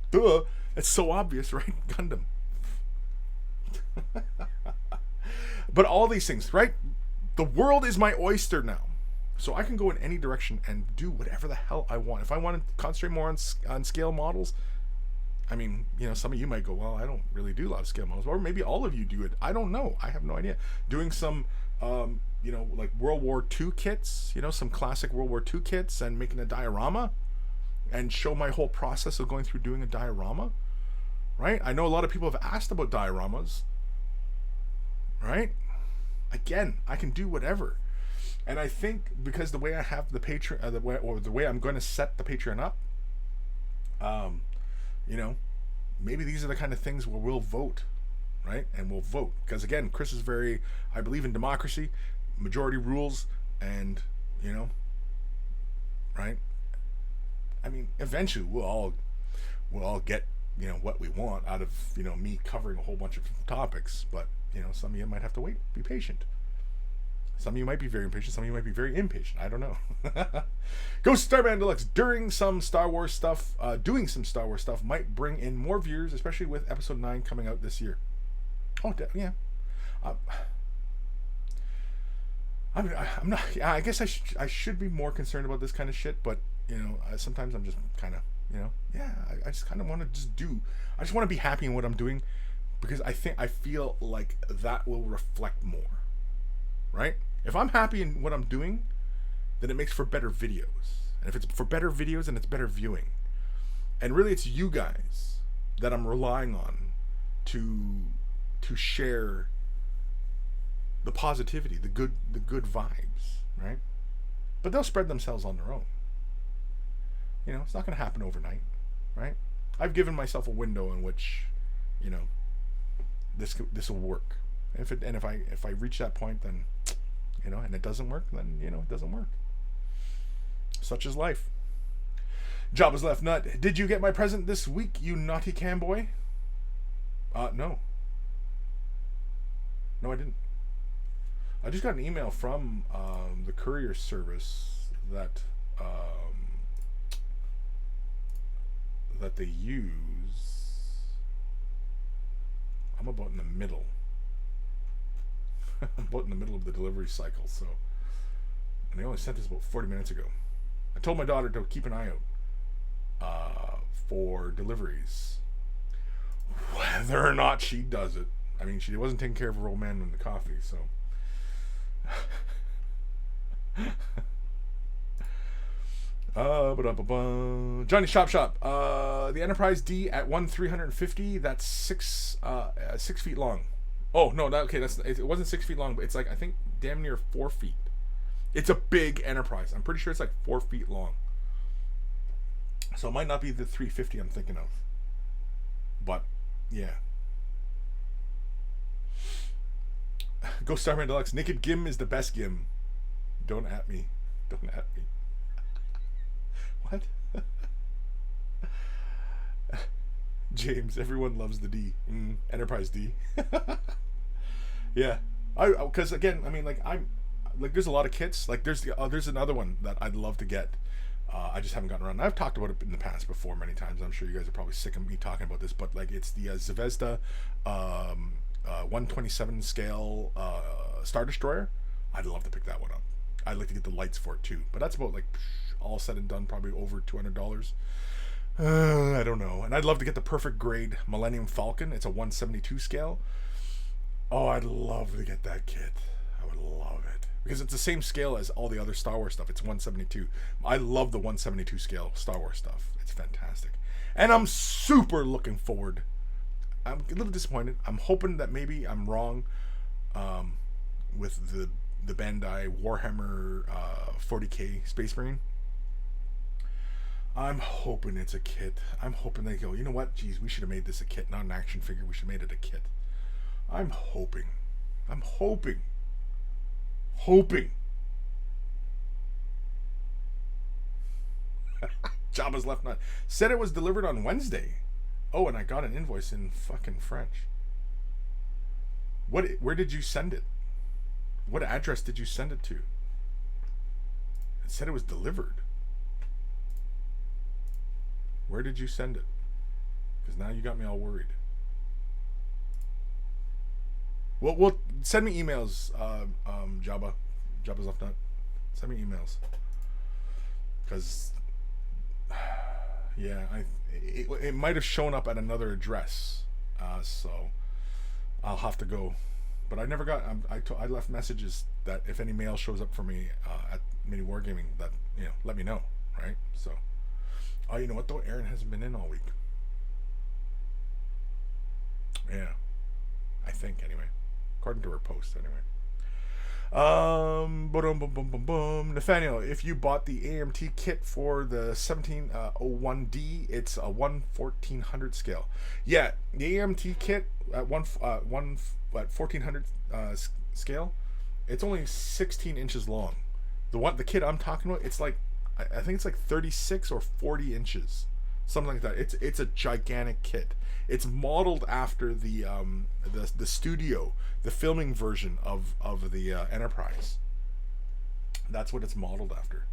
Duh. It's so obvious, right? Gundam. But all these things, right? The world is my oyster now. So I can go in any direction and do whatever the hell I want. If I want to concentrate more on scale models, I mean, you know, some of you might go, well, I don't really do a lot of scale models. Or maybe all of you do it. I don't know. I have no idea. Doing some, you know, like World War II kits, you know, some classic World War II kits and making a diorama and show my whole process of going through doing a diorama, right? I know a lot of people have asked about dioramas, right? Again, I can do whatever. And I think because the way I have the Patreon, the way I'm going to set the Patreon up, you know, maybe these are the kind of things where we'll vote, right? And we'll vote. Because again, Kris is I believe in democracy, majority rules, and, you know, right? I mean, eventually we'll all get, you know, what we want out of, you know, me covering a whole bunch of topics. But, you know, some of you might have to wait, be patient. Some of you might be very impatient. Some of you might be very impatient. I don't know. Ghost Starband Deluxe. Doing some Star Wars stuff might bring in more viewers, especially with Episode 9 coming out this year. Oh, yeah. I'm not. I guess I should be more concerned about this kind of shit. But you know, sometimes I'm just kind of, you know, yeah. I just kind of want to just do. I just want to be happy in what I'm doing, because I feel like that will reflect more. Right? If I'm happy in what I'm doing, then it makes for better videos. And if it's for better videos, then it's better viewing. And really, it's you guys that I'm relying on to share the positivity, the good vibes, right? But they'll spread themselves on their own. You know, it's not going to happen overnight, right? I've given myself a window in which, you know, this will work. If I reach that point, then, you know, and it doesn't work, then, you know, it doesn't work. Such is life. Jabba's Left Nut. Did you get my present this week, you naughty camboy? No. No, I didn't. I just got an email from the courier service that they use. I'm about in the middle. I'm about in the middle of the delivery cycle, so, and they only sent this about 40 minutes ago. I told my daughter to keep an eye out for deliveries, whether or not she does it. I mean, she wasn't taking care of her old man in the coffee, so. Johnny Shop. The Enterprise D at 1/350. That's 6 feet long. Oh no, it wasn't 6 feet long, but it's like I think damn near 4 feet. It's a big Enterprise. I'm pretty sure it's like 4 feet long. So it might not be the 350 I'm thinking of. But yeah. Ghost Starman Deluxe. Naked Gim is the best Gim. Don't at me. What? James, everyone loves the D. Enterprise D. Yeah. Because again, I mean, like I'm like there's a lot of kits. Like there's another one that I'd love to get. I just haven't gotten around. I've talked about it in the past before many times. I'm sure you guys are probably sick of me talking about this, but like it's the Zvezda 127 scale Star Destroyer. I'd love to pick that one up. I'd like to get the lights for it too, but that's about like all said and done, probably over $200. I don't know. And I'd love to get the perfect grade Millennium Falcon. It's a 172 scale. Oh, I'd love to get that kit. I would love it because it's the same scale as all the other Star Wars stuff. It's 172. I love the 172 scale Star Wars stuff. It's fantastic, and I'm super looking forward. I'm a little disappointed. I'm hoping that maybe I'm wrong with the Bandai Warhammer 40K Space Marine. I'm hoping it's a kit. I'm hoping they go, you know what? Geez, we should have made this a kit, not an action figure. We should have made it a kit. I'm hoping. Jabba's Left Nut said it was delivered on Wednesday. Oh, and I got an invoice in fucking French. Where did you send it? What address did you send it to? It said it was delivered. Where did you send it? Because now you got me all worried. Well, send me emails, Jabba's Left Nut. Send me emails. Because, yeah, it might have shown up at another address, so I'll have to go. But I never got. I left messages that if any mail shows up for me at Mini Wargaming, that let me know, right? So, oh, you know what though? Erin hasn't been in all week. Yeah, I think anyway, according to her post anyway. Nathaniel, if you bought the AMT kit for the 1701D, it's a 1/1400 scale. Yeah, the AMT kit at 1400 scale, it's only 16 inches long. The kit I'm talking about, it's like I think it's like 36 or 40 inches, something like that. It's a gigantic kit. It's modeled after the studio, the filming version of the Enterprise. That's what it's modeled after.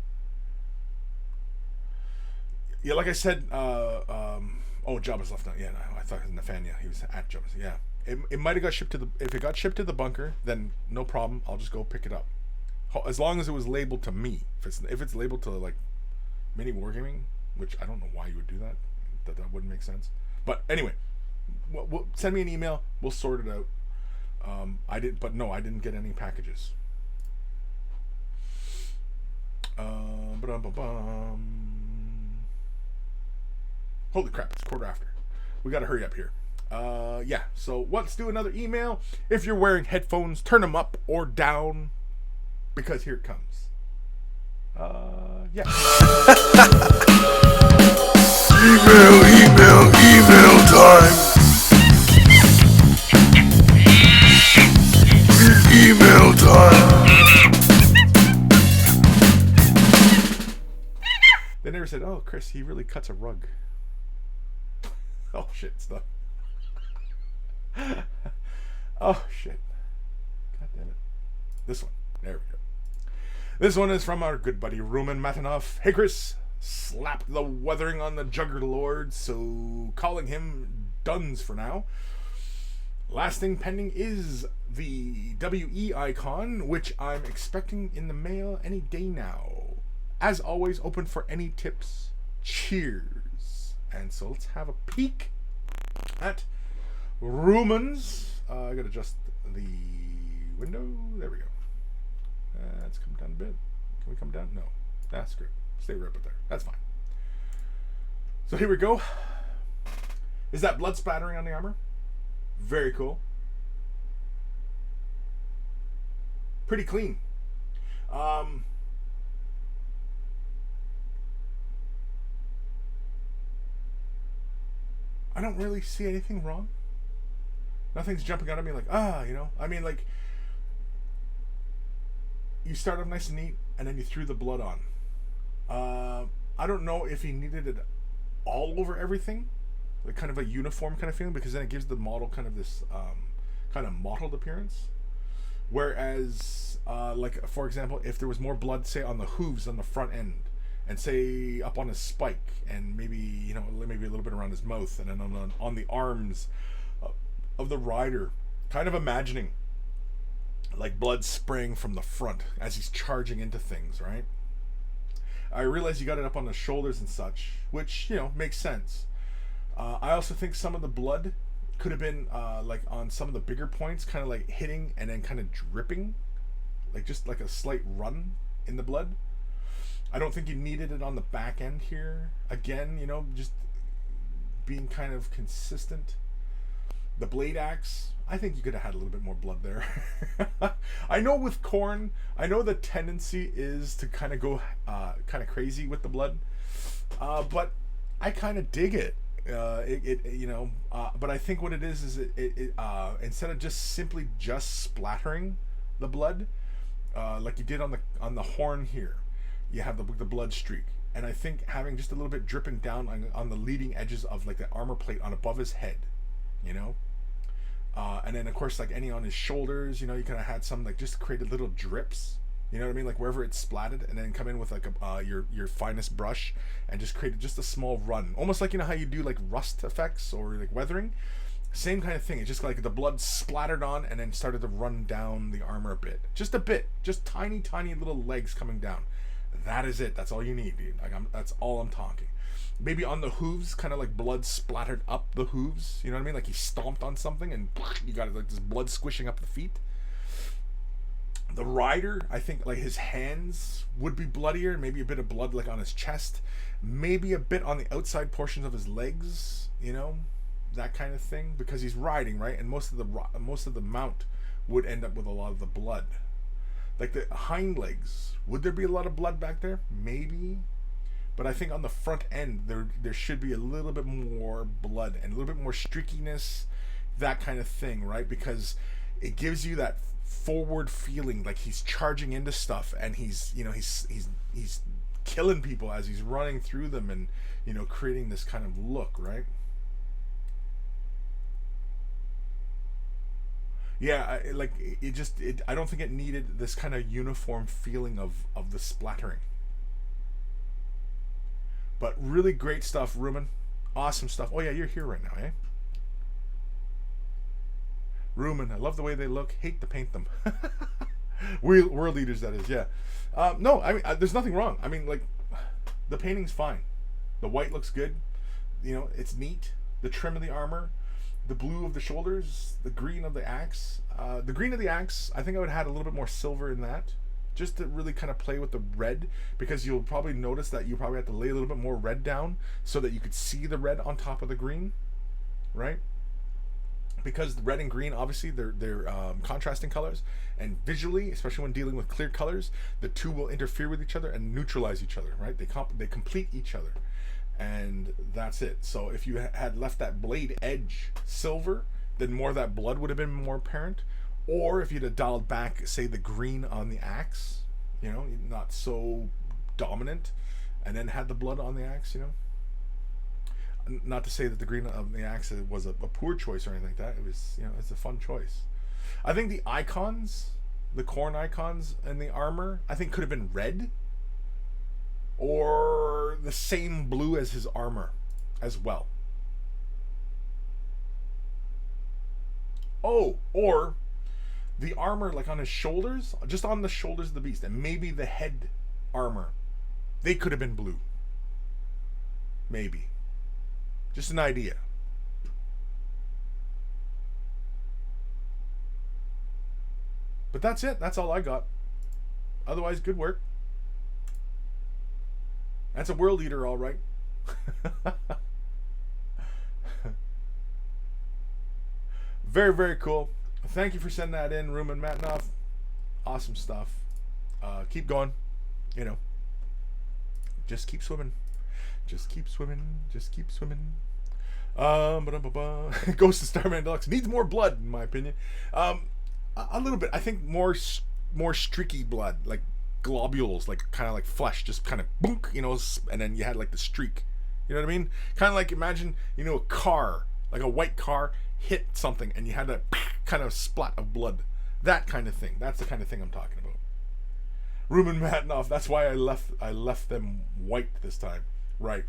Yeah, like I said, Jabba's Left Nut. Yeah, no, I thought it was Nathaniel. He was at Jabba's. Yeah, it might have got shipped if it got shipped to the bunker, then no problem. I'll just go pick it up, as long as it was labeled to me. If it's labeled to like Mini Wargaming, which I don't know why you would do that. That wouldn't make sense. But anyway, send me an email. We'll sort it out. I didn't get any packages. Holy crap! It's 1/4 after. We gotta hurry up here. Yeah. So let's do another email. If you're wearing headphones, turn them up or down, because here it comes. Yeah. Email time. Email time. They never said, "Oh, Kris, he really cuts a rug." Oh shit, stuff. Oh shit. God damn it. This one. There we go. This one is from our good buddy Roman Matanov. Hey Kris, slap the weathering on the Juggerlord, so calling him Duns for now. Last thing pending is the WE icon, which I'm expecting in the mail any day now. As always, open for any tips. Cheers. And so let's have a peek at Roman's. I gotta adjust the window. There we go. Let's come down a bit. Can we come down? No. That's good. Stay right up there. That's fine. So here we go. Is that blood spattering on the armor? Very cool. Pretty clean. I don't really see anything wrong. Nothing's jumping out at me like, you know. I mean, like, you start off nice and neat, and then you threw the blood on. I don't know if he needed it all over everything, like kind of a uniform kind of feeling, because then it gives the model kind of this kind of mottled appearance. Whereas, like, for example, if there was more blood, say, on the hooves on the front end, and say up on his spike, and maybe, you know, maybe a little bit around his mouth, and then on the arms of the rider, kind of imagining like blood spraying from the front as he's charging into things, right? I realize you got it up on the shoulders and such, which, you know, makes sense. I also think some of the blood could have been like on some of the bigger points, kind of like hitting and then kind of dripping, like just like a slight run in the blood. I don't think you needed it on the back end here. Again, you know, just being kind of consistent. The blade axe, I think you could have had a little bit more blood there. I know with corn, I know the tendency is to kind of go kind of crazy with the blood, but I kind of dig it. You know, but I think what it is it instead of just simply splattering the blood, like you did on the horn here, you have the blood streak, and I think having just a little bit dripping down on the leading edges of like the armor plate on above his head, you know, and then of course like any on his shoulders, you know, you kind of had some like just created little drips. You know what I mean? Like wherever it's splatted, and then come in with like your finest brush and just create just a small run, almost like, you know how you do like rust effects or like weathering. Same kind of thing. It's just like the blood splattered on and then started to run down the armor a bit, just tiny little legs coming down. That is it. That's all you need, dude. Like that's all I'm talking. Maybe on the hooves, kind of like blood splattered up the hooves. You know what I mean? Like he stomped on something and you got like this blood squishing up the feet. The rider, I think like his hands would be bloodier, maybe a bit of blood like on his chest, maybe a bit on the outside portions of his legs, you know, that kind of thing, because he's riding, right? And most of the mount would end up with a lot of the blood. Like the hind legs, would there be a lot of blood back there? Maybe. But I think on the front end there should be a little bit more blood and a little bit more streakiness, that kind of thing, right? Because it gives you that forward feeling, like he's charging into stuff, and he's killing people as he's running through them, and, you know, creating this kind of look, right? Yeah, I don't think it needed this kind of uniform feeling of the splattering. But really great stuff, Ruben. Awesome stuff. Oh yeah, you're here right now, eh? Rumen, I love the way they look. Hate to paint them. World leaders, that is. Yeah. No, I mean, there's nothing wrong. I mean, like, the painting's fine. The white looks good. You know, it's neat. The trim of the armor, the blue of the shoulders, the green of the axe. The green of the axe, I think I would have had a little bit more silver in that, just to really kind of play with the red, because you'll probably notice that you probably have to lay a little bit more red down so that you could see the red on top of the green, right? Because the red and green, obviously, they're contrasting colors, and visually, especially when dealing with clear colors, the two will interfere with each other and neutralize each other, right? They complete each other, and that's it. So if you had left that blade edge silver, then more of that blood would have been more apparent. Or if you'd have dialed back, say, the green on the axe, you know, not so dominant, and then had the blood on the axe, you know. Not to say that the green of the axe was a poor choice or anything like that. It was, you know, it's a fun choice. I think the icons, the corn icons and the armor, I think could have been red or the same blue as his armor as well. Oh, or the armor like on his shoulders, just on the shoulders of the beast, and maybe the head armor, they could have been blue. Maybe. Just an idea. But that's it. That's all I got. Otherwise, good work. That's a world eater, all right. Very, very cool. Thank you for sending that in, Rumen Matnoff. Awesome stuff. Keep going. You know, just keep swimming. Just keep swimming. Just keep swimming. Ghost of Starman Deluxe needs more blood, in my opinion. A little bit. I think more streaky blood, like globules, like kind of like flesh, just kind of boonk, you know, and then you had like the streak. You know what I mean? Kind of like imagine, you know, a car, like a white car hit something and you had that kind of splat of blood. That kind of thing. That's the kind of thing I'm talking about. Rumen Matnoff, that's why I left them white this time. Right.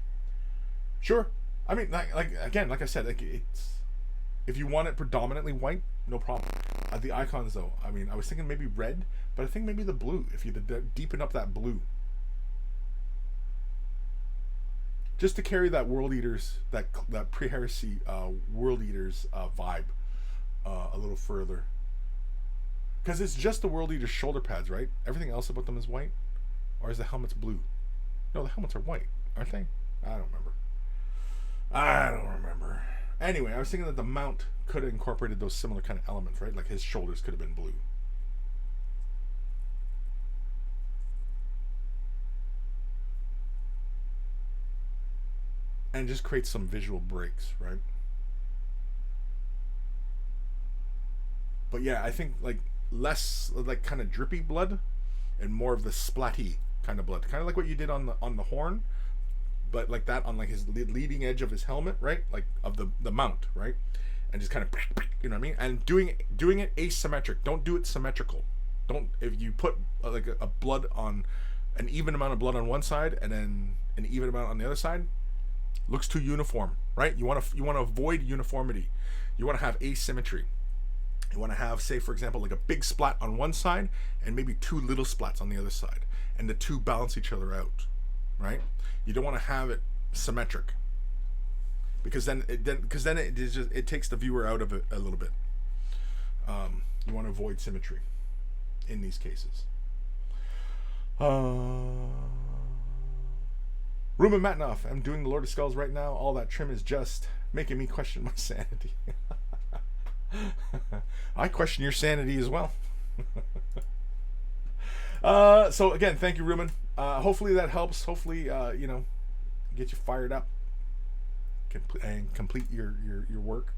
Sure. I mean, like again, like I said, like it's, if you want it predominantly white, no problem. The icons though, I mean, I was thinking maybe red, but I think maybe the blue, if you deepen up that blue. Just to carry that World Eaters, that pre-heresy World Eaters vibe a little further. Because it's just the World Eaters shoulder pads, right? Everything else about them is white? Or is the helmets blue? No, the helmets are white, aren't they? I don't remember. Anyway, I was thinking that the mount could have incorporated those similar kind of elements, right? Like his shoulders could have been blue. And just create some visual breaks, right? But yeah, I think like less like kind of drippy blood and more of the splatty kind of blood. Kind of like what you did on the horn, but like that on like his leading edge of his helmet, right? Like of the mount, right? And just kind of, you know what I mean? And doing it asymmetric. Don't do it symmetrical. Don't, if you put like a blood on, an even amount of blood on one side and then an even amount on the other side, looks too uniform, right? You want to avoid uniformity. You want to have asymmetry. You want to have, say for example, like a big splat on one side and maybe two little splats on the other side, and the two balance each other out, right? You don't want to have it symmetric, because then it takes the viewer out of it a little bit. You want to avoid symmetry in these cases. Rumen Matnoff, I'm doing the Lord of Skulls right now. All that trim is just making me question my sanity. I question your sanity as well. So again, thank you, Rumen. Hopefully that helps. Hopefully, you know, get you fired up and complete your work.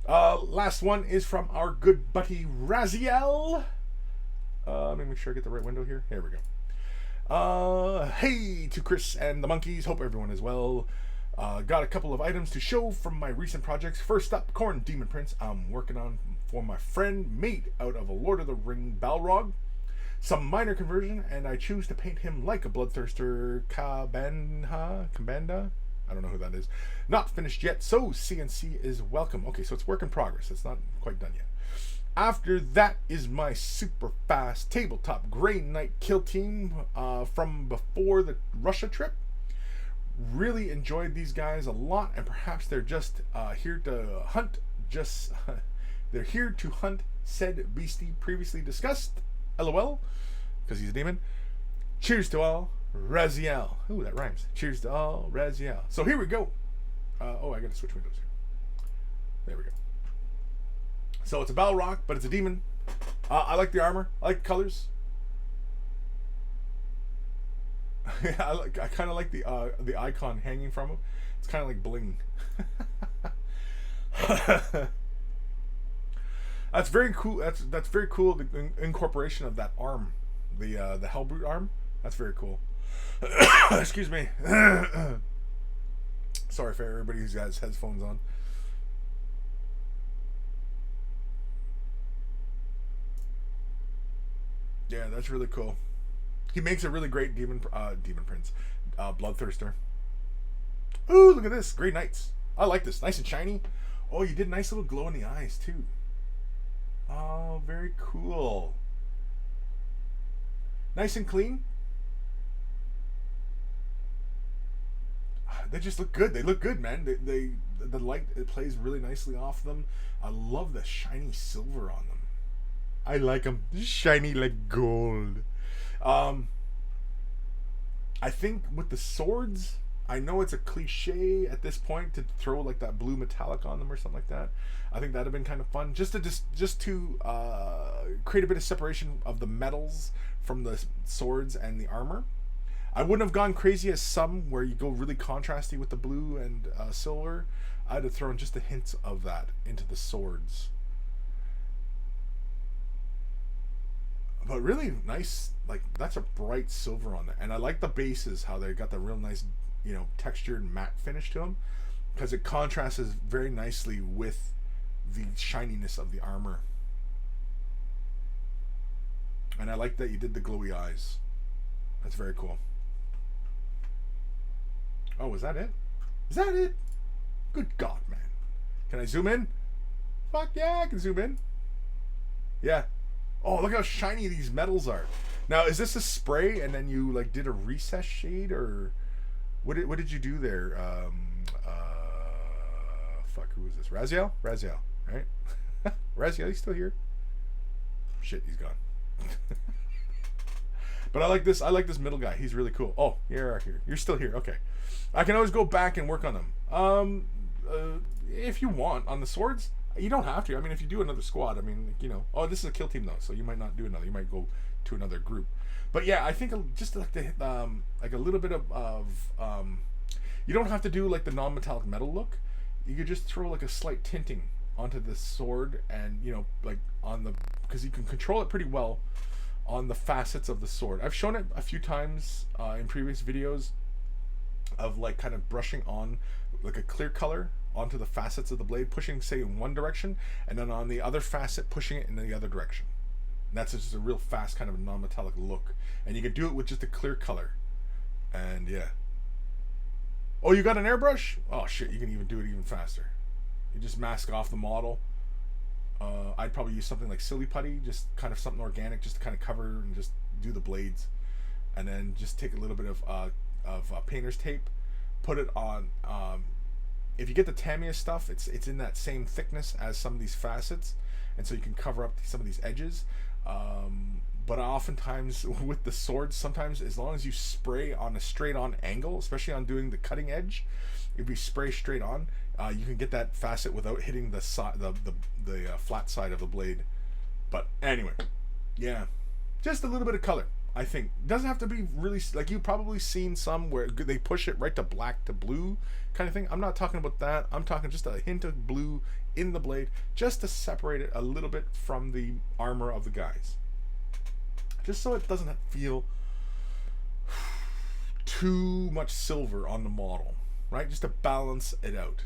Last one is from our good buddy Raziel. Let me make sure I get the right window here. Here we go. Hey to Kris and the monkeys. Hope everyone is well. Got a couple of items to show from my recent projects. First up, Corn Demon Prince I'm working on for my friend, made out of a Lord of the Ring Balrog. Some minor conversion, and I choose to paint him like a Bloodthirster Kabanda. I don't know who that is. Not finished yet, so CNC is welcome. Okay, so it's work in progress. It's not quite done yet. After that is my super fast tabletop Grey Knight kill team from before the Russia trip. Really enjoyed these guys a lot, and perhaps they're just here to hunt. They're here to hunt said beastie previously discussed. LOL, because he's a demon. Cheers to all, Raziel. Ooh, that rhymes. Cheers to all, Raziel. So here we go. Oh, I gotta switch windows here. There we go. So it's a Balrog, but it's a demon. I like the armor. I like the colors. I kind of like the icon hanging from him. It's kind of like bling. That's very cool. That's very cool. The incorporation of that arm, the Hellbrute arm. That's very cool. Excuse me. Sorry for everybody who's got his headphones on. Yeah, that's really cool. He makes a really great demon prince, Bloodthirster. Ooh, look at this, Grey Knights. I like this, nice and shiny. Oh, you did a nice little glow in the eyes too. Oh, very cool. Nice and clean. They just look good. They look good, man. The light, it plays really nicely off them. I love the shiny silver on them. I like them shiny like gold. I think with the swords, I know it's a cliche at this point to throw like that blue metallic on them or something like that. I think that'd have been kind of fun, just to create a bit of separation of the metals from the swords and the armor. I wouldn't have gone crazy as some where you go really contrasty with the blue and silver. I'd have thrown just a hint of that into the swords. But really nice, like that's a bright silver on there. And I like the bases, how they got the real nice, textured matte finish to them, because it contrasts very nicely with the shininess of the armor. And I like that you did the glowy eyes. That's very cool. Oh, is that it? Is that it? Good God, man. Can I zoom in? Fuck yeah, I can zoom in. Yeah. Oh, look how shiny these metals are. Now, is this a spray and then you like did a recess shade, or what did you do there? Fuck, who is this? Raziel, right? Raziel, he's still here. Shit, he's gone. But I like this middle guy. He's really cool. Oh, you're here. You're still here. Okay. I can always go back and work on them. If you want on the swords, you don't have to. I mean, if you do another squad, I mean, oh, this is a kill team though, so you might not do another. You might go to another group. But yeah, I think just like like a little bit of you don't have to do like the non-metallic metal look. You could just throw like a slight tinting onto the sword, and like on the, because you can control it pretty well on the facets of the sword. I've shown it a few times in previous videos of like kind of brushing on like a clear color onto the facets of the blade, pushing say in one direction, and then on the other facet pushing it in the other direction. And that's just a real fast kind of non-metallic look, and you can do it with just a clear color. And yeah. Oh, you got an airbrush? Oh shit, you can even do it even faster. You just mask off the model. I'd probably use something like Silly Putty, just kind of something organic, just to kind of cover and just do the blades, and then just take a little bit of painter's tape, put it on. If you get the Tamiya stuff, it's in that same thickness as some of these facets, and so you can cover up some of these edges. But oftentimes with the swords, sometimes as long as you spray on a straight on angle, especially on doing the cutting edge, if you spray straight on, you can get that facet without hitting the flat side of the blade. But anyway, yeah, just a little bit of color. I think it doesn't have to be really, like you've probably seen some where they push it right to black to blue kind of thing. I'm not talking about that. I'm talking just a hint of blue in the blade, just to separate it a little bit from the armor of the guys, just so it doesn't feel too much silver on the model, right? Just to balance it out.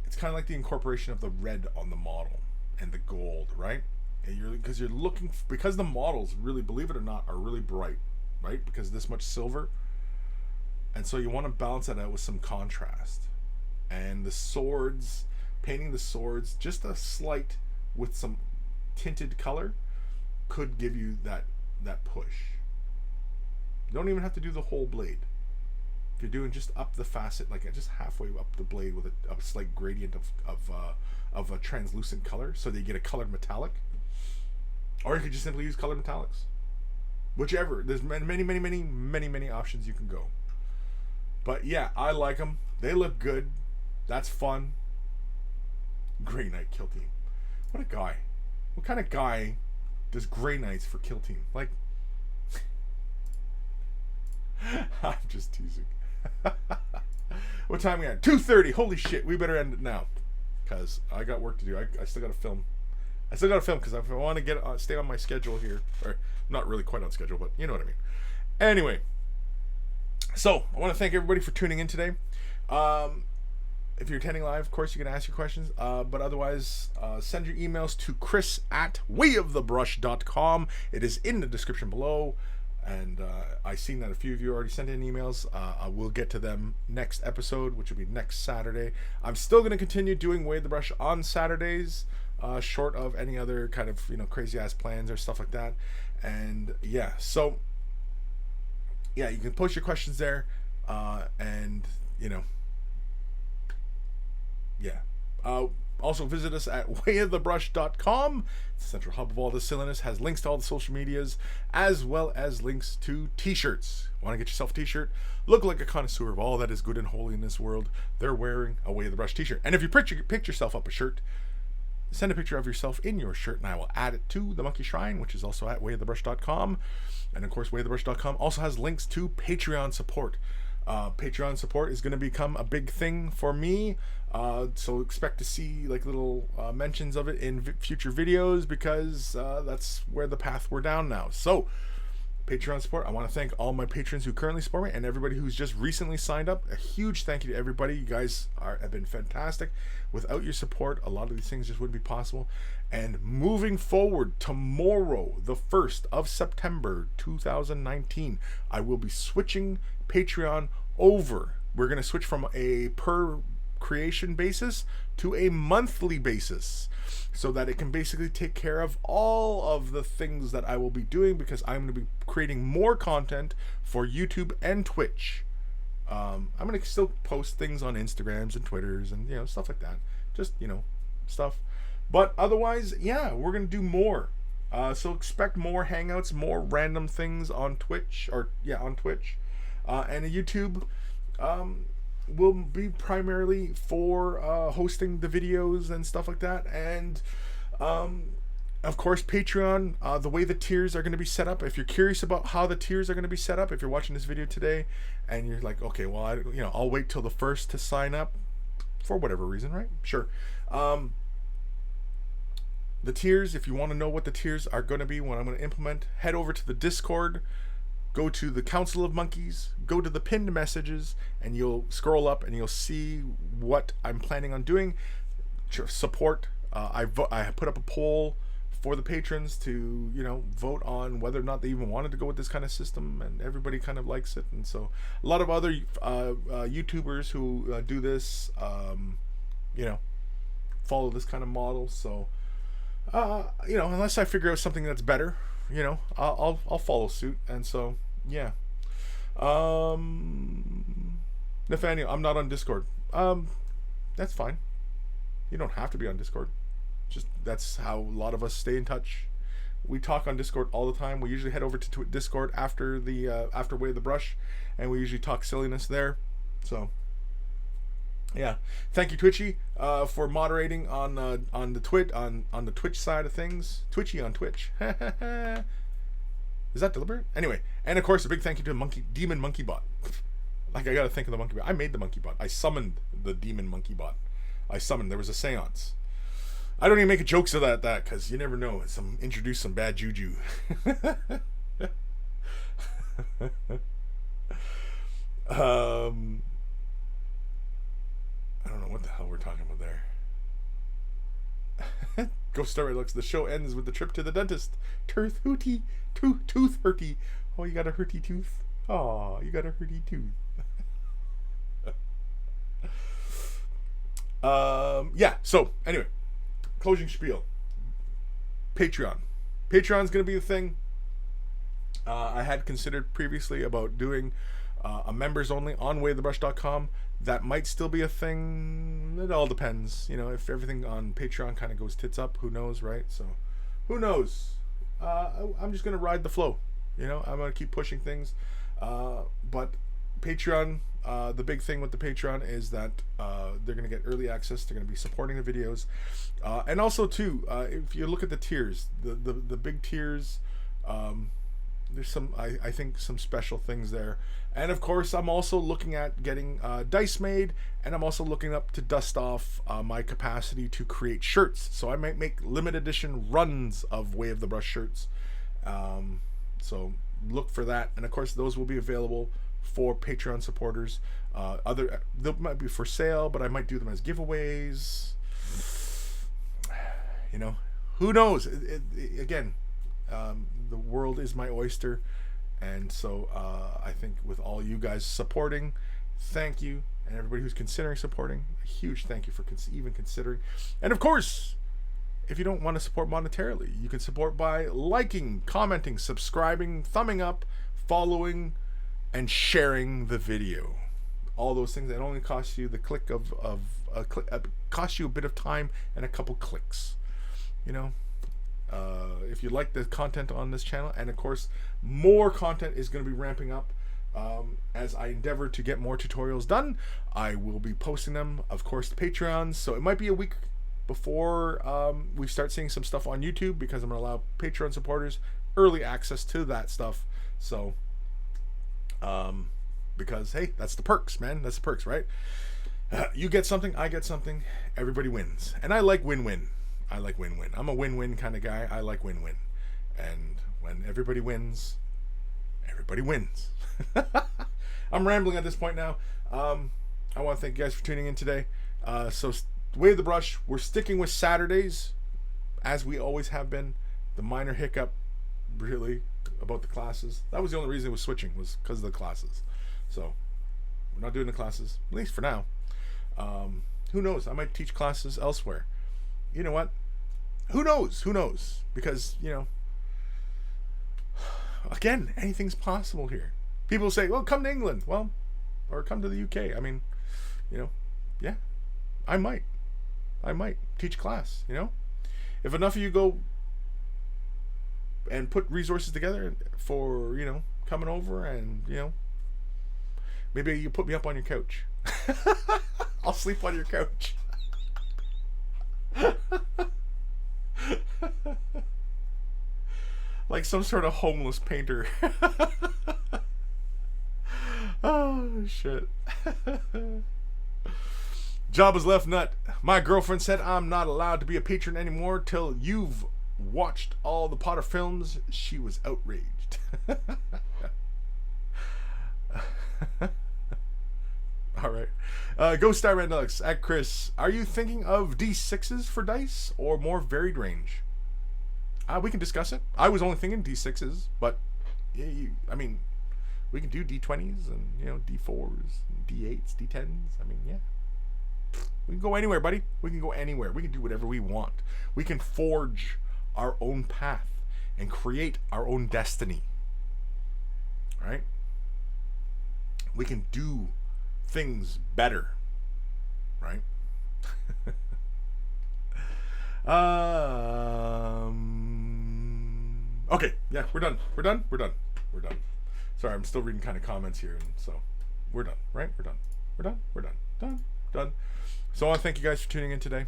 It's kind of like the incorporation of the red on the model and the gold, right? And you're looking, because the models really, believe it or not, are really bright, right? Because this much silver, and so you want to balance that out with some contrast. And the swords, painting the swords just a slight with some tinted color could give you that push. You don't even have to do the whole blade. If you're doing just up the facet, like just halfway up the blade with a slight gradient of a translucent color, so that you get a colored metallic. Or you could just simply use colored metallics. Whichever. There's many options you can go. But yeah, I like them. They look good. That's fun. Grey Knight Kill Team. What a guy. What kind of guy does Grey Knights for Kill Team? Like, I'm just teasing. What time we at? 2:30. Holy shit. We better end it now, because I got work to do. I still got to film. Because if I want to stay on my schedule here, or not really quite on schedule, but you know what I mean. Anyway, so I want to thank everybody for tuning in today. If you're attending live, of course, you can ask your questions. But otherwise, send your emails to Kris@wayofthebrush.com. It is in the description below. And I've seen that a few of you already sent in emails. I will get to them next episode, which will be next Saturday. I'm still going to continue doing Way of the Brush on Saturdays, short of any other kind of crazy ass plans or stuff like that. And yeah, so yeah, you can post your questions there, and yeah. Also visit us at wayofthebrush.com. It's the central hub of all the silliness. Has links to all the social medias, as well as links to t-shirts. Want to get yourself a t-shirt? Look like a connoisseur of all that is good and holy in this world. They're wearing a Way of the Brush t-shirt. And if you pick yourself up a shirt, send a picture of yourself in your shirt, and I will add it to the Monkey Shrine, which is also at wayofthebrush.com. And of course, wayofthebrush.com also has links to Patreon support. Patreon support is going to become a big thing for me, so expect to see like little mentions of it in future videos, because that's where the path we're down now. So Patreon support, I want to thank all my patrons who currently support me and everybody who's just recently signed up. A huge thank you to everybody. You guys have been fantastic. Without your support, a lot of these things just wouldn't be possible. And moving forward, tomorrow, the 1st of September 2019, I will be switching Patreon over. We're going to switch from a per creation basis to a monthly basis, so that it can basically take care of all of the things that I will be doing, because I'm going to be creating more content for YouTube and Twitch. I'm going to still post things on Instagrams and Twitters and, stuff like that. Just, stuff. But otherwise, yeah, we're going to do more. So expect more hangouts, more random things on Twitch, on Twitch. And YouTube will be primarily for hosting the videos and stuff like that. And of course, Patreon, the way the tiers are going to be set up. If you're curious about how the tiers are going to be set up, if you're watching this video today and you're like, okay, well, I'll wait till the 1st to sign up for whatever reason, right? Sure. The tiers, if you want to know what the tiers are going to be, what I'm going to implement, head over to the Discord. Go to the Council of Monkeys, go to the pinned messages, and you'll scroll up and you'll see what I'm planning on doing. Support. I put up a poll for the patrons to, vote on whether or not they even wanted to go with this kind of system, and everybody kind of likes it. And so a lot of other YouTubers who do this, follow this kind of model. So, unless I figure out something that's better, I'll follow suit. And so, yeah. Nathaniel, I'm not on Discord. That's fine. You don't have to be on Discord. Just that's how a lot of us stay in touch. We talk on Discord all the time. We usually head over to Discord after Way of the Brush, and we usually talk silliness there. So, yeah. Thank you, Twitchy, for moderating on the Twitch side of things. Twitchy on Twitch. Is that deliberate? Anyway, and of course, a big thank you to Demon Monkey Bot. Like, I gotta think of the monkey bot. I made the monkey bot. I summoned the Demon Monkey Bot. There was a seance. I don't even make jokes of that because you never know. Introduce some bad juju. I don't know what the hell we're talking about there. Ghost Story looks. The show ends with the trip to the dentist. Tooth hurty. Oh, you got a hurty tooth. Oh, you got a hurty tooth. Yeah. So anyway, closing spiel. Patreon's going to be the thing. I had considered previously about doing a members only on wayofthebrush.com. That might still be a thing. It all depends. If everything on Patreon kind of goes tits up, who knows, right? So, who knows? I'm just going to ride the flow. I'm going to keep pushing things. But Patreon, the big thing with the Patreon is that they're going to get early access. They're going to be supporting the videos. And also, too, if you look at the tiers, the big tiers, there's some, I think, some special things there. And of course, I'm also looking at getting dice made, and I'm also looking up to dust off my capacity to create shirts. So I might make limited edition runs of Way of the Brush shirts. So look for that. And of course, those will be available for Patreon supporters. They might be for sale, but I might do them as giveaways. Who knows? Again, the world is my oyster. And so I think with all you guys supporting, thank you. And everybody who's considering supporting, a huge thank you for even considering. And of course, if you don't want to support monetarily, you can support by liking, commenting, subscribing, thumbing up, following, and sharing the video. All those things that only cost you the click of costs you a bit of time and a couple clicks. You know, if you like the content on this channel, and of course, more content is going to be ramping up as I endeavor to get more tutorials done. I will be posting them, of course, to Patreons. So it might be a week before we start seeing some stuff on YouTube, because I'm going to allow Patreon supporters early access to that stuff. So, because hey, that's the perks, man. That's the perks, right? You get something, I get something, everybody wins. And I like win-win. I like win-win. I'm a win-win kind of guy. I like win-win. And when everybody wins, everybody wins. I'm rambling at this point now. I want to thank you guys for tuning in today. So, Wave the Brush, we're sticking with Saturdays, as we always have been. The minor hiccup, really, about the classes. That was the only reason it was switching, was because of the classes. So, we're not doing the classes, at least for now. Who knows? I might teach classes elsewhere. You know what? Who knows? Who knows? Because, you know, again, anything's possible here. People say, well, come to England. Well, or come to the UK. I mean, you know, yeah, I might teach class, you know. If enough of you go and put resources together for, you know, coming over, and, you know, maybe you put me up on your couch. I'll sleep on your couch. Like some sort of homeless painter. Oh, shit. Jabba's left nut. My girlfriend said I'm not allowed to be a patron anymore till you've watched all the Potter films. She was outraged. All right. Ghost Star Rednux at Kris. Are you thinking of D6s for dice or more varied range? We can discuss it. I was only thinking D6s, but yeah, I mean, we can do D20s and, you know, D4s, D8s, D10s. I mean, yeah. We can go anywhere, buddy. We can go anywhere. We can do whatever we want. We can forge our own path and create our own destiny. Right? We can do things better. Right? Okay, yeah, we're done. We're done. Sorry, I'm still reading kind of comments here, and so we're done, right? We're done. Done. So I want to thank you guys for tuning in today.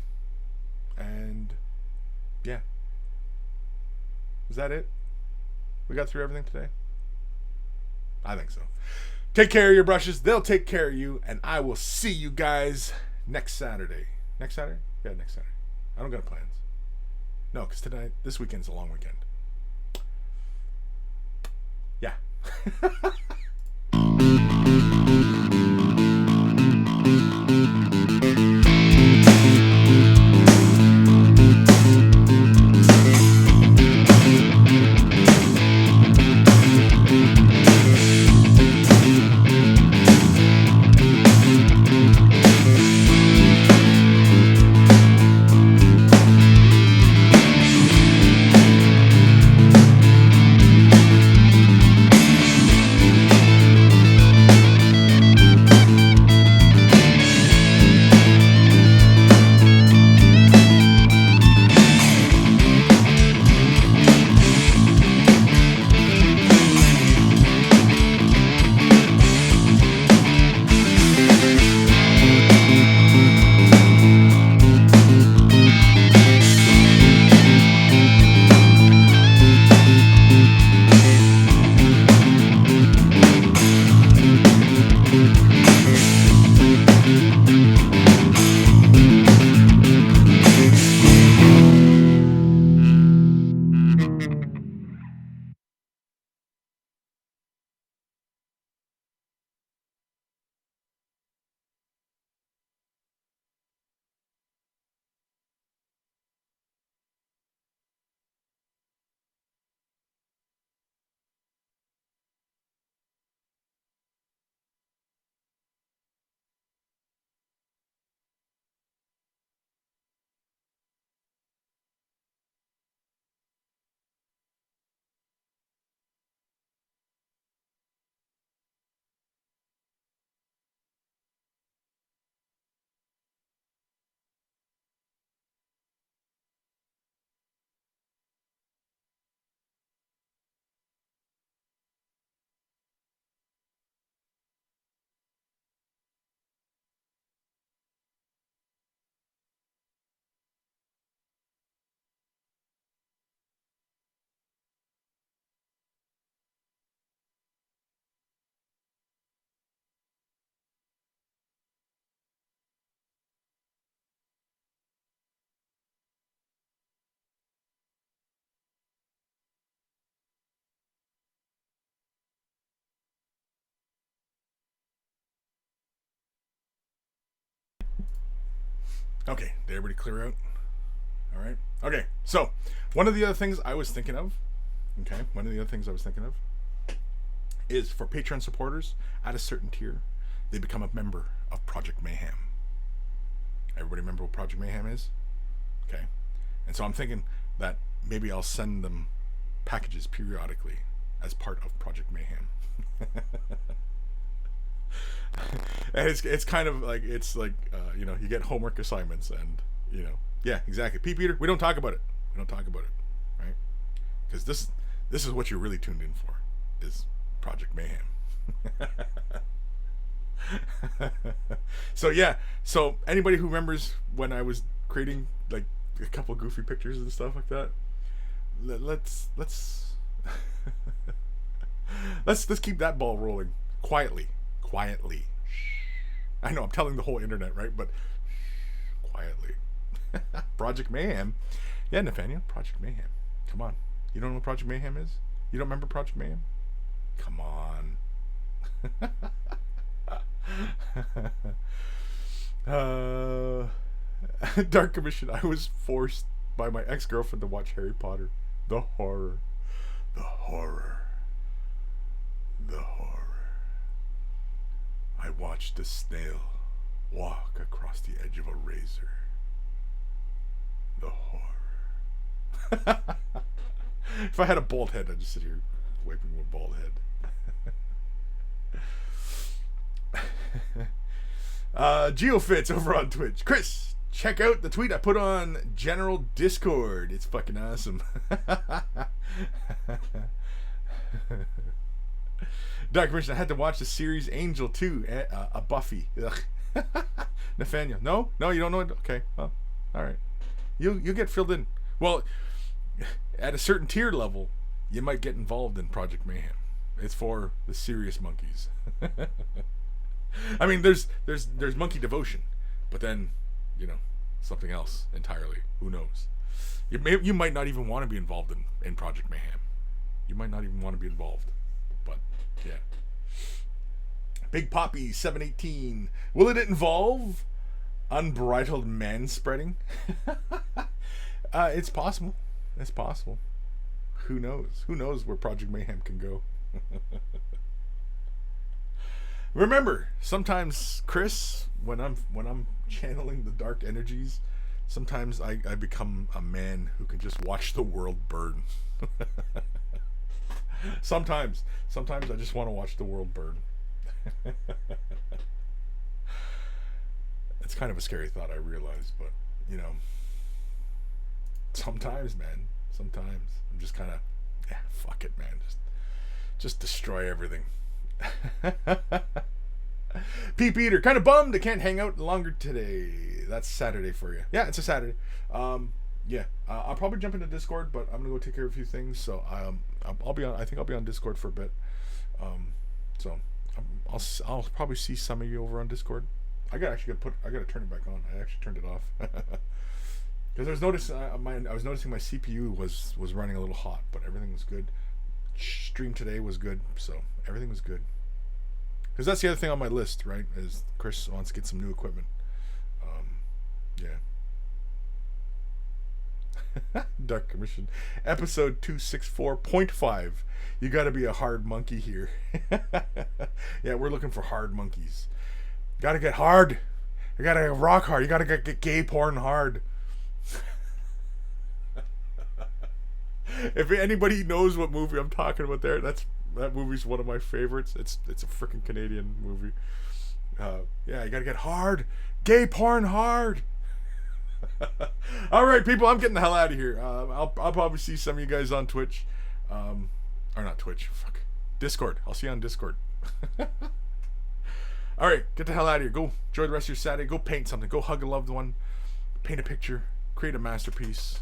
And yeah. Is that it? We got through everything today? I think so. Take care of your brushes. They'll take care of you. And I will see you guys next Saturday. Next Saturday? Yeah, next Saturday. I don't got plans. No, because this weekend's a long weekend. Yeah. Okay, did everybody clear out? All right. Okay, so one of the other things I was thinking of, is for Patreon supporters at a certain tier, they become a member of Project Mayhem. Everybody remember what Project Mayhem is? Okay. And so I'm thinking that maybe I'll send them packages periodically as part of Project Mayhem. And it's kind of like, it's like, you know, you get homework assignments and, you know, yeah, exactly. Peter, we don't talk about it. Right? Because this is what you're really tuned in for, is Project Mayhem. So anybody who remembers when I was creating like a couple goofy pictures and stuff like that, let's let's keep that ball rolling quietly. I know I'm telling the whole internet, right? But quietly. Project Mayhem. Yeah, Nathaniel, Project Mayhem. Come on. You don't know what Project Mayhem is? You don't remember Project Mayhem? Come on. Dark Commission. I was forced by my ex-girlfriend to watch Harry Potter. The horror. I watched a snail walk across the edge of a razor. The horror. If I had a bald head, I'd just sit here wiping my bald head. GeoFits over on Twitch. Kris, check out the tweet I put on General Discord. It's fucking awesome. Dark Commission, I had to watch the series Angel 2, a Buffy. Nathaniel, no, you don't know it? Okay, well, all right. You get filled in. Well, at a certain tier level, you might get involved in Project Mayhem. It's for the serious monkeys. I mean, there's monkey devotion, but then, you know, something else entirely. Who knows? You might not even want to be involved in Project Mayhem. You might not even want to be involved. But yeah. Big Poppy 718. Will it involve unbridled manspreading? It's possible. It's possible. Who knows? Who knows where Project Mayhem can go? Remember, sometimes, Kris, when I'm channeling the dark energies, sometimes I become a man who can just watch the world burn. Sometimes I just want to watch the world burn. It's kind of a scary thought, I realize, but you know, sometimes, man, I'm just kind of, yeah, fuck it, man, just destroy everything. Peter, kind of bummed I can't hang out longer today. That's Saturday for you. Yeah, it's a Saturday. I'll probably jump into Discord, but I'm gonna go take care of a few things. So I'll be on. I think I'll be on Discord for a bit. I'll probably see some of you over on Discord. I gotta turn it back on. I actually turned it off because I was noticing my CPU was running a little hot, but everything was good. Stream today was good, so everything was good. Because that's the other thing on my list, right? Is Kris wants to get some new equipment. Dark Commission, episode 264.5. You got to be a hard monkey here. Yeah, we're looking for hard monkeys. Got to get hard. You got to get rock hard. You got to get gay porn hard. If anybody knows what movie I'm talking about, that movie's one of my favorites. It's a freaking Canadian movie. Yeah, you got to get hard. Gay porn hard. All right, people, I'm getting the hell out of here. I'll probably see some of you guys on Twitch, or not Twitch. Fuck, Discord. I'll see you on Discord. All right, get the hell out of here. Go enjoy the rest of your Saturday. Go paint something. Go hug a loved one. Paint a picture. Create a masterpiece.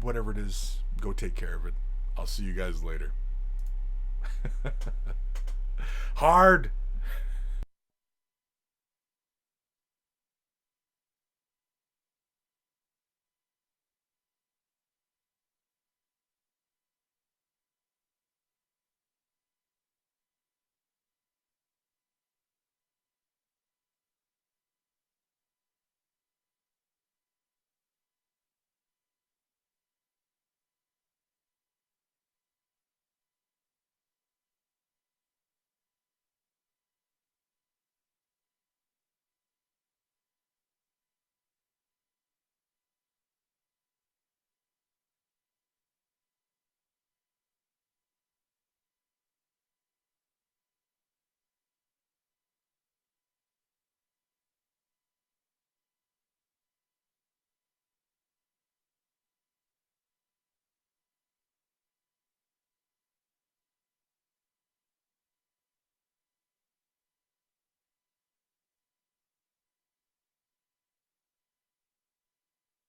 Whatever it is, go take care of it. I'll see you guys later. Hard.